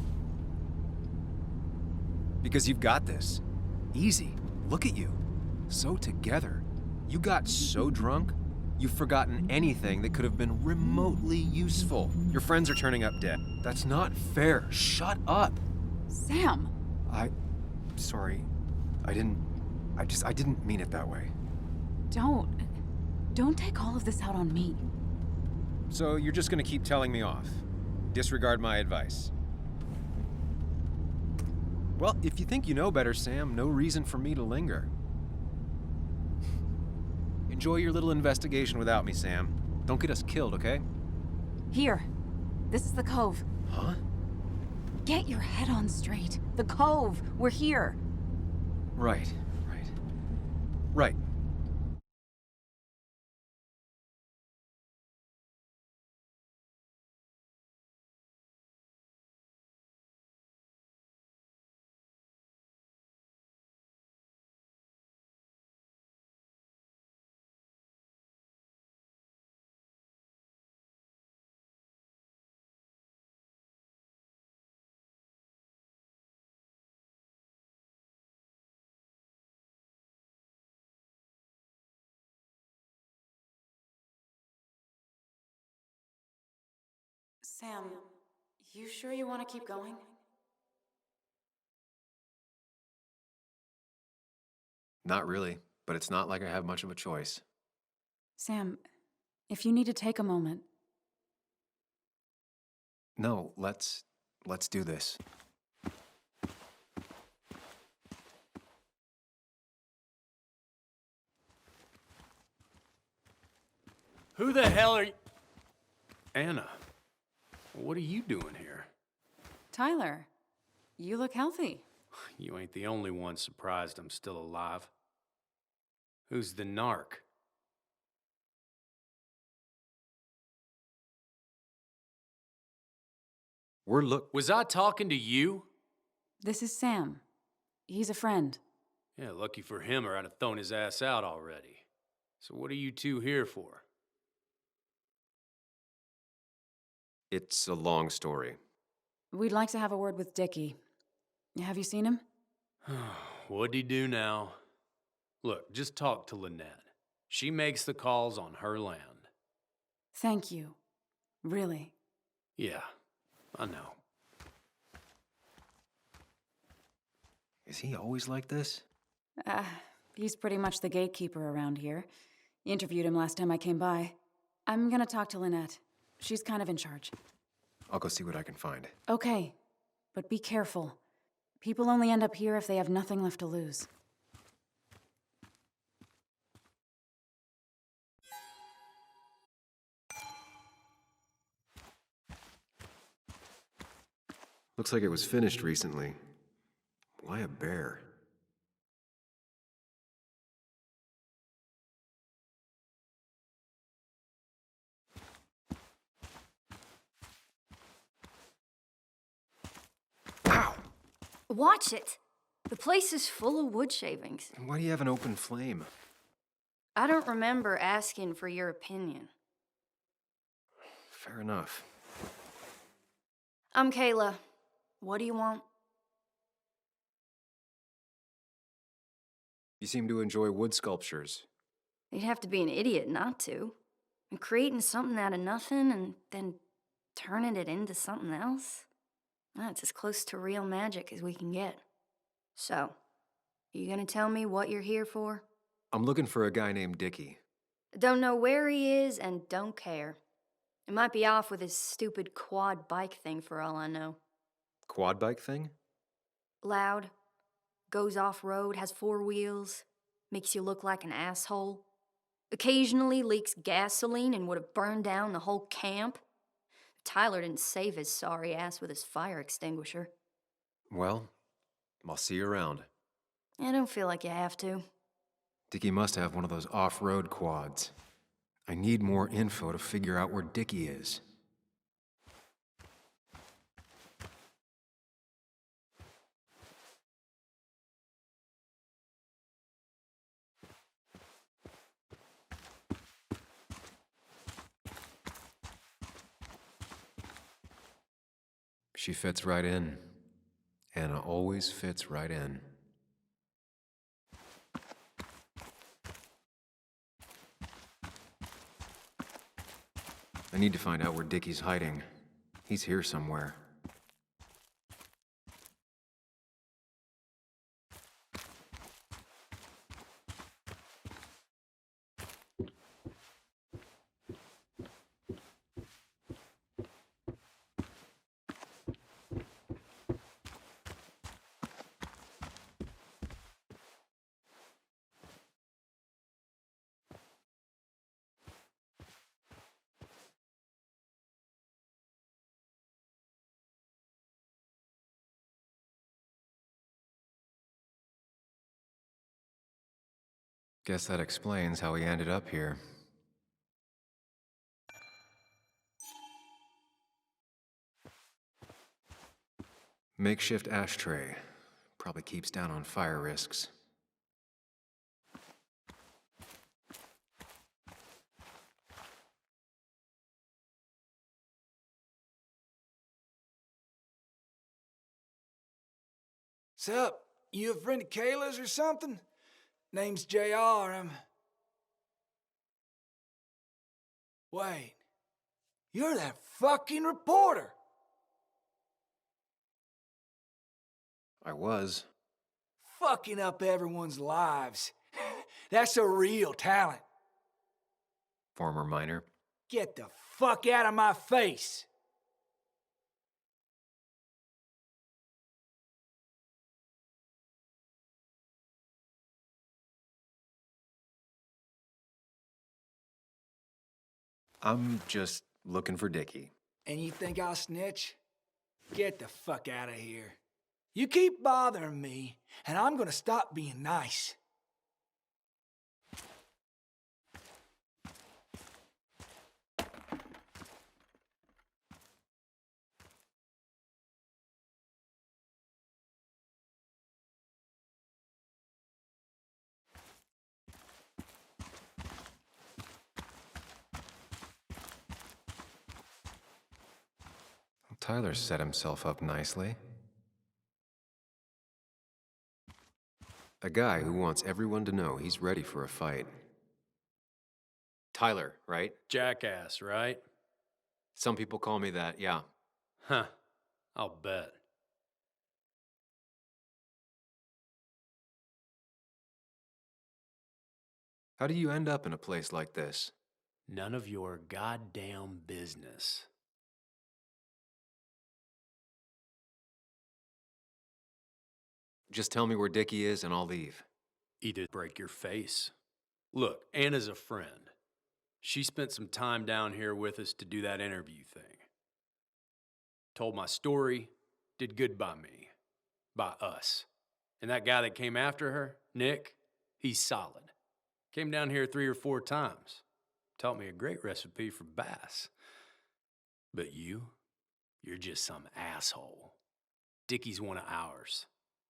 Because you've got this. Easy. Look at you. So together. You got so drunk, you've forgotten anything that could have been remotely useful. Your friends are turning up dead. That's not fair. Shut up. Sam! Sorry. I didn't mean it that way. Don't take all of this out on me. So you're just gonna keep telling me off? Disregard my advice? Well, if you think you know better, Sam, no reason for me to linger. Enjoy your little investigation without me, Sam. Don't get us killed, okay? Here. This is the Cove. Huh? Get your head on straight. The Cove. We're here. Right. Right. Sam, you sure you want to keep going? Not really, but it's not like I have much of a choice. Sam, if you need to take a moment. No, let's do this. Who the hell are you? Anna, what are you doing here? Tyler, you look healthy. You ain't the only one surprised I'm still alive. Who's the narc? Was I talking to you? This is Sam. He's a friend. Yeah, lucky for him or I'd have thrown his ass out already. So what are you two here for? It's a long story. We'd like to have a word with Dickie. Have you seen him? What'd he do now? Look, just talk to Lynette. She makes the calls on her land. Thank you. Really. Yeah, I know. Is he always like this? He's pretty much the gatekeeper around here. Interviewed him last time I came by. I'm gonna talk to Lynette. She's kind of in charge. I'll go see what I can find. Okay, but be careful. People only end up here if they have nothing left to lose. Looks like it was finished recently. Why a bear? Watch it. The place is full of wood shavings. Why do you have an open flame? I don't remember asking for your opinion. Fair enough. I'm Kayla. What do you want? You seem to enjoy wood sculptures. You'd have to be an idiot not to. And creating something out of nothing and then turning it into something else? That's as close to real magic as we can get. So, you gonna tell me what you're here for? I'm looking for a guy named Dickie. Don't know where he is and don't care. He might be off with his stupid quad bike thing for all I know. Quad bike thing? Loud, goes off-road, has 4 wheels, makes you look like an asshole. Occasionally leaks gasoline and would have burned down the whole camp. Tyler didn't save his sorry ass with his fire extinguisher. Well, I'll see you around. I don't feel like you have to. Dickie must have one of those off-road quads. I need more info to figure out where Dickie is. She fits right in. Anna always fits right in. I need to find out where Dickie's hiding. He's here somewhere. Guess that explains how he ended up here. Makeshift ashtray. Probably keeps down on fire risks. Sup? You a friend of Kayla's or something? Name's JR. Wait. You're that fucking reporter! I was. Fucking up everyone's lives. That's a real talent. Former miner. Get the fuck out of my face! I'm just looking for Dickie. And you think I'll snitch? Get the fuck out of here. You keep bothering me, and I'm gonna stop being nice. Tyler set himself up nicely. A guy who wants everyone to know he's ready for a fight. Tyler, right? Jackass, right? Some people call me that, yeah. Huh. I'll bet. How do you end up in a place like this? None of your goddamn business. Just tell me where Dickie is and I'll leave. Either break your face. Look, Anna's a friend. She spent some time down here with us to do that interview thing. Told my story, did good by me. By us. And that guy that came after her, Nick, he's solid. Came down here 3 or 4 times. Taught me a great recipe for bass. But you're just some asshole. Dickie's one of ours.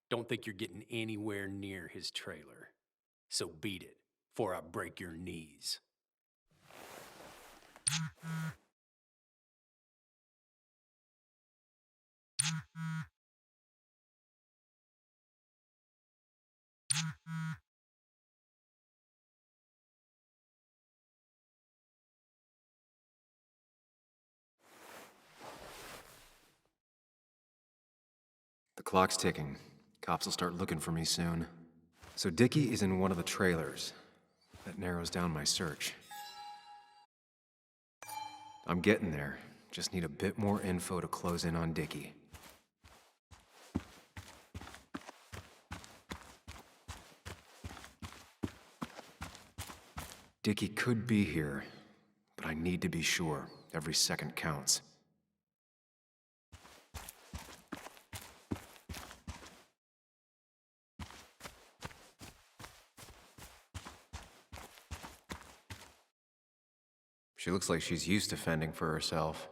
Don't think you're getting anywhere near his trailer. So beat it, before I break your knees. The clock's ticking. Cops will start looking for me soon. So Dickie is in one of the trailers. That narrows down my search. I'm getting there. Just need a bit more info to close in on Dickie. Dickie could be here, but I need to be sure. Every second counts. She looks like she's used to fending for herself.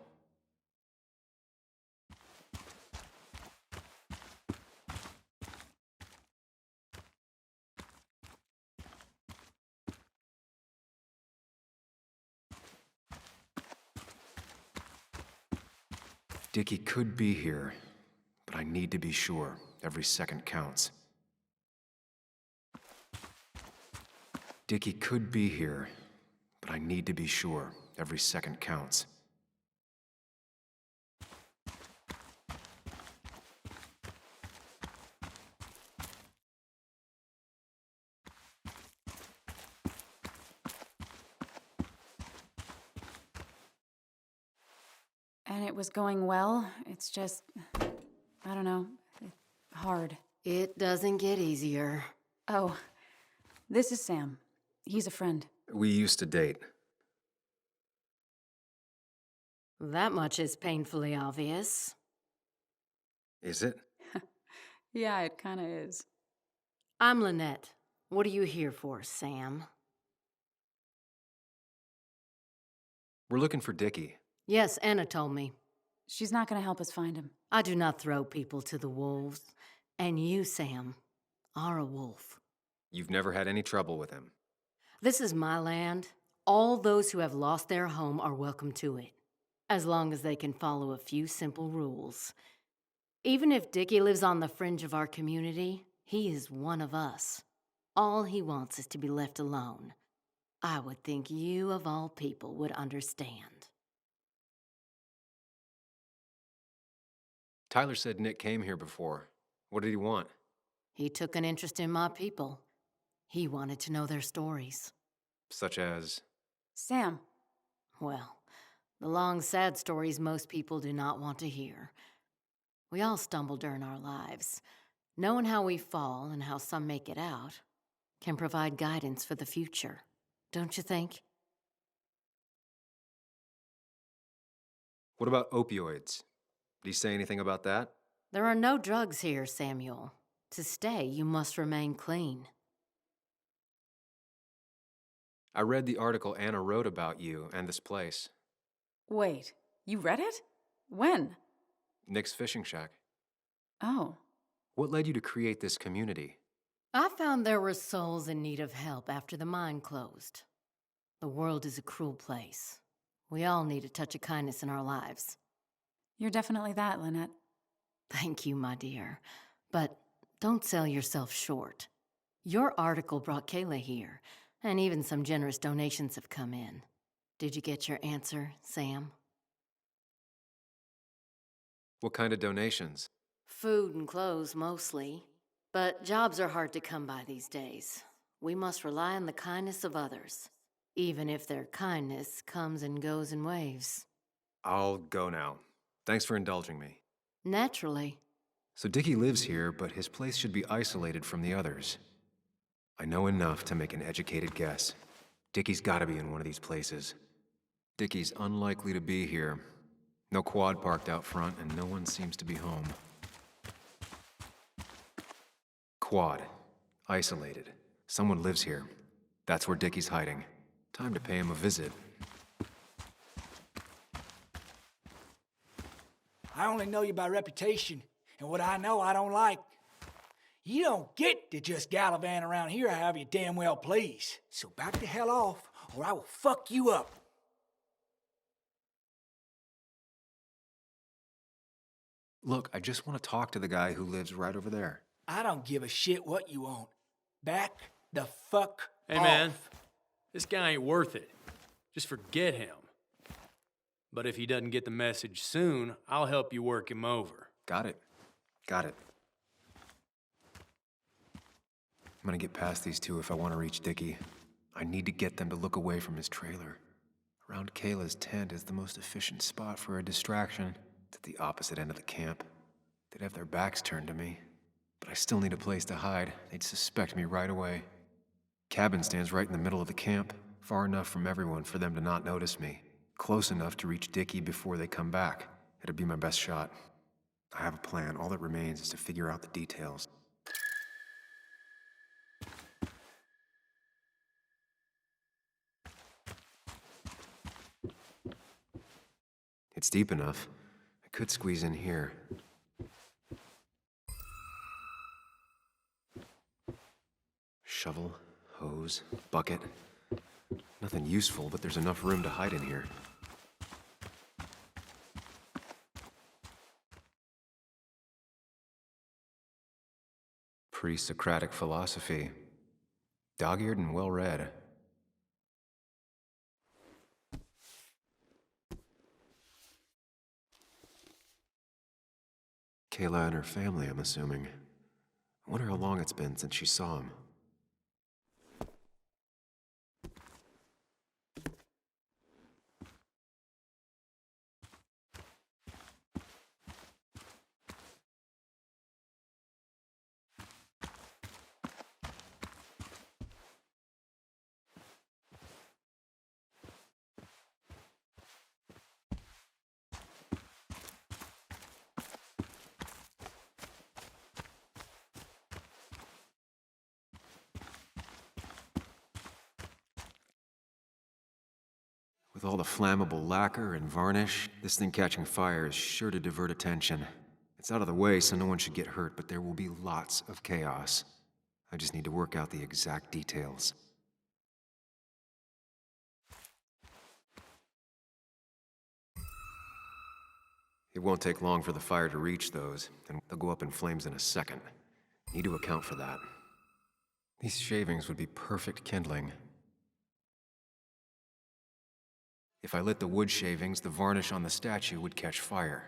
Dickie could be here, but I need to be sure. Every second counts. Dickie could be here, but I need to be sure. Every second counts. And it was going well. It's just, I don't know, hard. It doesn't get easier. Oh, this is Sam. He's a friend. We used to date. That much is painfully obvious. Is it? Yeah, it kinda is. I'm Lynette. What are you here for, Sam? We're looking for Dickie. Yes, Anna told me. She's not gonna help us find him. I do not throw people to the wolves. And you, Sam, are a wolf. You've never had any trouble with him. This is my land. All those who have lost their home are welcome to it, as long as they can follow a few simple rules. Even if Dickie lives on the fringe of our community, he is one of us. All he wants is to be left alone. I would think you, of all people, would understand. Tyler said Nick came here before. What did he want? He took an interest in my people. He wanted to know their stories. Such as? Sam. Well, the long, sad stories most people do not want to hear. We all stumble during our lives. Knowing how we fall and how some make it out can provide guidance for the future, don't you think? What about opioids? Did he say anything about that? There are no drugs here, Samuel. To stay, you must remain clean. I read the article Anna wrote about you and this place. Wait, you read it? When? Nick's fishing shack. Oh. What led you to create this community? I found there were souls in need of help after the mine closed. The world is a cruel place. We all need a touch of kindness in our lives. You're definitely that, Lynette. Thank you, my dear. But don't sell yourself short. Your article brought Kayla here, and even some generous donations have come in. Did you get your answer, Sam? What kind of donations? Food and clothes, mostly. But jobs are hard to come by these days. We must rely on the kindness of others, even if their kindness comes and goes in waves. I'll go now. Thanks for indulging me. Naturally. So Dickie lives here, but his place should be isolated from the others. I know enough to make an educated guess. Dickie's gotta be in one of these places. Dickie's unlikely to be here. No quad parked out front, and no one seems to be home. Quad. Isolated. Someone lives here. That's where Dickie's hiding. Time to pay him a visit. I only know you by reputation, and what I know I don't like. You don't get to just gallivant around here however you damn well please. So back the hell off, or I will fuck you up. Look, I just want to talk to the guy who lives right over there. I don't give a shit what you want. Back the fuck Hey, off. man, this guy ain't worth it. Just forget him. But if he doesn't get the message soon, I'll help you work him over. Got it. Got it. I'm gonna get past these two if I want to reach Dickie. I need to get them to look away from his trailer. Around Kayla's tent is the most efficient spot for a distraction. It's at the opposite end of the camp. They'd have their backs turned to me. But I still need a place to hide. They'd suspect me right away. Cabin stands right in the middle of the camp, far enough from everyone for them to not notice me. Close enough to reach Dickie before they come back. It'd be my best shot. I have a plan. All that remains is to figure out the details. It's deep enough. I could squeeze in here. Shovel, hose, bucket. Nothing useful, but there's enough room to hide in here. Pre-Socratic philosophy. Dog-eared and well-read. Kayla and her family, I'm assuming. I wonder how long it's been since she saw him. With all the flammable lacquer and varnish, this thing catching fire is sure to divert attention. It's out of the way, so no one should get hurt, but there will be lots of chaos. I just need to work out the exact details. It won't take long for the fire to reach those, and they'll go up in flames in a second. Need to account for that. These shavings would be perfect kindling. If I lit the wood shavings, the varnish on the statue would catch fire.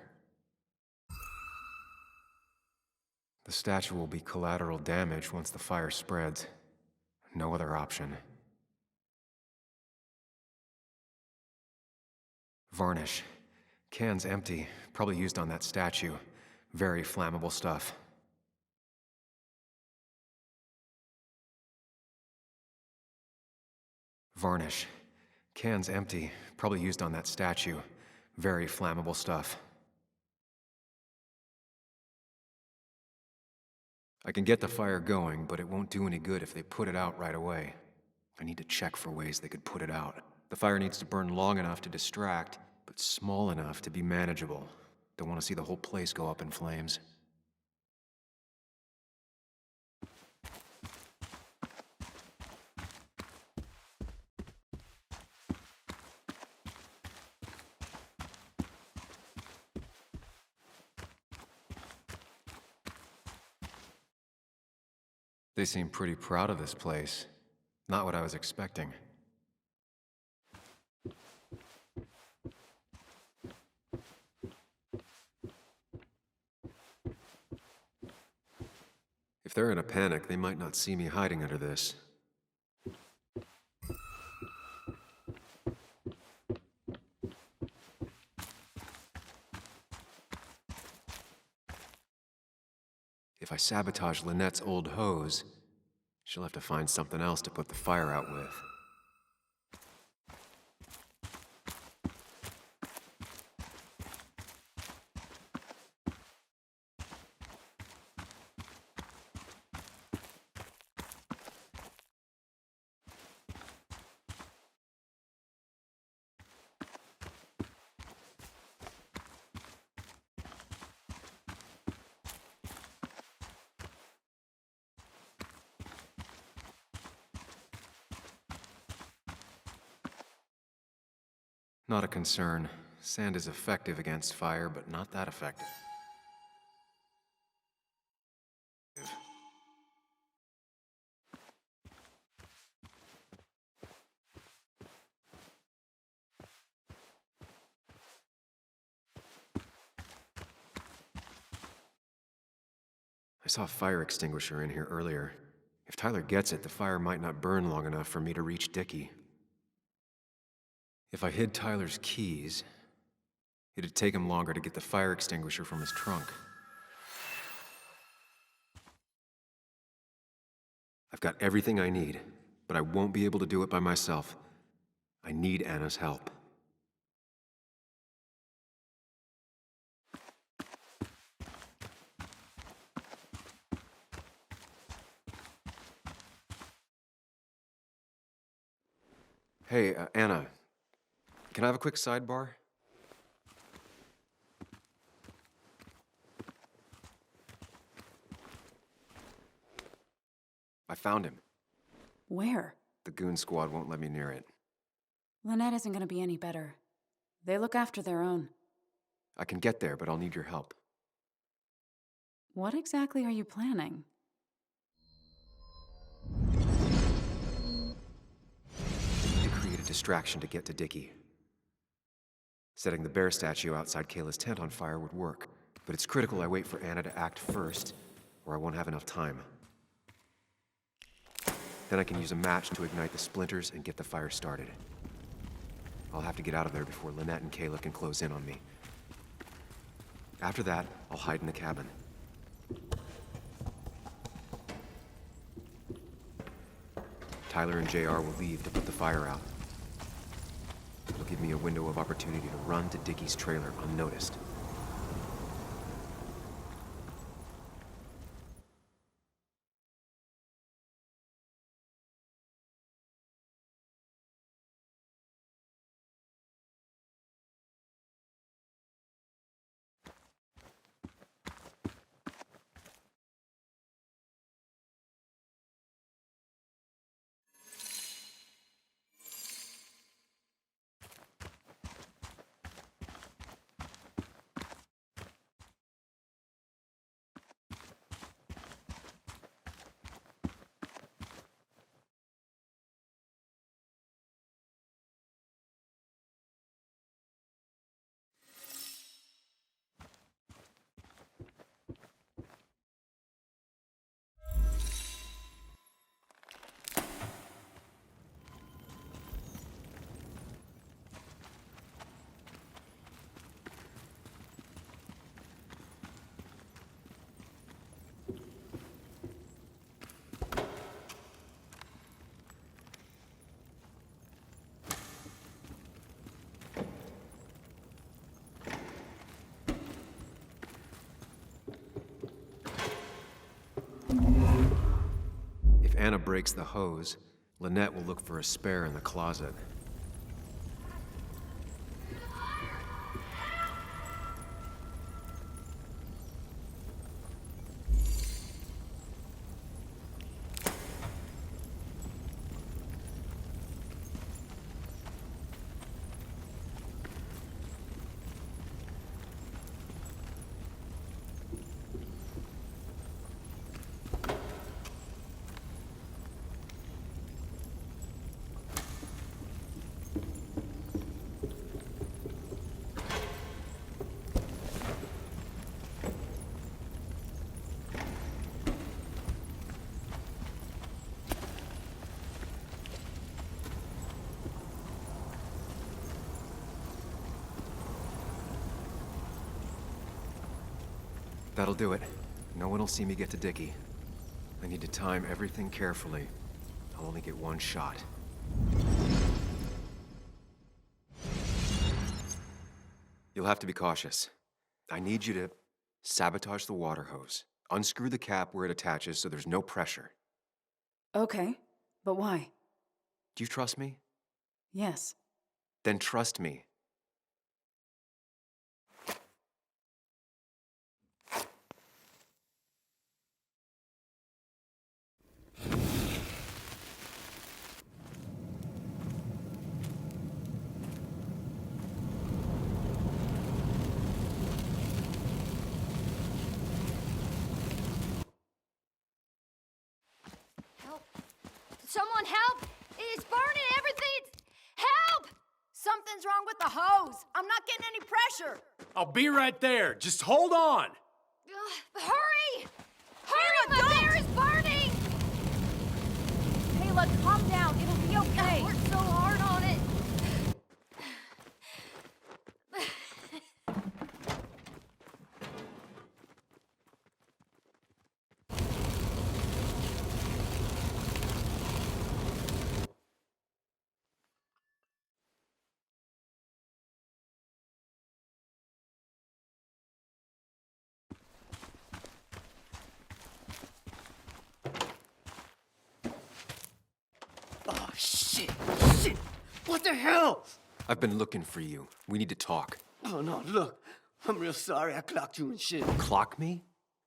The statue will be collateral damage once the fire spreads. No other option. Varnish. Can's empty. Probably used on that statue. Very flammable stuff. Varnish. Can's empty. Probably used on that statue. Very flammable stuff. I can get the fire going, but it won't do any good if they put it out right away. I need to check for ways they could put it out. The fire needs to burn long enough to distract, but small enough to be manageable. Don't want to see the whole place go up in flames. They seem pretty proud of this place. Not what I was expecting. If they're in a panic, they might not see me hiding under this. If I sabotage Lynette's old hose, she'll have to find something else to put the fire out with. Not a concern. Sand is effective against fire, but not that effective. I saw a fire extinguisher in here earlier. If Tyler gets it, the fire might not burn long enough for me to reach Dickie. If I hid Tyler's keys, it'd take him longer to get the fire extinguisher from his trunk. I've got everything I need, but I won't be able to do it by myself. I need Anna's help. Hey, Anna. Can I have a quick sidebar? I found him. Where? The goon squad won't let me near it. Lynette isn't gonna be any better. They look after their own. I can get there, but I'll need your help. What exactly are you planning? To create a distraction to get to Dickie. Setting the bear statue outside Kayla's tent on fire would work, but it's critical I wait for Anna to act first, or I won't have enough time. Then I can use a match to ignite the splinters and get the fire started. I'll have to get out of there before Lynette and Kayla can close in on me. After that, I'll hide in the cabin. Tyler and JR will leave to put the fire out. It'll give me a window of opportunity to run to Dickie's trailer unnoticed. Anna breaks the hose, Lynette will look for a spare in the closet. That'll do it. No one will see me get to Dickie. I need to time everything carefully. I'll only get one shot. You'll have to be cautious. I need you to sabotage the water hose. Unscrew the cap where it attaches so there's no pressure. Okay, but why? Do you trust me? Yes. Then trust me. Someone help! It's burning everything! Help! Something's wrong with the hose. I'm not getting any pressure. I'll be right there. Just hold on. Hurry! Hurry! My bear is burning! Kayla, calm down. It'll be okay. I worked so hard on it. Oh, shit! Shit! What the hell? I've been looking for you. We need to talk. Oh, no, look. I'm real sorry I clocked you and shit. Clock me?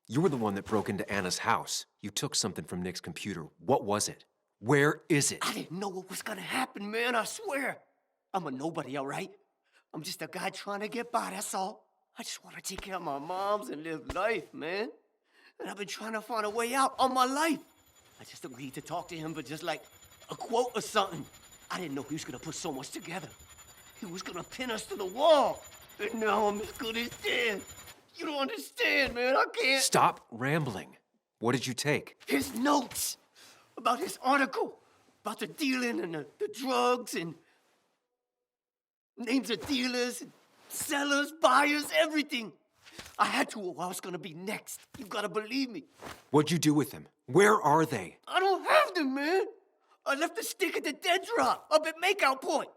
You were the one that broke into Anna's house. You took something from Nick's computer. What was it? Where is it? I didn't know what was gonna happen, man, I swear. I'm a nobody, all right? I'm just a guy trying to get by, that's all. I just want to take care of my moms and live life, man. And I've been trying to find a way out all my life. I just agreed to talk to him for just like a quote or something. I didn't know he was gonna put so much together. He was gonna pin us to the wall. And now I'm as good as dead. You don't understand, man. I can't. Stop rambling. What did you take? His notes about his article, about the dealing and the drugs and names of dealers, and sellers, buyers, everything. I had to or I was gonna be next. You gotta believe me. What'd you do with them? Where are they? I don't have them, man. I left the stick at the dead drop up at Makeout Point.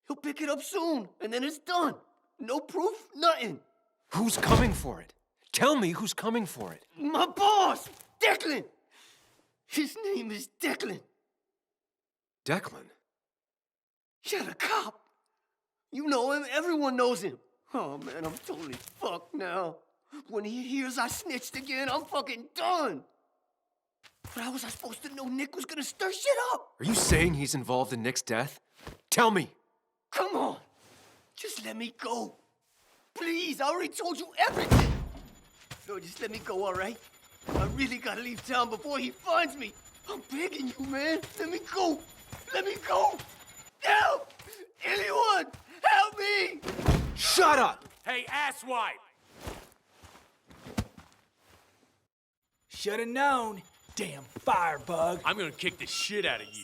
He'll pick it up soon, and then it's done. No proof, nothing. Who's coming for it? Tell me who's coming for it. My boss, Declan. His name is Declan. Declan? Yeah, the cop. You know him, everyone knows him. Oh, man, I'm totally fucked now. When he hears I snitched again, I'm fucking done. But how was I supposed to know Nick was gonna stir shit up? Are you saying he's involved in Nick's death? Tell me. Come on. Just let me go. Please, I already told you everything. No, just let me go, all right? I really gotta leave town before he finds me. I'm begging you, man. Let me go. Let me go. Help! Anyone! Help me! Shut up! Hey, asswipe! Should've known. Damn firebug. I'm gonna kick the shit out of you.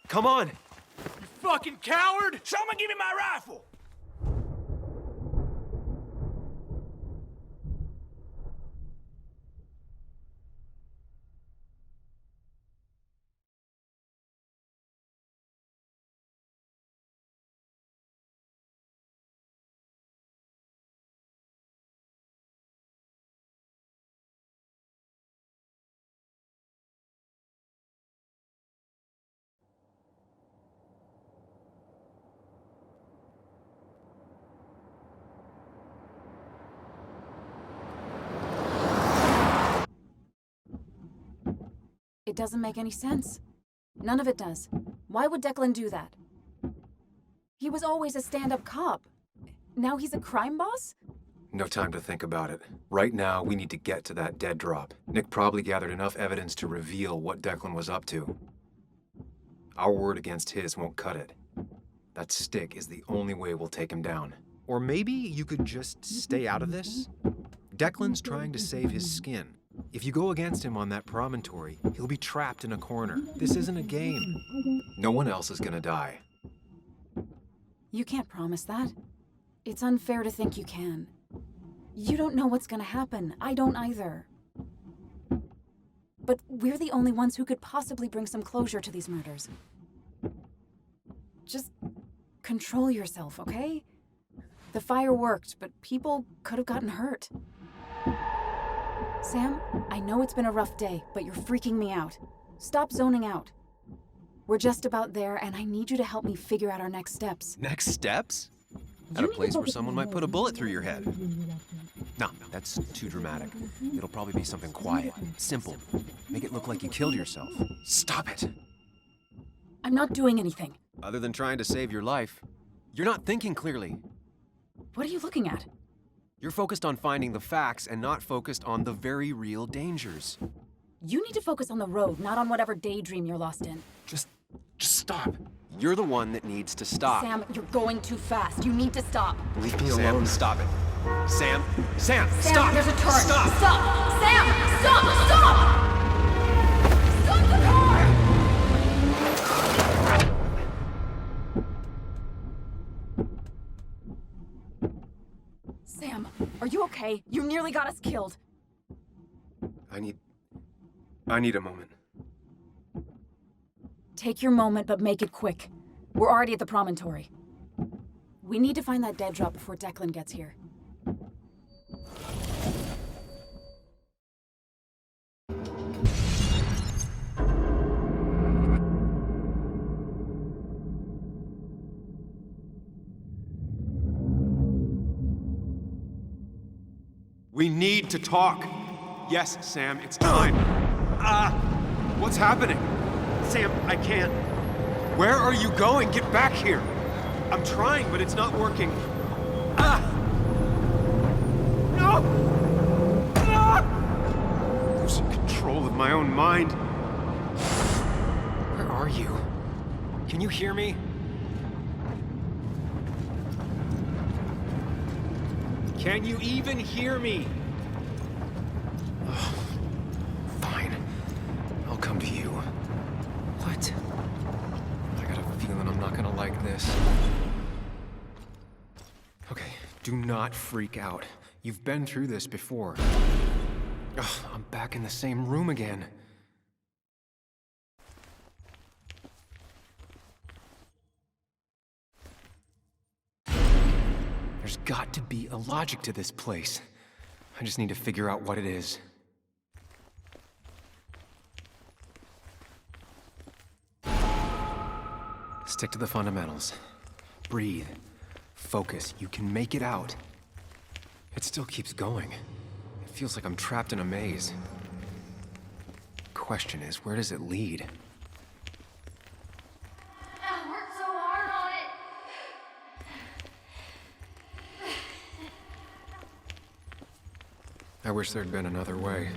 Come on! You fucking coward! Someone give me my rifle! It doesn't make any sense. None of it does. Why would Declan do that? He was always a stand-up cop. Now he's a crime boss? No time to think about it. Right now, we need to get to that dead drop. Nick probably gathered enough evidence to reveal what Declan was up to. Our word against his won't cut it. That stick is the only way we'll take him down. Or maybe you could just stay out of this? Declan's trying to save his skin. If you go against him on that promontory, he'll be trapped in a corner. This isn't a game. No one else is gonna die. You can't promise that. It's unfair to think you can. You don't know what's gonna happen. I don't either. But we're the only ones who could possibly bring some closure to these murders. Just control yourself, okay? The fire worked, but people could have gotten hurt. Sam, I know it's been a rough day, but you're freaking me out. Stop zoning out. We're just about there, and I need you to help me figure out our next steps. Next steps? At a place where someone might put a bullet through your head. No, that's too dramatic. It'll probably be something quiet, simple. Make it look like you killed yourself. Stop it! I'm not doing anything. Other than trying to save your life, you're not thinking clearly. What are you looking at? You're focused on finding the facts and not focused on the very real dangers. You need to focus on the road, not on whatever daydream you're lost in. Just stop. You're the one that needs to stop. Sam, you're going too fast. You need to stop. Leave me alone. Stop it. Sam, Sam, stop! There's a turn. Stop! Stop! Sam, stop! Stop! Stop the car! Sam, are you okay? You nearly got us killed. I need a moment. Take your moment, but make it quick. We're already at the promontory. We need to find that dead drop before Declan gets here. We need to talk. Yes, Sam, it's time. What's happening? Sam, I can't. Where are you going? Get back here. I'm trying, but it's not working. No! Losing control of my own mind. Where are you? Can you hear me? Can you even hear me? Fine. I'll come to you. What? I got a feeling I'm not gonna like this. Okay, do not freak out. You've been through this before. Ugh, I'm back in the same room again. There's got to be a logic to this place. I just need to figure out what it is. Stick to the fundamentals. Breathe. Focus. You can make it out. It still keeps going. It feels like I'm trapped in a maze. Question is, where does it lead? I worked so hard on it. I wish there'd been another way.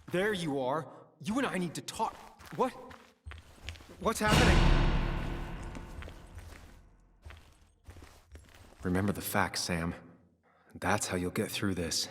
There you are. You and I need to talk. What? What's happening? Remember the facts, Sam. That's how you'll get through this.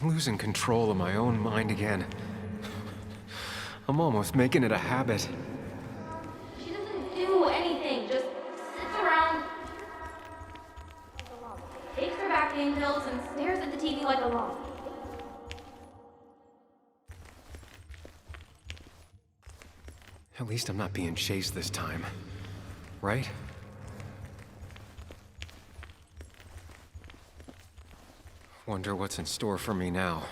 Losing control of my own mind again. I'm almost making it a habit. She doesn't do anything, just sits around, takes her vacuum pills, and stares at the TV like a log. At least I'm not being chased this time, right? Wonder what's in store for me now.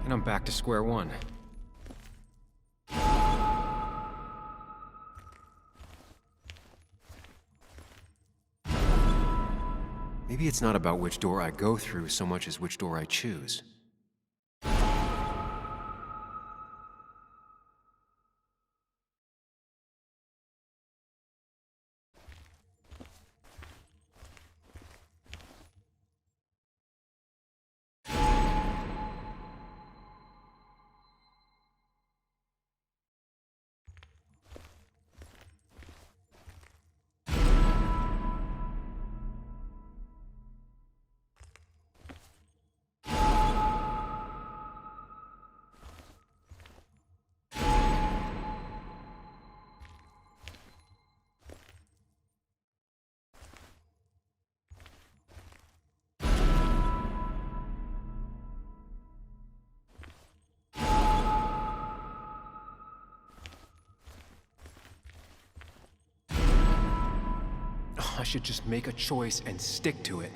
And I'm back to square one. Maybe it's not about which door I go through so much as which door I choose. I should just make a choice and stick to it.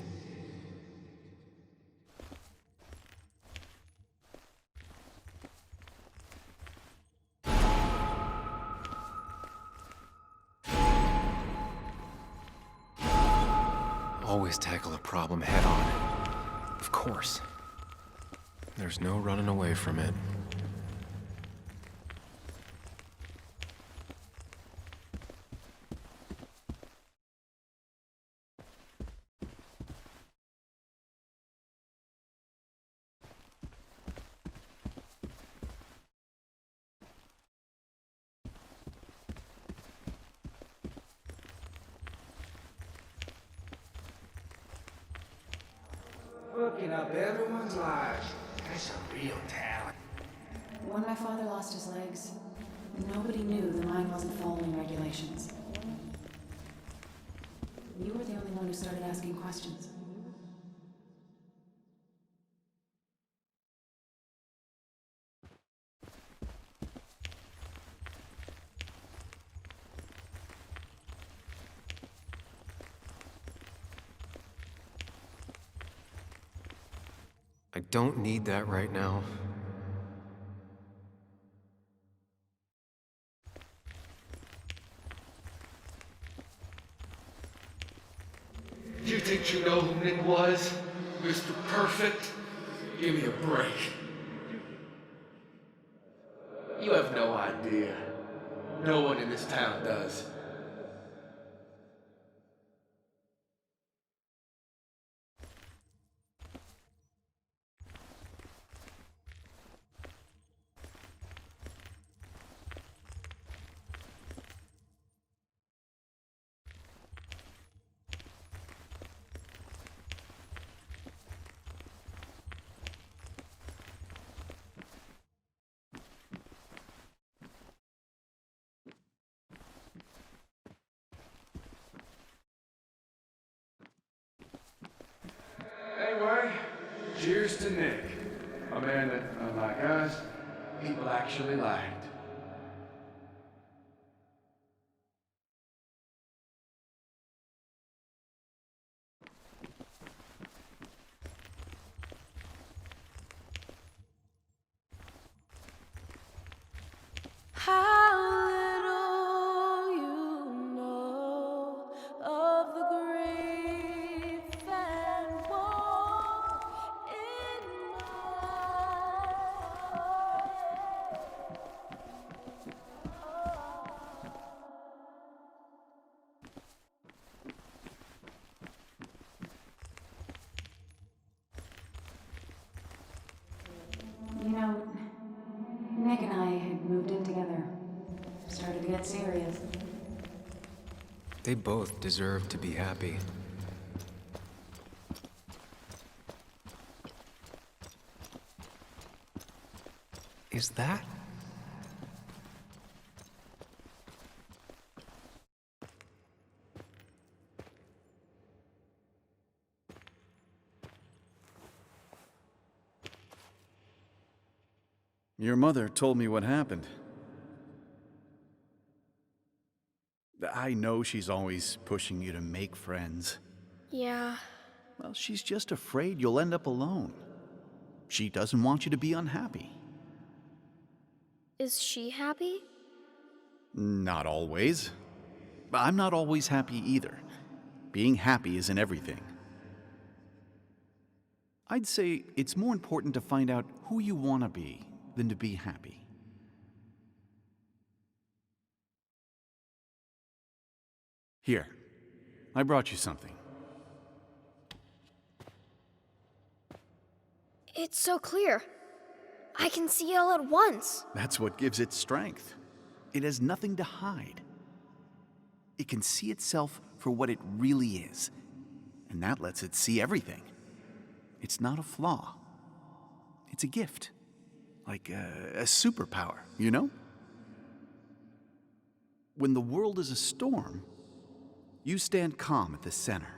Always tackle a problem head on. Of course. There's no running away from it. Hooking up everyone's lives. That's a real talent. When my father lost his legs, nobody knew the mine wasn't following regulations. You were the only one who started asking questions. I don't need that right now. You think you know who Nick was? Mr. Perfect? Give me a break. You have no idea. No one in this town does. Anyway, cheers to Nick. A man that, unlike us, people actually liked. How little you know of the grief and woe in my heart. to get serious. They both deserve to be happy. Is that? Your mother told me what happened. I know she's always pushing you to make friends. Yeah. Well, she's just afraid you'll end up alone. She doesn't want you to be unhappy. Is she happy? Not always. I'm not always happy either. Being happy isn't everything. I'd say it's more important to find out who you want to be than to be happy. Here, I brought you something. It's so clear. I can see it all at once. That's what gives it strength. It has nothing to hide. It can see itself for what it really is, and that lets it see everything. It's not a flaw. It's a gift. Like a superpower, you know? When the world is a storm, you stand calm at the center.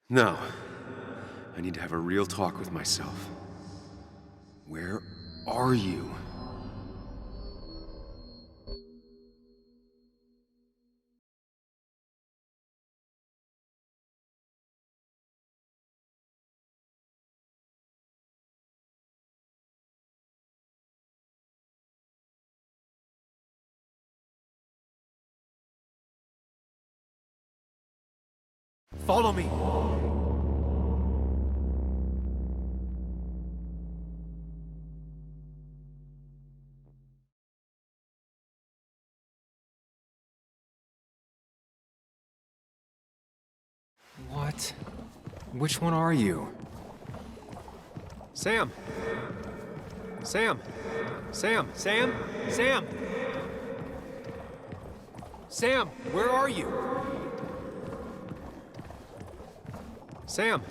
No. I need to have a real talk with myself. Where are you? Follow me! What? Which one are you? Sam! Sam! Sam! Sam! Sam! Sam! Where are you? Sam!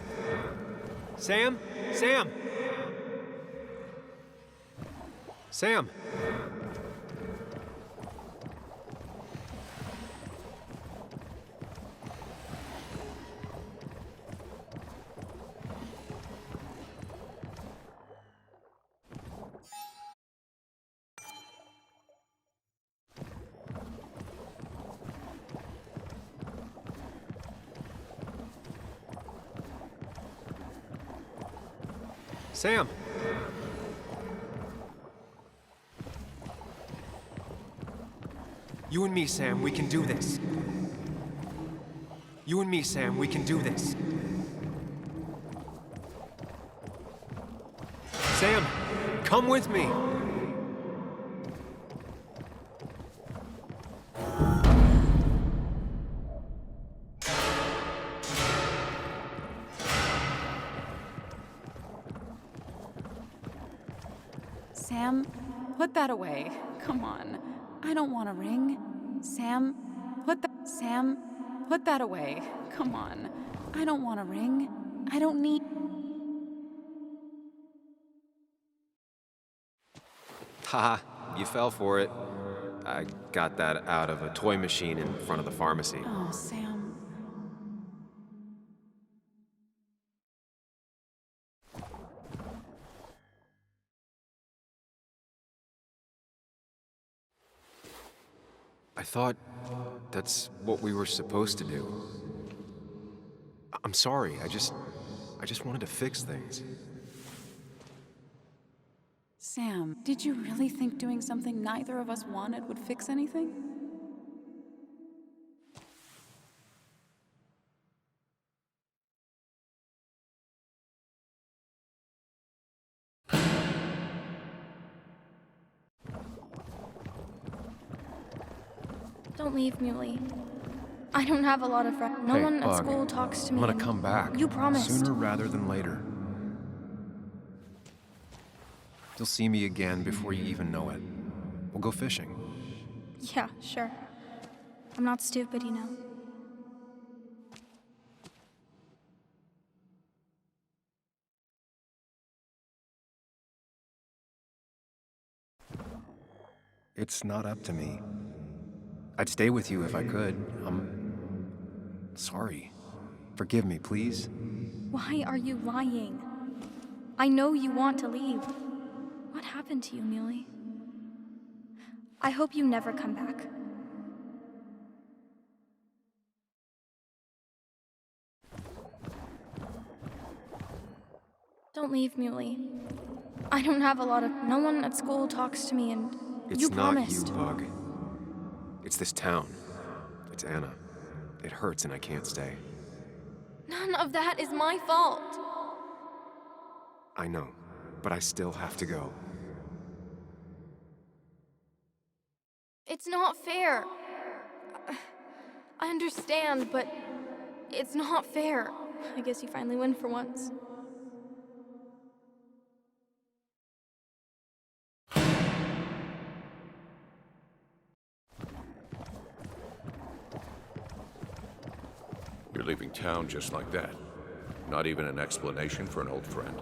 Sam! Sam! Sam! Sam! You and me, Sam, we can do this. You and me, Sam, we can do this. Sam, come with me! Sam, put that away. Come on. I don't want a ring. Sam, put that away. Come on. I don't want a ring. I don't need... Haha, you fell for it. I got that out of a toy machine in front of the pharmacy. Oh, Sam. I thought that's what we were supposed to do. I'm sorry, I just wanted to fix things. Sam, did you really think doing something neither of us wanted would fix anything? Don't leave, Muley. I don't have a lot of friends. No Hey, one at Bug, school talks to me. I'm gonna and come back. You promised. Sooner rather than later. You'll see me again before you even know it. We'll go fishing. Yeah, sure. I'm not stupid, you know. It's not up to me. I'd stay with you if I could. I'm sorry. Forgive me, please. Why are you lying? I know you want to leave. What happened to you, Muley? I hope you never come back. Don't leave, Muley. I don't have a lot of... No one at school talks to me, and It's you not promised. you, Bug. It's this town. It's Anna. It hurts and I can't stay. None of that is my fault. I know, but I still have to go. It's not fair. I understand, but it's not fair. I guess you finally win for once. You're leaving town just like that. Not even an explanation for an old friend.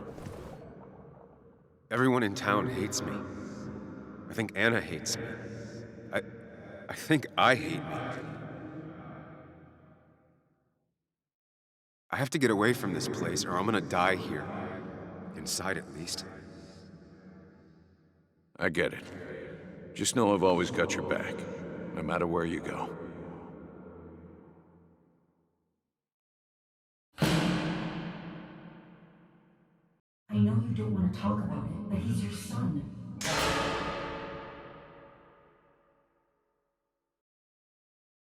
Everyone in town hates me. I think Anna hates me. I think I hate me. I have to get away from this place or I'm gonna die here. Inside at least. I get it. Just know I've always got your back, no matter where you go. I know you don't want to talk about it, but he's your son.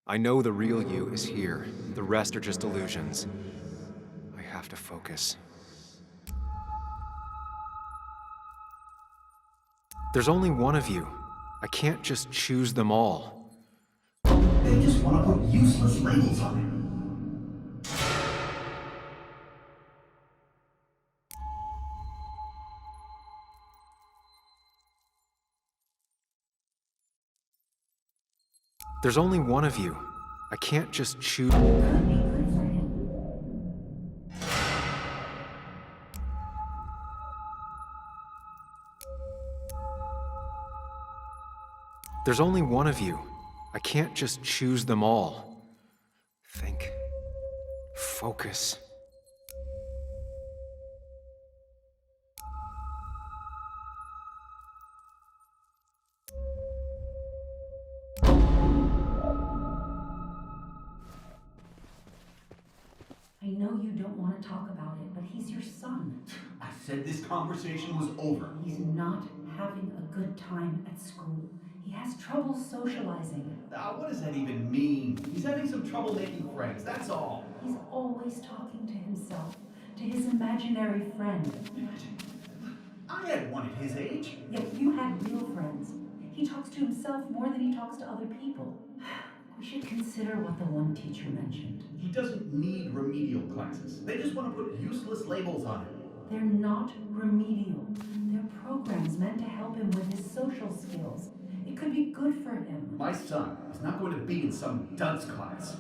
I know the real you is here. The rest are just illusions. I have to focus. There's only one of you. I can't just choose them all. They just want to put useless labels on it. There's only one of you. I can't just choose. There's only one of you. I can't just choose them all. Think. Focus. I know you don't want to talk about it, but he's your son. I said this conversation was over. He's not having a good time at school. He has trouble socializing. What does that even mean? He's having some trouble making friends, that's all. He's always talking to himself, to his imaginary friend. I had one at his age. Yet you had real friends. He talks to himself more than he talks to other people. We should consider what the one teacher mentioned. He doesn't need remedial classes. They just want to put useless labels on him. They're not remedial. They're programs meant to help him with his social skills. It could be good for him. My son is not going to be in some dunce class.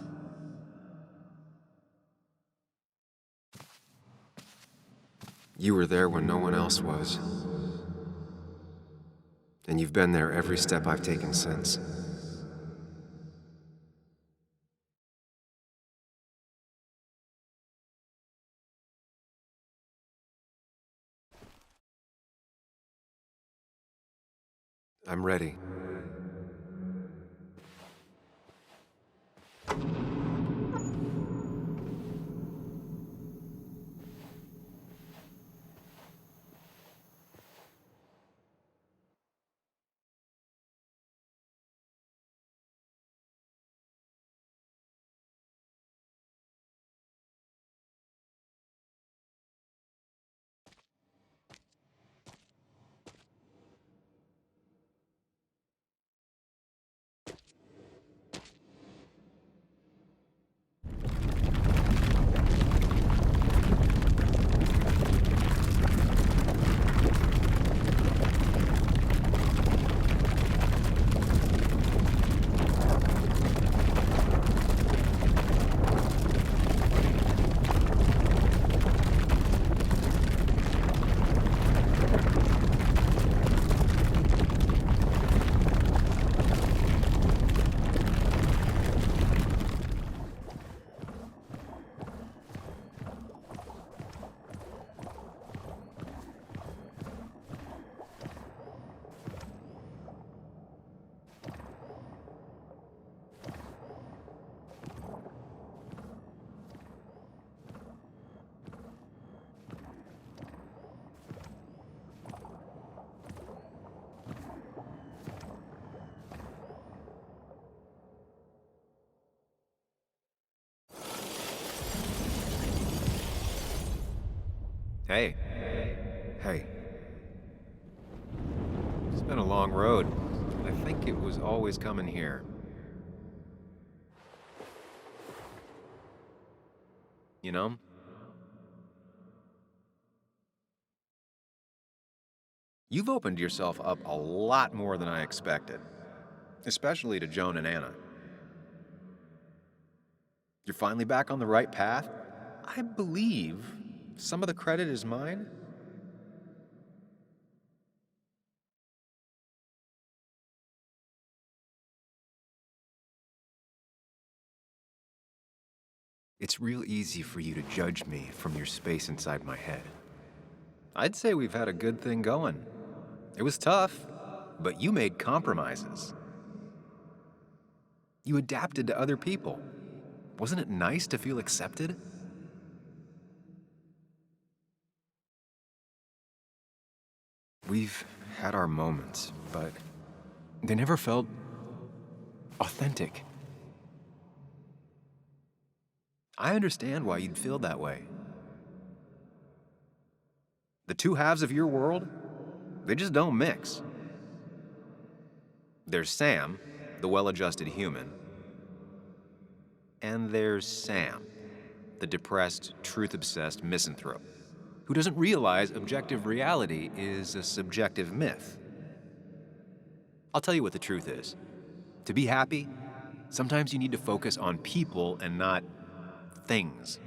You were there when no one else was. And you've been there every step I've taken since. I'm ready. Hey. Hey. It's been a long road. I think it was always coming here. You know? You've opened yourself up a lot more than I expected. Especially to Joan and Anna. You're finally back on the right path? I believe some of the credit is mine. It's real easy for you to judge me from your space inside my head. I'd say we've had a good thing going. It was tough, but you made compromises. You adapted to other people. Wasn't it nice to feel accepted? We've had our moments, but they never felt authentic. I understand why you'd feel that way. The two halves of your world, they just don't mix. There's Sam, the well-adjusted human, and there's Sam, the depressed, truth-obsessed misanthrope, who doesn't realize objective reality is a subjective myth. I'll tell you what the truth is. To be happy, sometimes you need to focus on people and not things.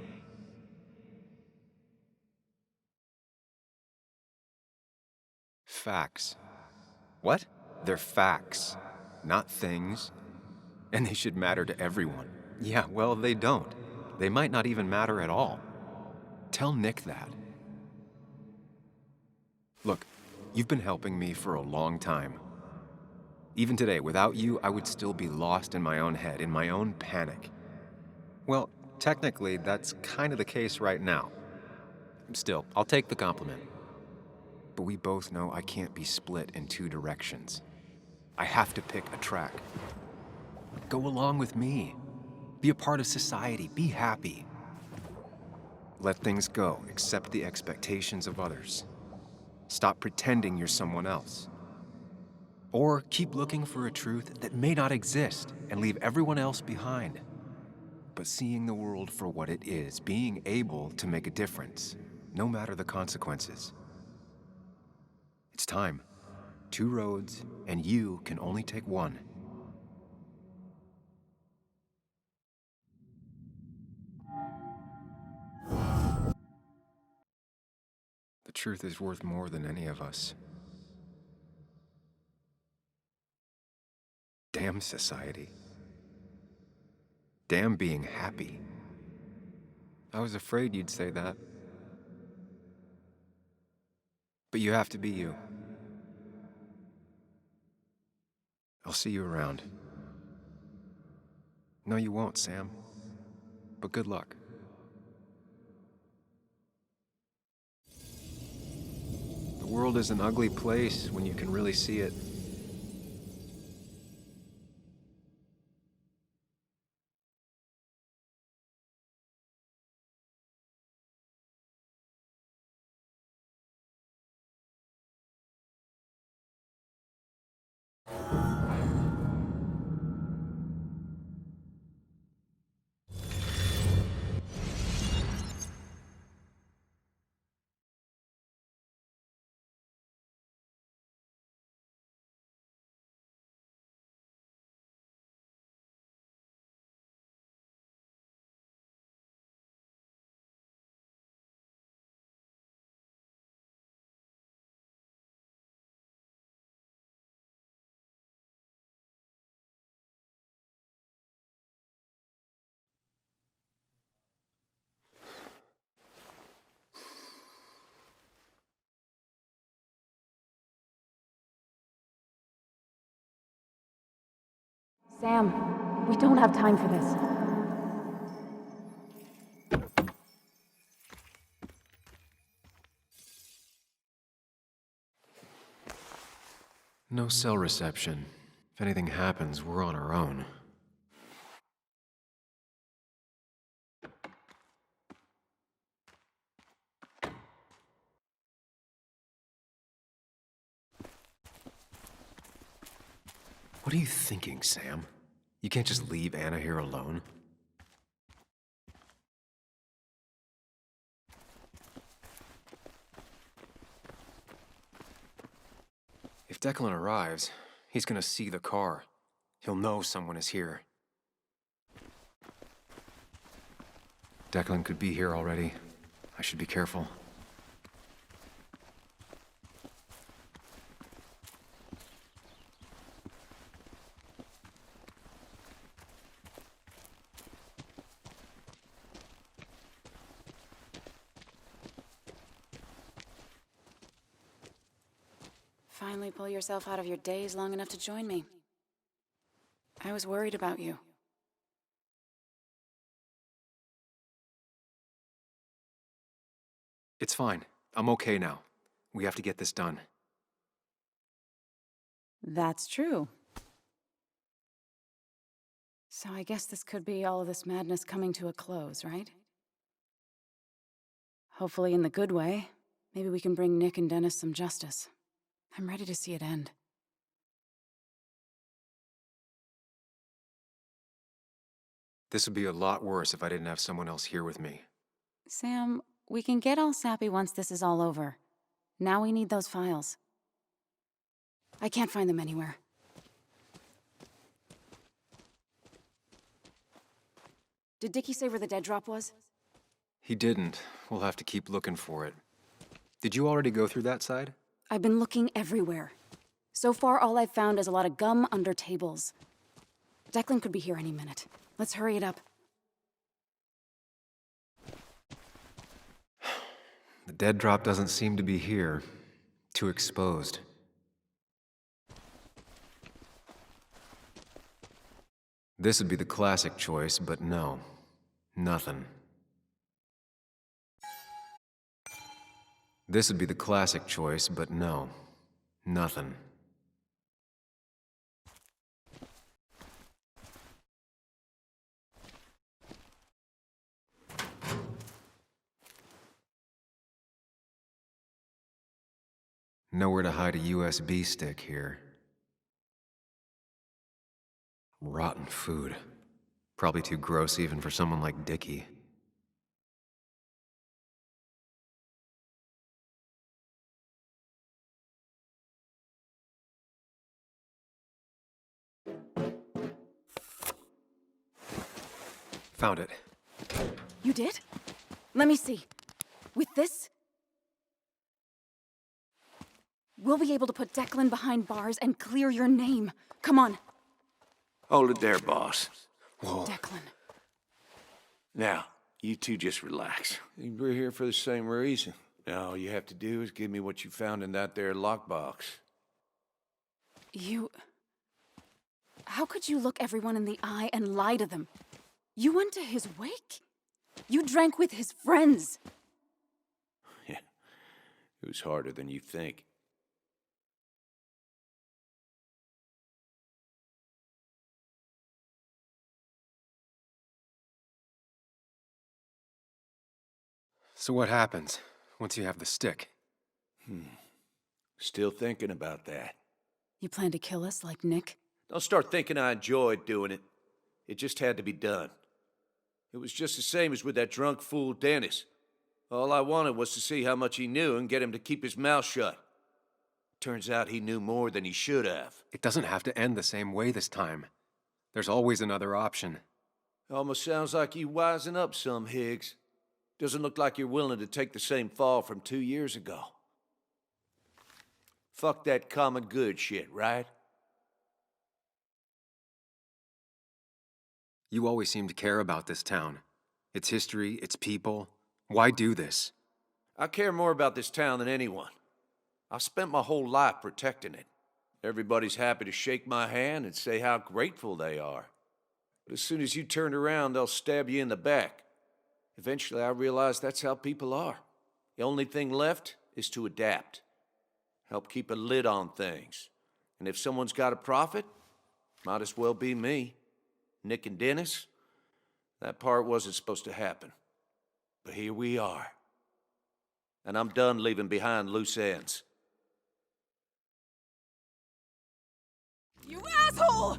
Facts. What? They're facts, not things. And they should matter to everyone. Yeah, well, they don't. They might not even matter at all. Tell Nick that. Look, you've been helping me for a long time. Even today, without you, I would still be lost in my own head, in my own panic. Well, technically, that's kind of the case right now. Still, I'll take the compliment. But we both know I can't be split in two directions. I have to pick a track. Go along with me. Be a part of society. Be happy. Let things go. Accept the expectations of others. Stop pretending you're someone else. Or keep looking for a truth that may not exist and leave everyone else behind. But seeing the world for what it is, being able to make a difference, no matter the consequences. It's time. Two roads, and you can only take one. The truth is worth more than any of us. Damn society. Damn being happy. I was afraid you'd say that. But you have to be you. I'll see you around. No, you won't, Sam. But good luck. The world is an ugly place when you can really see it. Sam, we don't have time for this. No cell reception. If anything happens, we're on our own. What are you thinking, Sam? You can't just leave Anna here alone. If Declan arrives, he's gonna see the car. He'll know someone is here. Declan could be here already. I should be careful. Finally pull yourself out of your daze long enough to join me. I was worried about you. It's fine. I'm okay now. We have to get this done. That's true. So I guess this could be all of this madness coming to a close, right? Hopefully in the good way. Maybe we can bring Nick and Dennis some justice. I'm ready to see it end. This would be a lot worse if I didn't have someone else here with me. Sam, we can get all sappy once this is all over. Now we need those files. I can't find them anywhere. Did Dickie say where the dead drop was? He didn't. We'll have to keep looking for it. Did you already go through that side? I've been looking everywhere. So far, all I've found is a lot of gum under tables. Declan could be here any minute. Let's hurry it up. The dead drop doesn't seem to be here. Too exposed. This would be the classic choice, but no. Nothing. This would be the classic choice, but no. Nothing. Nowhere to hide a USB stick here. Rotten food. Probably too gross even for someone like Dickie. Found it. You did? Let me see. With this, we'll be able to put Declan behind bars and clear your name. Come on. Hold it there, boss. Whoa. Declan. Now, you two just relax. We're here for the same reason. Now, all you have to do is give me what you found in that there lockbox. You... How could you look everyone in the eye and lie to them? You went to his wake? You drank with his friends. Yeah, it was harder than you think. So what happens once you have the stick? Still thinking about that. You plan to kill us like Nick? Don't start thinking I enjoyed doing it. It just had to be done. It was just the same as with that drunk fool Dennis. All I wanted was to see how much he knew and get him to keep his mouth shut. Turns out he knew more than he should have. It doesn't have to end the same way this time. There's always another option. Almost sounds like you wising up some, Higgs. Doesn't look like you're willing to take the same fall from 2 years ago. Fuck that common good shit, right? You always seem to care about this town. Its history, its people. Why do this? I care more about this town than anyone. I've spent my whole life protecting it. Everybody's happy to shake my hand and say how grateful they are. But as soon as you turn around, they'll stab you in the back. Eventually, I realized that's how people are. The only thing left is to adapt. Help keep a lid on things. And if someone's got a profit, might as well be me. Nick and Dennis, that part wasn't supposed to happen. But here we are. And I'm done leaving behind loose ends. You asshole!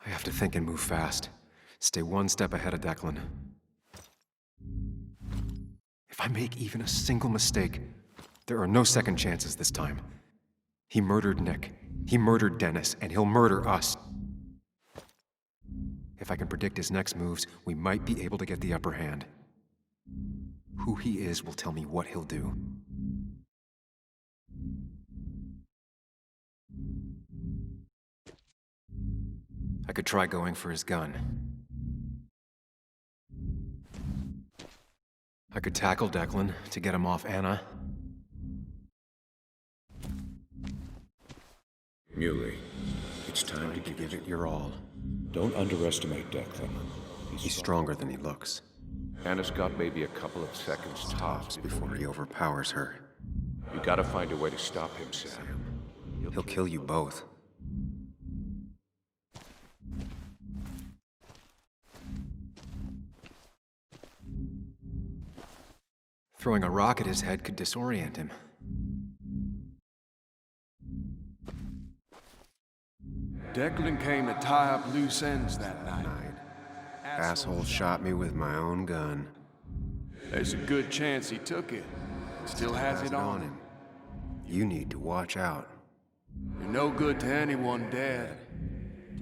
I have to think and move fast. Stay one step ahead of Declan. If I make even a single mistake, there are no second chances this time. He murdered Nick. He murdered Dennis, and he'll murder us. If I can predict his next moves, we might be able to get the upper hand. Who he is will tell me what he'll do. I could try going for his gun. I could tackle Declan to get him off Anna. Muley, it's time to give it your all. Don't underestimate Declan. He's stronger than he looks. Anna's got maybe a couple of seconds tops Before he overpowers her. You gotta find a way to stop him, Sam. He'll kill you both. Throwing a rock at his head could disorient him. Declan came to tie up loose ends that night. Asshole shot me with my own gun. There's a good chance he took it. Still has it on him. You need to watch out. You're no good to anyone dead.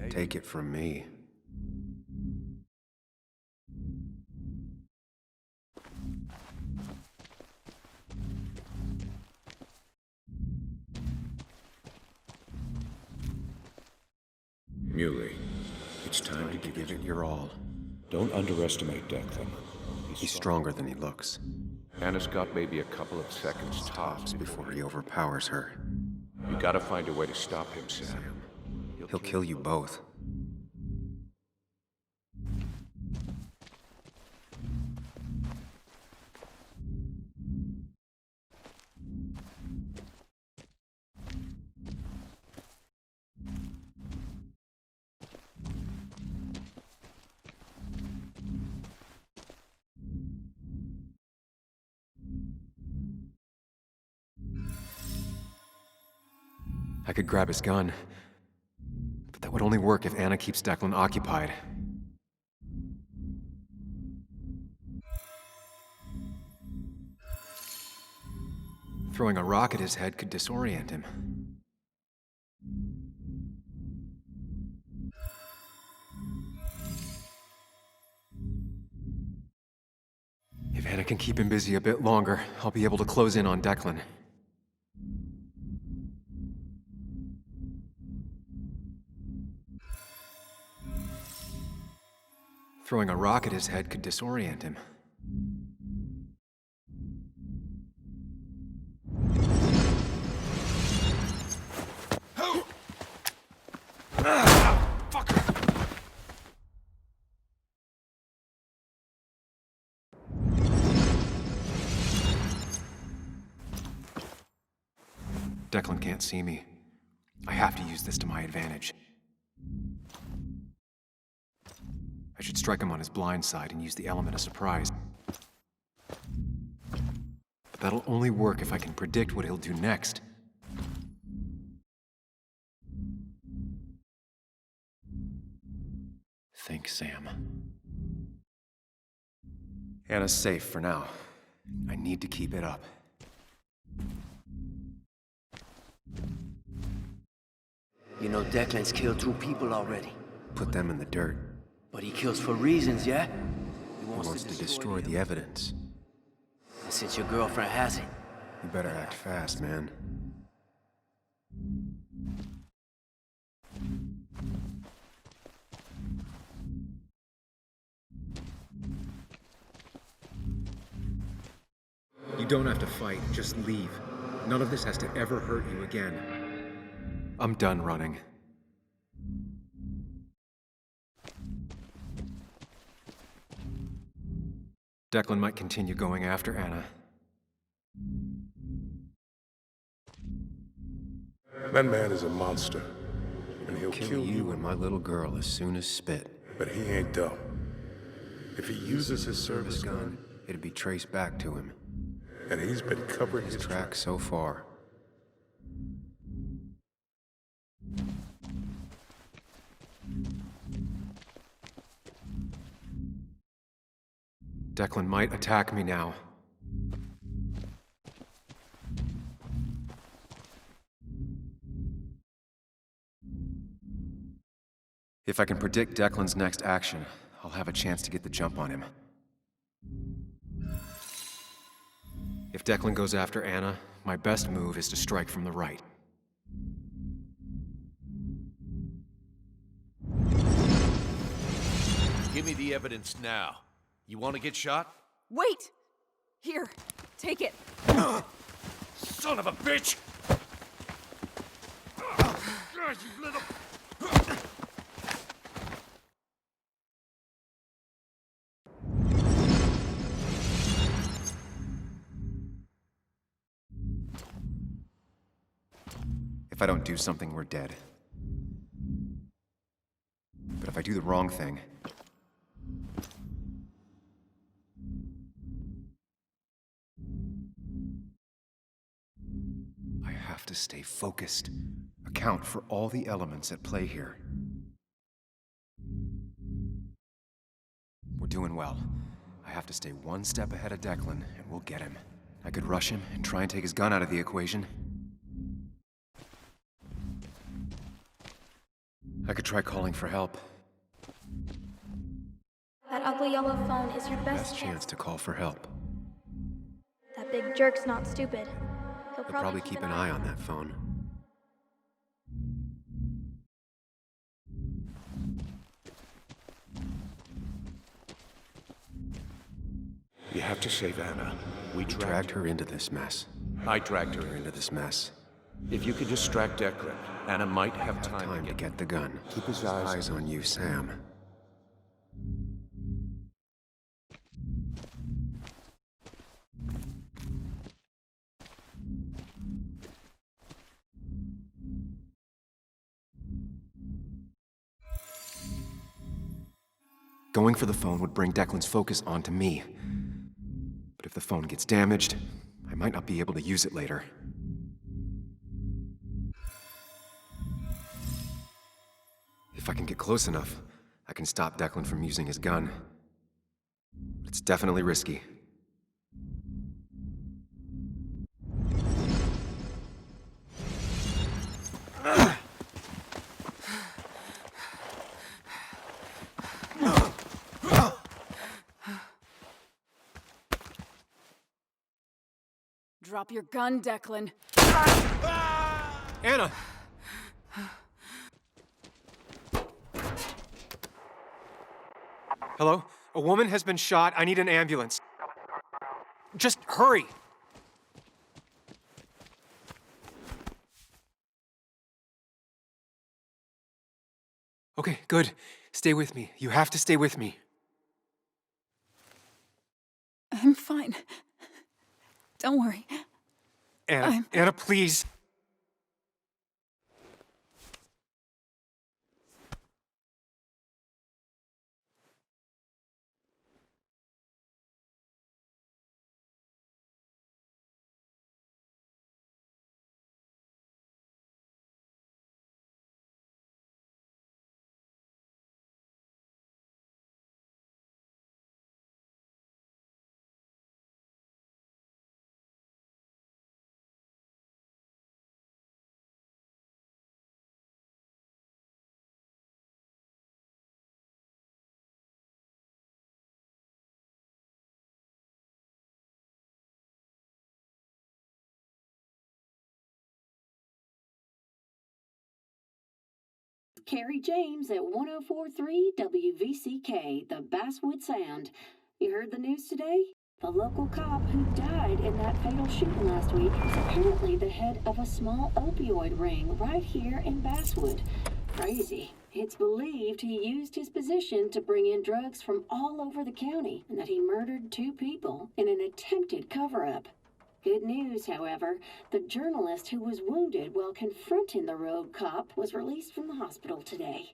Take it from me. Muley, it's time to give it your all. Don't underestimate Declan. He's stronger than he looks. Anna's got maybe a couple of seconds tops Before he overpowers her. You gotta find a way to stop him, Sam. He'll kill you both. I could grab his gun, but that would only work if Anna keeps Declan occupied. Throwing a rock at his head could disorient him. If Anna can keep him busy a bit longer, I'll be able to close in on Declan. Throwing a rock at his head could disorient him. Declan can't see me. I have to use this to my advantage. I should strike him on his blind side and use the element of surprise. But that'll only work if I can predict what he'll do next. Think, Sam. Anna's safe for now. I need to keep it up. You know Declan's killed 2 people already. Put them in the dirt. But he kills for reasons, yeah? He wants to destroy the evidence. And since your girlfriend has it... You better act fast, man. You don't have to fight, just leave. None of this has to ever hurt you again. I'm done running. Declan might continue going after Anna. That man is a monster, and he'll kill you and my little girl as soon as spit. But he ain't dumb. If he uses his service gun, it'd be traced back to him. And he's been covering his tracks so far. Declan might attack me now. If I can predict Declan's next action, I'll have a chance to get the jump on him. If Declan goes after Anna, my best move is to strike from the right. Give me the evidence now. You want to get shot? Wait! Here, take it. Son of a bitch! You little... If I don't do something, we're dead. But if I do the wrong thing... I have to stay focused. Account for all the elements at play here. We're doing well. I have to stay one step ahead of Declan, and we'll get him. I could rush him and try and take his gun out of the equation. I could try calling for help. That ugly yellow phone is your Best chance to call for help. That big jerk's not stupid. He'll probably keep an eye on that phone. You have to save Anna. We dragged her into this mess. I dragged her into this mess. If you could distract Declan, Anna might have time to get the gun. Keep his eyes on you, Sam. Going for the phone would bring Declan's focus onto me. But if the phone gets damaged, I might not be able to use it later. If I can get close enough, I can stop Declan from using his gun. But it's definitely risky. Drop your gun, Declan. Anna! Hello? A woman has been shot. I need an ambulance. Just hurry! Okay, good. Stay with me. You have to stay with me. I'm fine. Don't worry. Anna, Anna, please. Carrie James at 1043 WVCK, the Basswood Sound. You heard the news today? The local cop who died in that fatal shooting last week is apparently the head of a small opioid ring right here in Basswood. crazy. It's believed he used his position to bring in drugs from all over the county and that he murdered 2 people in an attempted cover-up. Good news, however, the journalist who was wounded while confronting the rogue cop was released from the hospital today.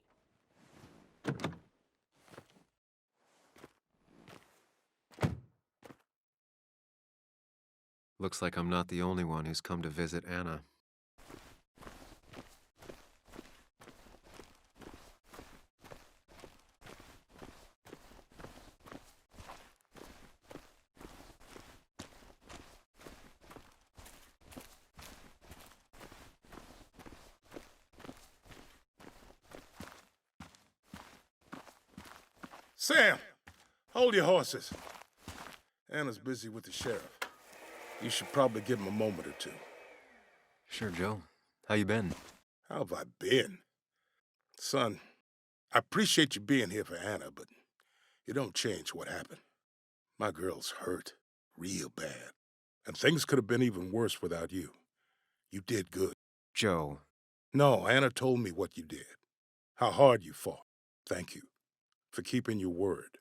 Looks like I'm not the only one who's come to visit Anna. Sam, hold your horses. Anna's busy with the sheriff. You should probably give him a moment or two. Sure, Joe. How you been? How have I been? Son, I appreciate you being here for Anna, but you don't change what happened. My girl's hurt, real bad. And things could have been even worse without you. You did good. Joe. No, Anna told me what you did. How hard you fought. Thank you for keeping your word.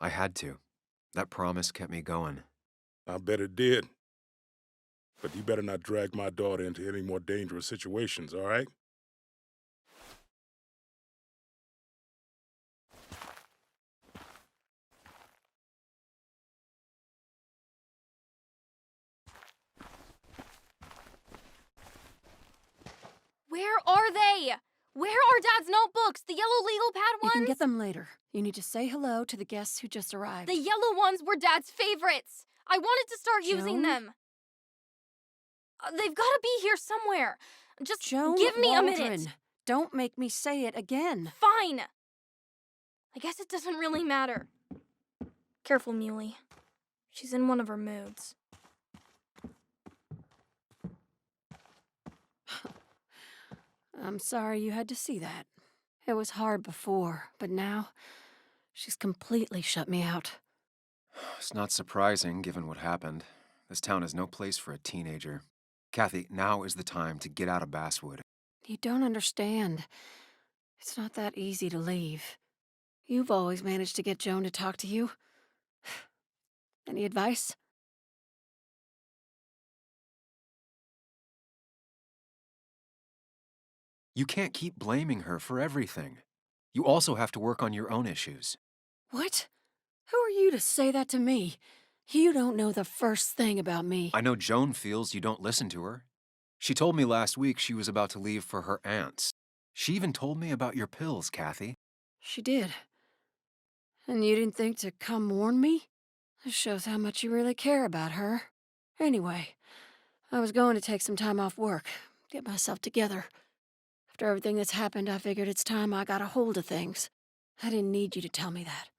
I had to. That promise kept me going. I bet it did. But you better not drag my daughter into any more dangerous situations, all right? Where are they? Where are Dad's notebooks? The yellow legal pad You ones? can get them later. You need to say hello to the guests who just arrived. The yellow ones were Dad's favorites. I wanted to start using Joan? them. They've got to be here somewhere. Just Joan give me a minute. Waldron, don't make me say it again. Fine. I guess it doesn't really matter. Careful, Muley. She's in one of her moods. I'm sorry you had to see that. It was hard before, but now she's completely shut me out. It's not surprising, given what happened. This town is no place for a teenager. Kathy, now is the time to get out of Basswood. You don't understand. It's not that easy to leave. You've always managed to get Joan to talk to you. Any advice? You can't keep blaming her for everything. You also have to work on your own issues. What? Who are you to say that to me? You don't know the first thing about me. I know Joan feels you don't listen to her. She told me last week she was about to leave for her aunt's. She even told me about your pills, Kathy. She did. And you didn't think to come warn me? This shows how much you really care about her. Anyway, I was going to take some time off work, get myself together. After everything that's happened, I figured it's time I got a hold of things. I didn't need you to tell me that.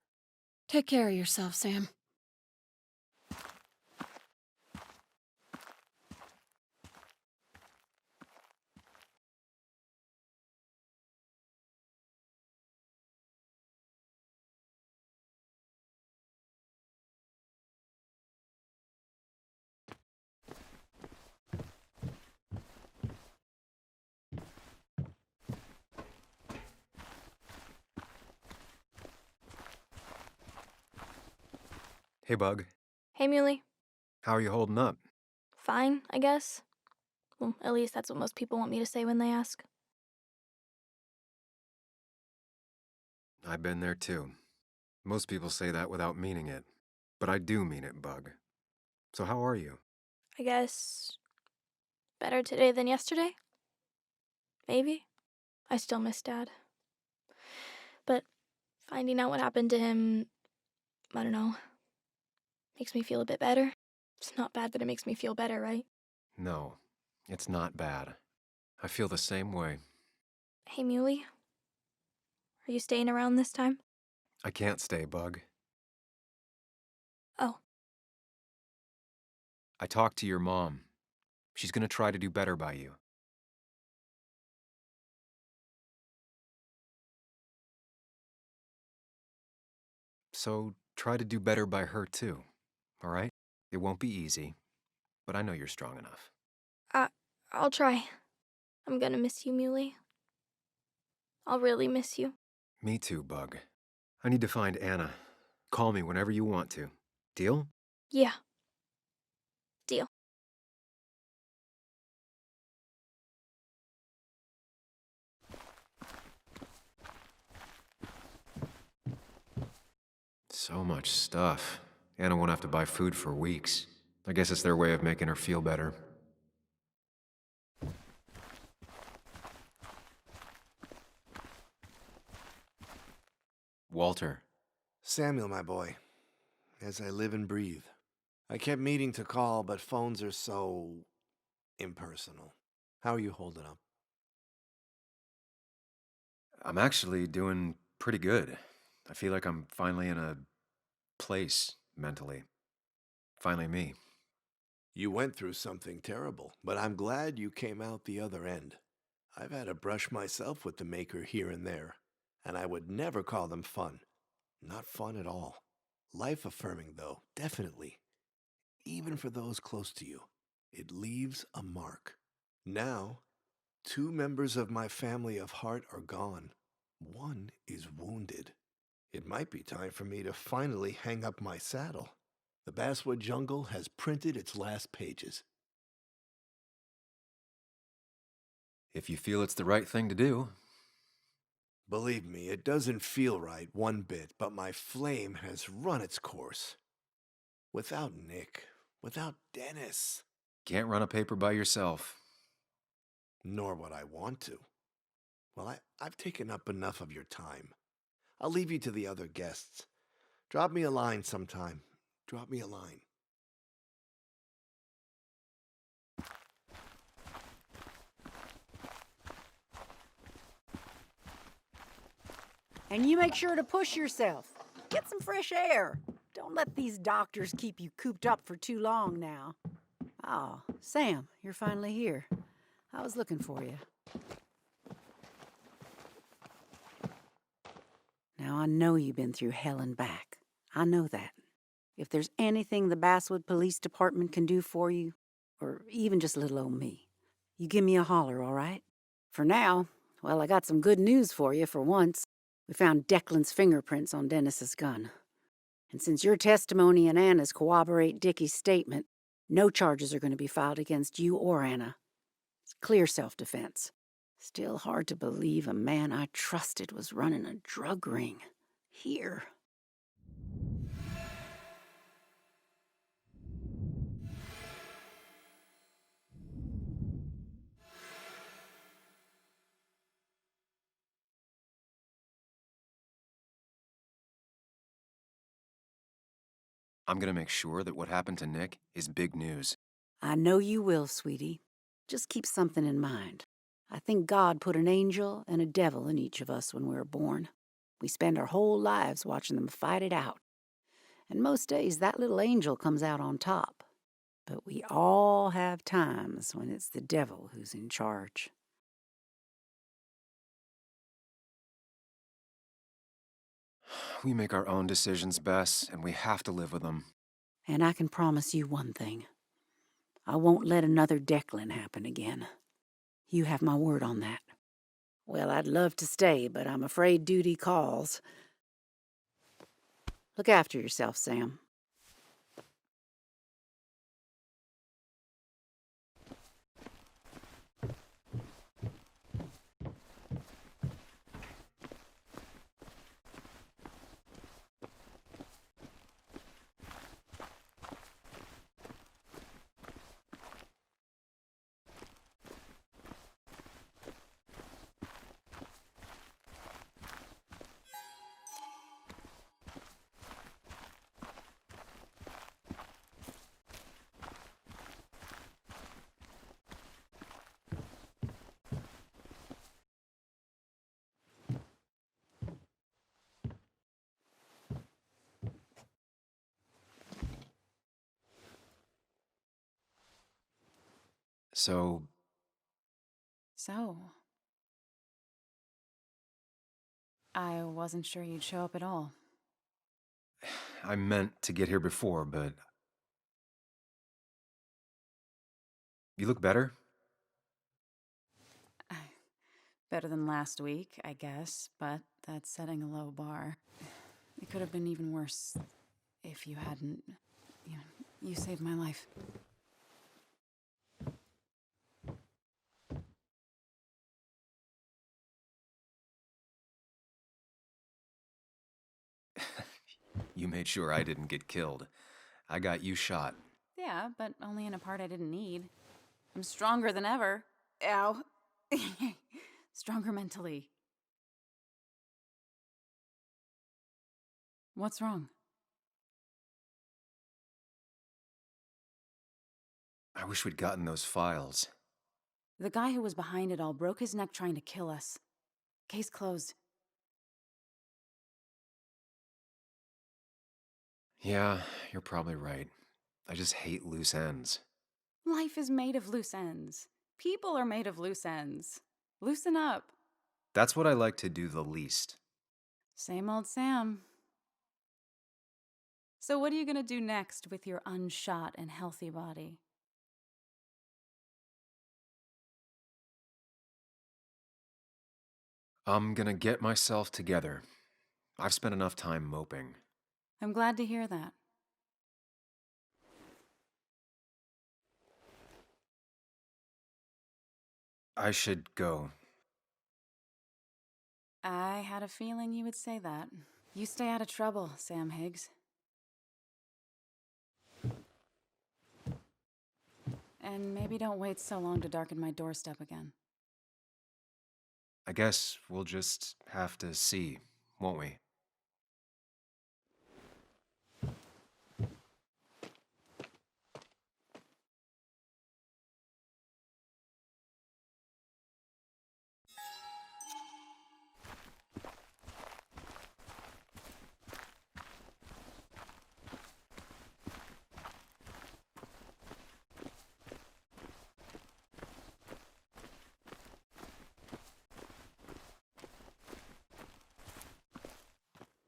Take care of yourself, Sam. Hey, Bug. Hey, Muley. How are you holding up? Fine, I guess. Well, at least that's what most people want me to say when they ask. I've been there too. Most people say that without meaning it. But I do mean it, Bug. So how are you? I guess better today than yesterday? Maybe. I still miss Dad. But finding out what happened to him, I don't know, makes me feel a bit better. It's not bad that it makes me feel better, right? No, it's not bad. I feel the same way. Hey, Muley. Are you staying around this time? I can't stay, Bug. Oh. I talked to your mom. She's gonna try to do better by you. So try to do better by her too, all right? It won't be easy, but I know you're strong enough. I'll try. I'm gonna miss you, Muley. I'll really miss you. Me too, Bug. I need to find Anna. Call me whenever you want to. Deal? Yeah. Deal. So much stuff. Anna won't have to buy food for weeks. I guess it's their way of making her feel better. Walter. Samuel, my boy. As I live and breathe. I kept meaning to call, but phones are so impersonal. How are you holding up? I'm actually doing pretty good. I feel like I'm finally in a place mentally. Finally me. You went through something terrible, but I'm glad you came out the other end. I've had a brush myself with the Maker here and there, and I would never call them fun. Not fun at all. Life-affirming, though, definitely. Even for those close to you, it leaves a mark. Now, 2 members of my family of heart are gone. 1 is wounded. It might be time for me to finally hang up my saddle. The Basswood Jungle has printed its last pages. If you feel it's the right thing to do. Believe me, it doesn't feel right one bit, but my flame has run its course. Without Nick, without Dennis. Can't run a paper by yourself. Nor would I want to. Well, I've taken up enough of your time. I'll leave you to the other guests. Drop me a line sometime. Drop me a line. And you make sure to push yourself. Get some fresh air. Don't let these doctors keep you cooped up for too long now. Oh, Sam, you're finally here. I was looking for you. Now, I know you've been through hell and back. I know that. If there's anything the Basswood Police Department can do for you, or even just little old me, you give me a holler, all right? For now, well, I got some good news for you for once. We found Declan's fingerprints on Dennis's gun. And since your testimony and Anna's corroborate Dickie's statement, no charges are going to be filed against you or Anna. It's clear self-defense. Still hard to believe a man I trusted was running a drug ring. Here. I'm gonna make sure that what happened to Nick is big news. I know you will, sweetie. Just keep something in mind. I think God put an angel and a devil in each of us when we were born. We spend our whole lives watching them fight it out. And most days, that little angel comes out on top. But we all have times when it's the devil who's in charge. We make our own decisions, Bess, and we have to live with them. And I can promise you one thing. I won't let another Declan happen again. You have my word on that. Well, I'd love to stay, but I'm afraid duty calls. Look after yourself, Sam. So, I wasn't sure you'd show up at all. I meant to get here before, but You look better? Better than last week, I guess, but that's setting a low bar. It could have been even worse if you hadn't. You saved my life. You made sure I didn't get killed. I got you shot. Yeah, but only in a part I didn't need. I'm stronger than ever. Ow. Stronger mentally. What's wrong? I wish we'd gotten those files. The guy who was behind it all broke his neck trying to kill us. Case closed. Yeah, you're probably right. I just hate loose ends. Life is made of loose ends. People are made of loose ends. Loosen up. That's what I like to do the least. Same old Sam. So what are you gonna do next with your unshot and healthy body? I'm gonna get myself together. I've spent enough time moping. I'm glad to hear that. I should go. I had a feeling you would say that. You stay out of trouble, Sam Higgs. And maybe don't wait so long to darken my doorstep again. I guess we'll just have to see, won't we?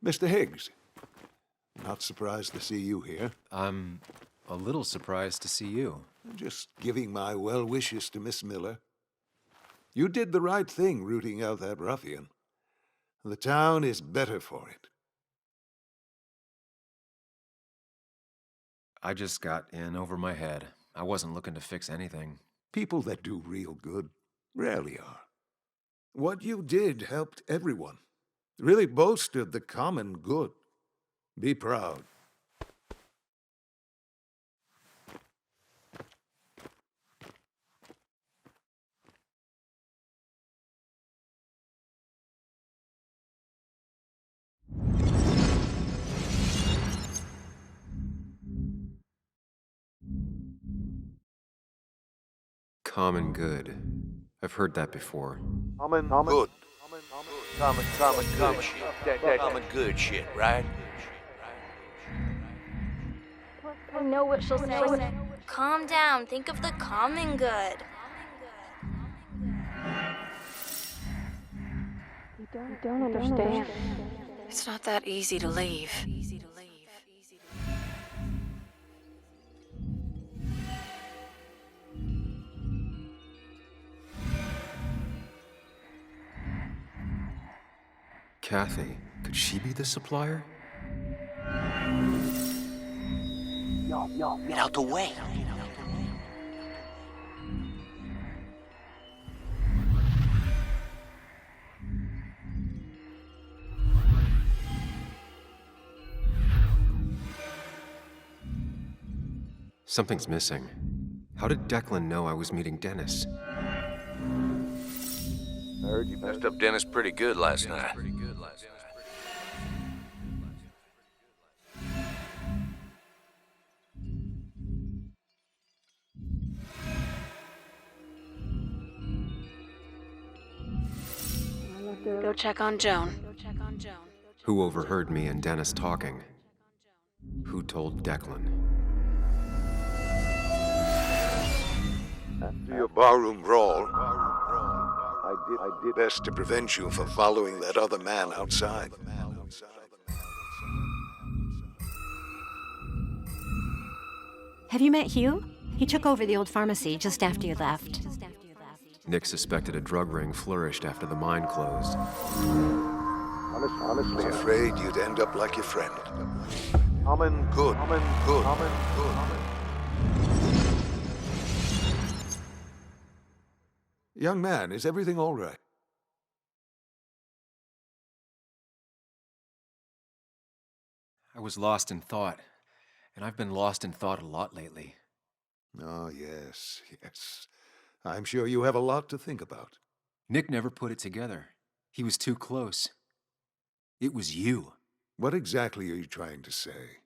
Mr. Higgs, not surprised to see you here. I'm a little surprised to see you. Just giving my well wishes to Miss Miller. You did the right thing rooting out that ruffian. The town is better for it. I just got in over my head. I wasn't looking to fix anything. People that do real good rarely are. What you did helped everyone. Really bolstered the common good. Be proud. Common good. I've heard that before. Common good. Common good shit. Common good shit, right? I know what she'll say. Calm down. Think of the common good. You don't understand. It's not that easy to leave. Kathy, could she be the supplier? Get out the way. Something's missing. How did Declan know I was meeting Dennis? I heard you messed up Dennis pretty good last night. Go check on Joan. Who overheard me and Dennis talking? Who told Declan? After your barroom brawl, I did best to prevent you from following that other man outside. Have you met Hugh? He took over the old pharmacy just after you left. Nick suspected a drug ring flourished after the mine closed. Honestly, afraid you'd end up like your friend. Common good. Young man, is everything all right? I was lost in thought, and I've been lost in thought a lot lately. Oh, yes. I'm sure you have a lot to think about. Nick never put it together. He was too close. It was you. What exactly are you trying to say?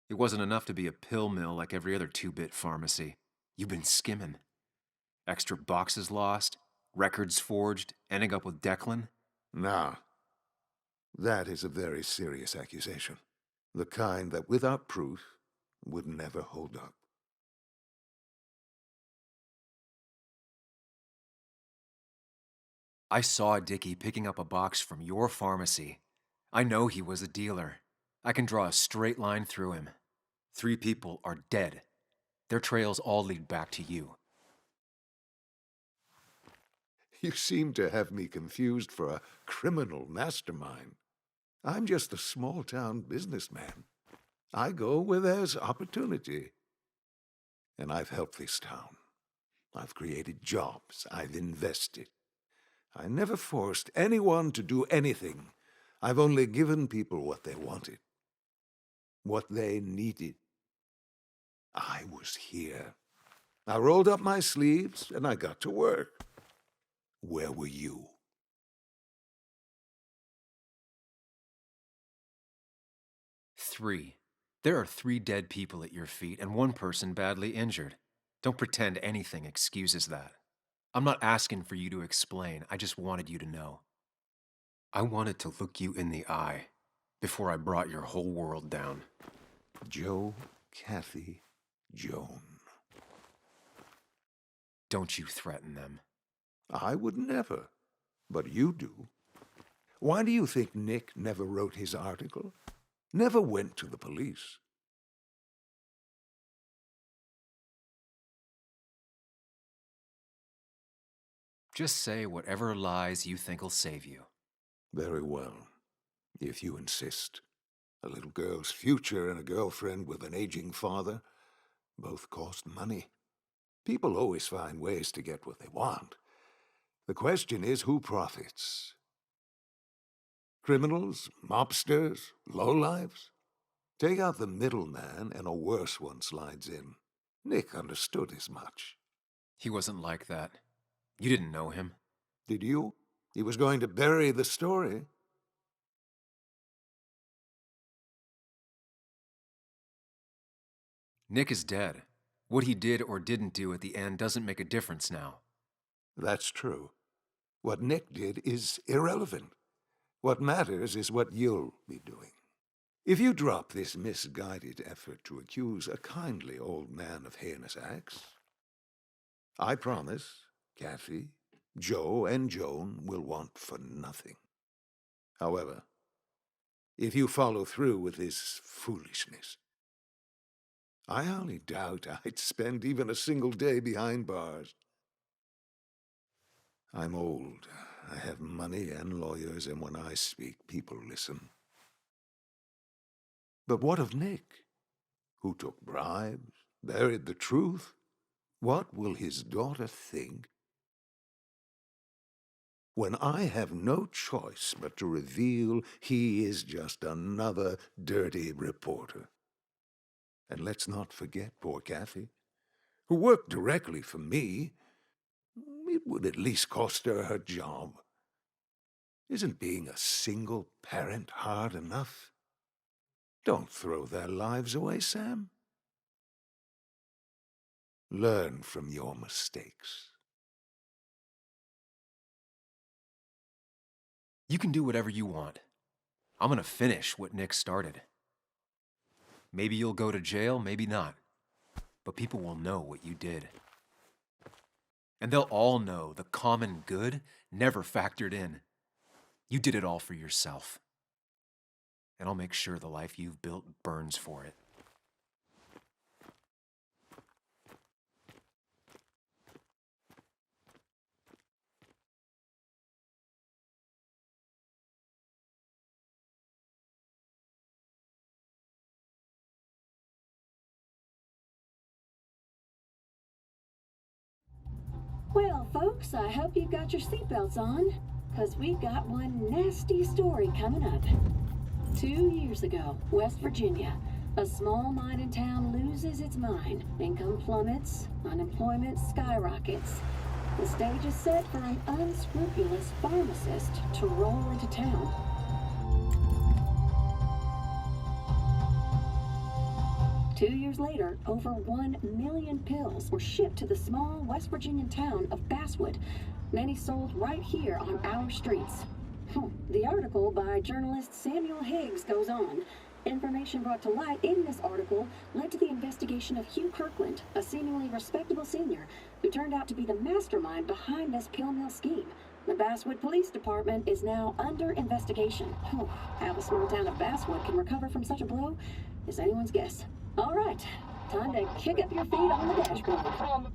It wasn't enough to be a pill mill like every other two-bit pharmacy. You've been skimming. Extra boxes lost, records forged, ending up with Declan. Nah. That is a very serious accusation. The kind that, without proof, would never hold up. I saw Dickie picking up a box from your pharmacy. I know he was a dealer. I can draw a straight line through him. 3 people are dead. Their trails all lead back to you. You seem to have me confused for a criminal mastermind. I'm just a small-town businessman. I go where there's opportunity. And I've helped this town. I've created jobs. I've invested. I never forced anyone to do anything. I've only given people what they wanted, what they needed. I was here. I rolled up my sleeves and I got to work. Where were you? Three. There are 3 dead people at your feet and 1 person badly injured. Don't pretend anything excuses that. I'm not asking for you to explain. I just wanted you to know. I wanted to look you in the eye before I brought your whole world down. Joe, Kathy, Joan. Don't you threaten them. I would never, but you do. Why do you think Nick never wrote his article? Never went to the police? Just say whatever lies you think'll save you. Very well, if you insist. A little girl's future and a girlfriend with an aging father both cost money. People always find ways to get what they want. The question is, who profits? Criminals? Mobsters? Lowlifes? Take out the middleman and a worse one slides in. Nick understood as much. He wasn't like that. You didn't know him. Did you? He was going to bury the story. Nick is dead. What he did or didn't do at the end doesn't make a difference now. That's true. What Nick did is irrelevant. What matters is what you'll be doing. If you drop this misguided effort to accuse a kindly old man of heinous acts, I promise Kathy, Joe, and Joan will want for nothing. However, if you follow through with this foolishness, I hardly doubt I'd spend even a single day behind bars. I'm old. I have money and lawyers, and when I speak, people listen. But what of Nick, who took bribes, buried the truth? What will his daughter think when I have no choice but to reveal he is just another dirty reporter? And let's not forget poor Kathy, who worked directly for me. It would at least cost her her job. Isn't being a single parent hard enough? Don't throw their lives away, Sam. Learn from your mistakes. You can do whatever you want. I'm gonna finish what Nick started. Maybe you'll go to jail, maybe not. But people will know what you did. And they'll all know the common good never factored in. You did it all for yourself. And I'll make sure the life you've built burns for it. folks, I hope you've got your seatbelts on, because we've got one nasty story coming up. 2 years ago, West Virginia, a small mining town loses its mine. Income plummets, unemployment skyrockets. The stage is set for an unscrupulous pharmacist to roll into town. Two years later, over 1 million pills were shipped to the small West Virginian town of Basswood, many sold right here on our streets. The article by journalist Samuel Higgs goes on. Information brought to light in this article led to the investigation of Hugh Kirkland, a seemingly respectable senior who turned out to be the mastermind behind this pill mill scheme. The Basswood Police Department is now under investigation. How the small town of Basswood can recover from such a blow is anyone's guess. All right, time to kick up your feet on the dashboard.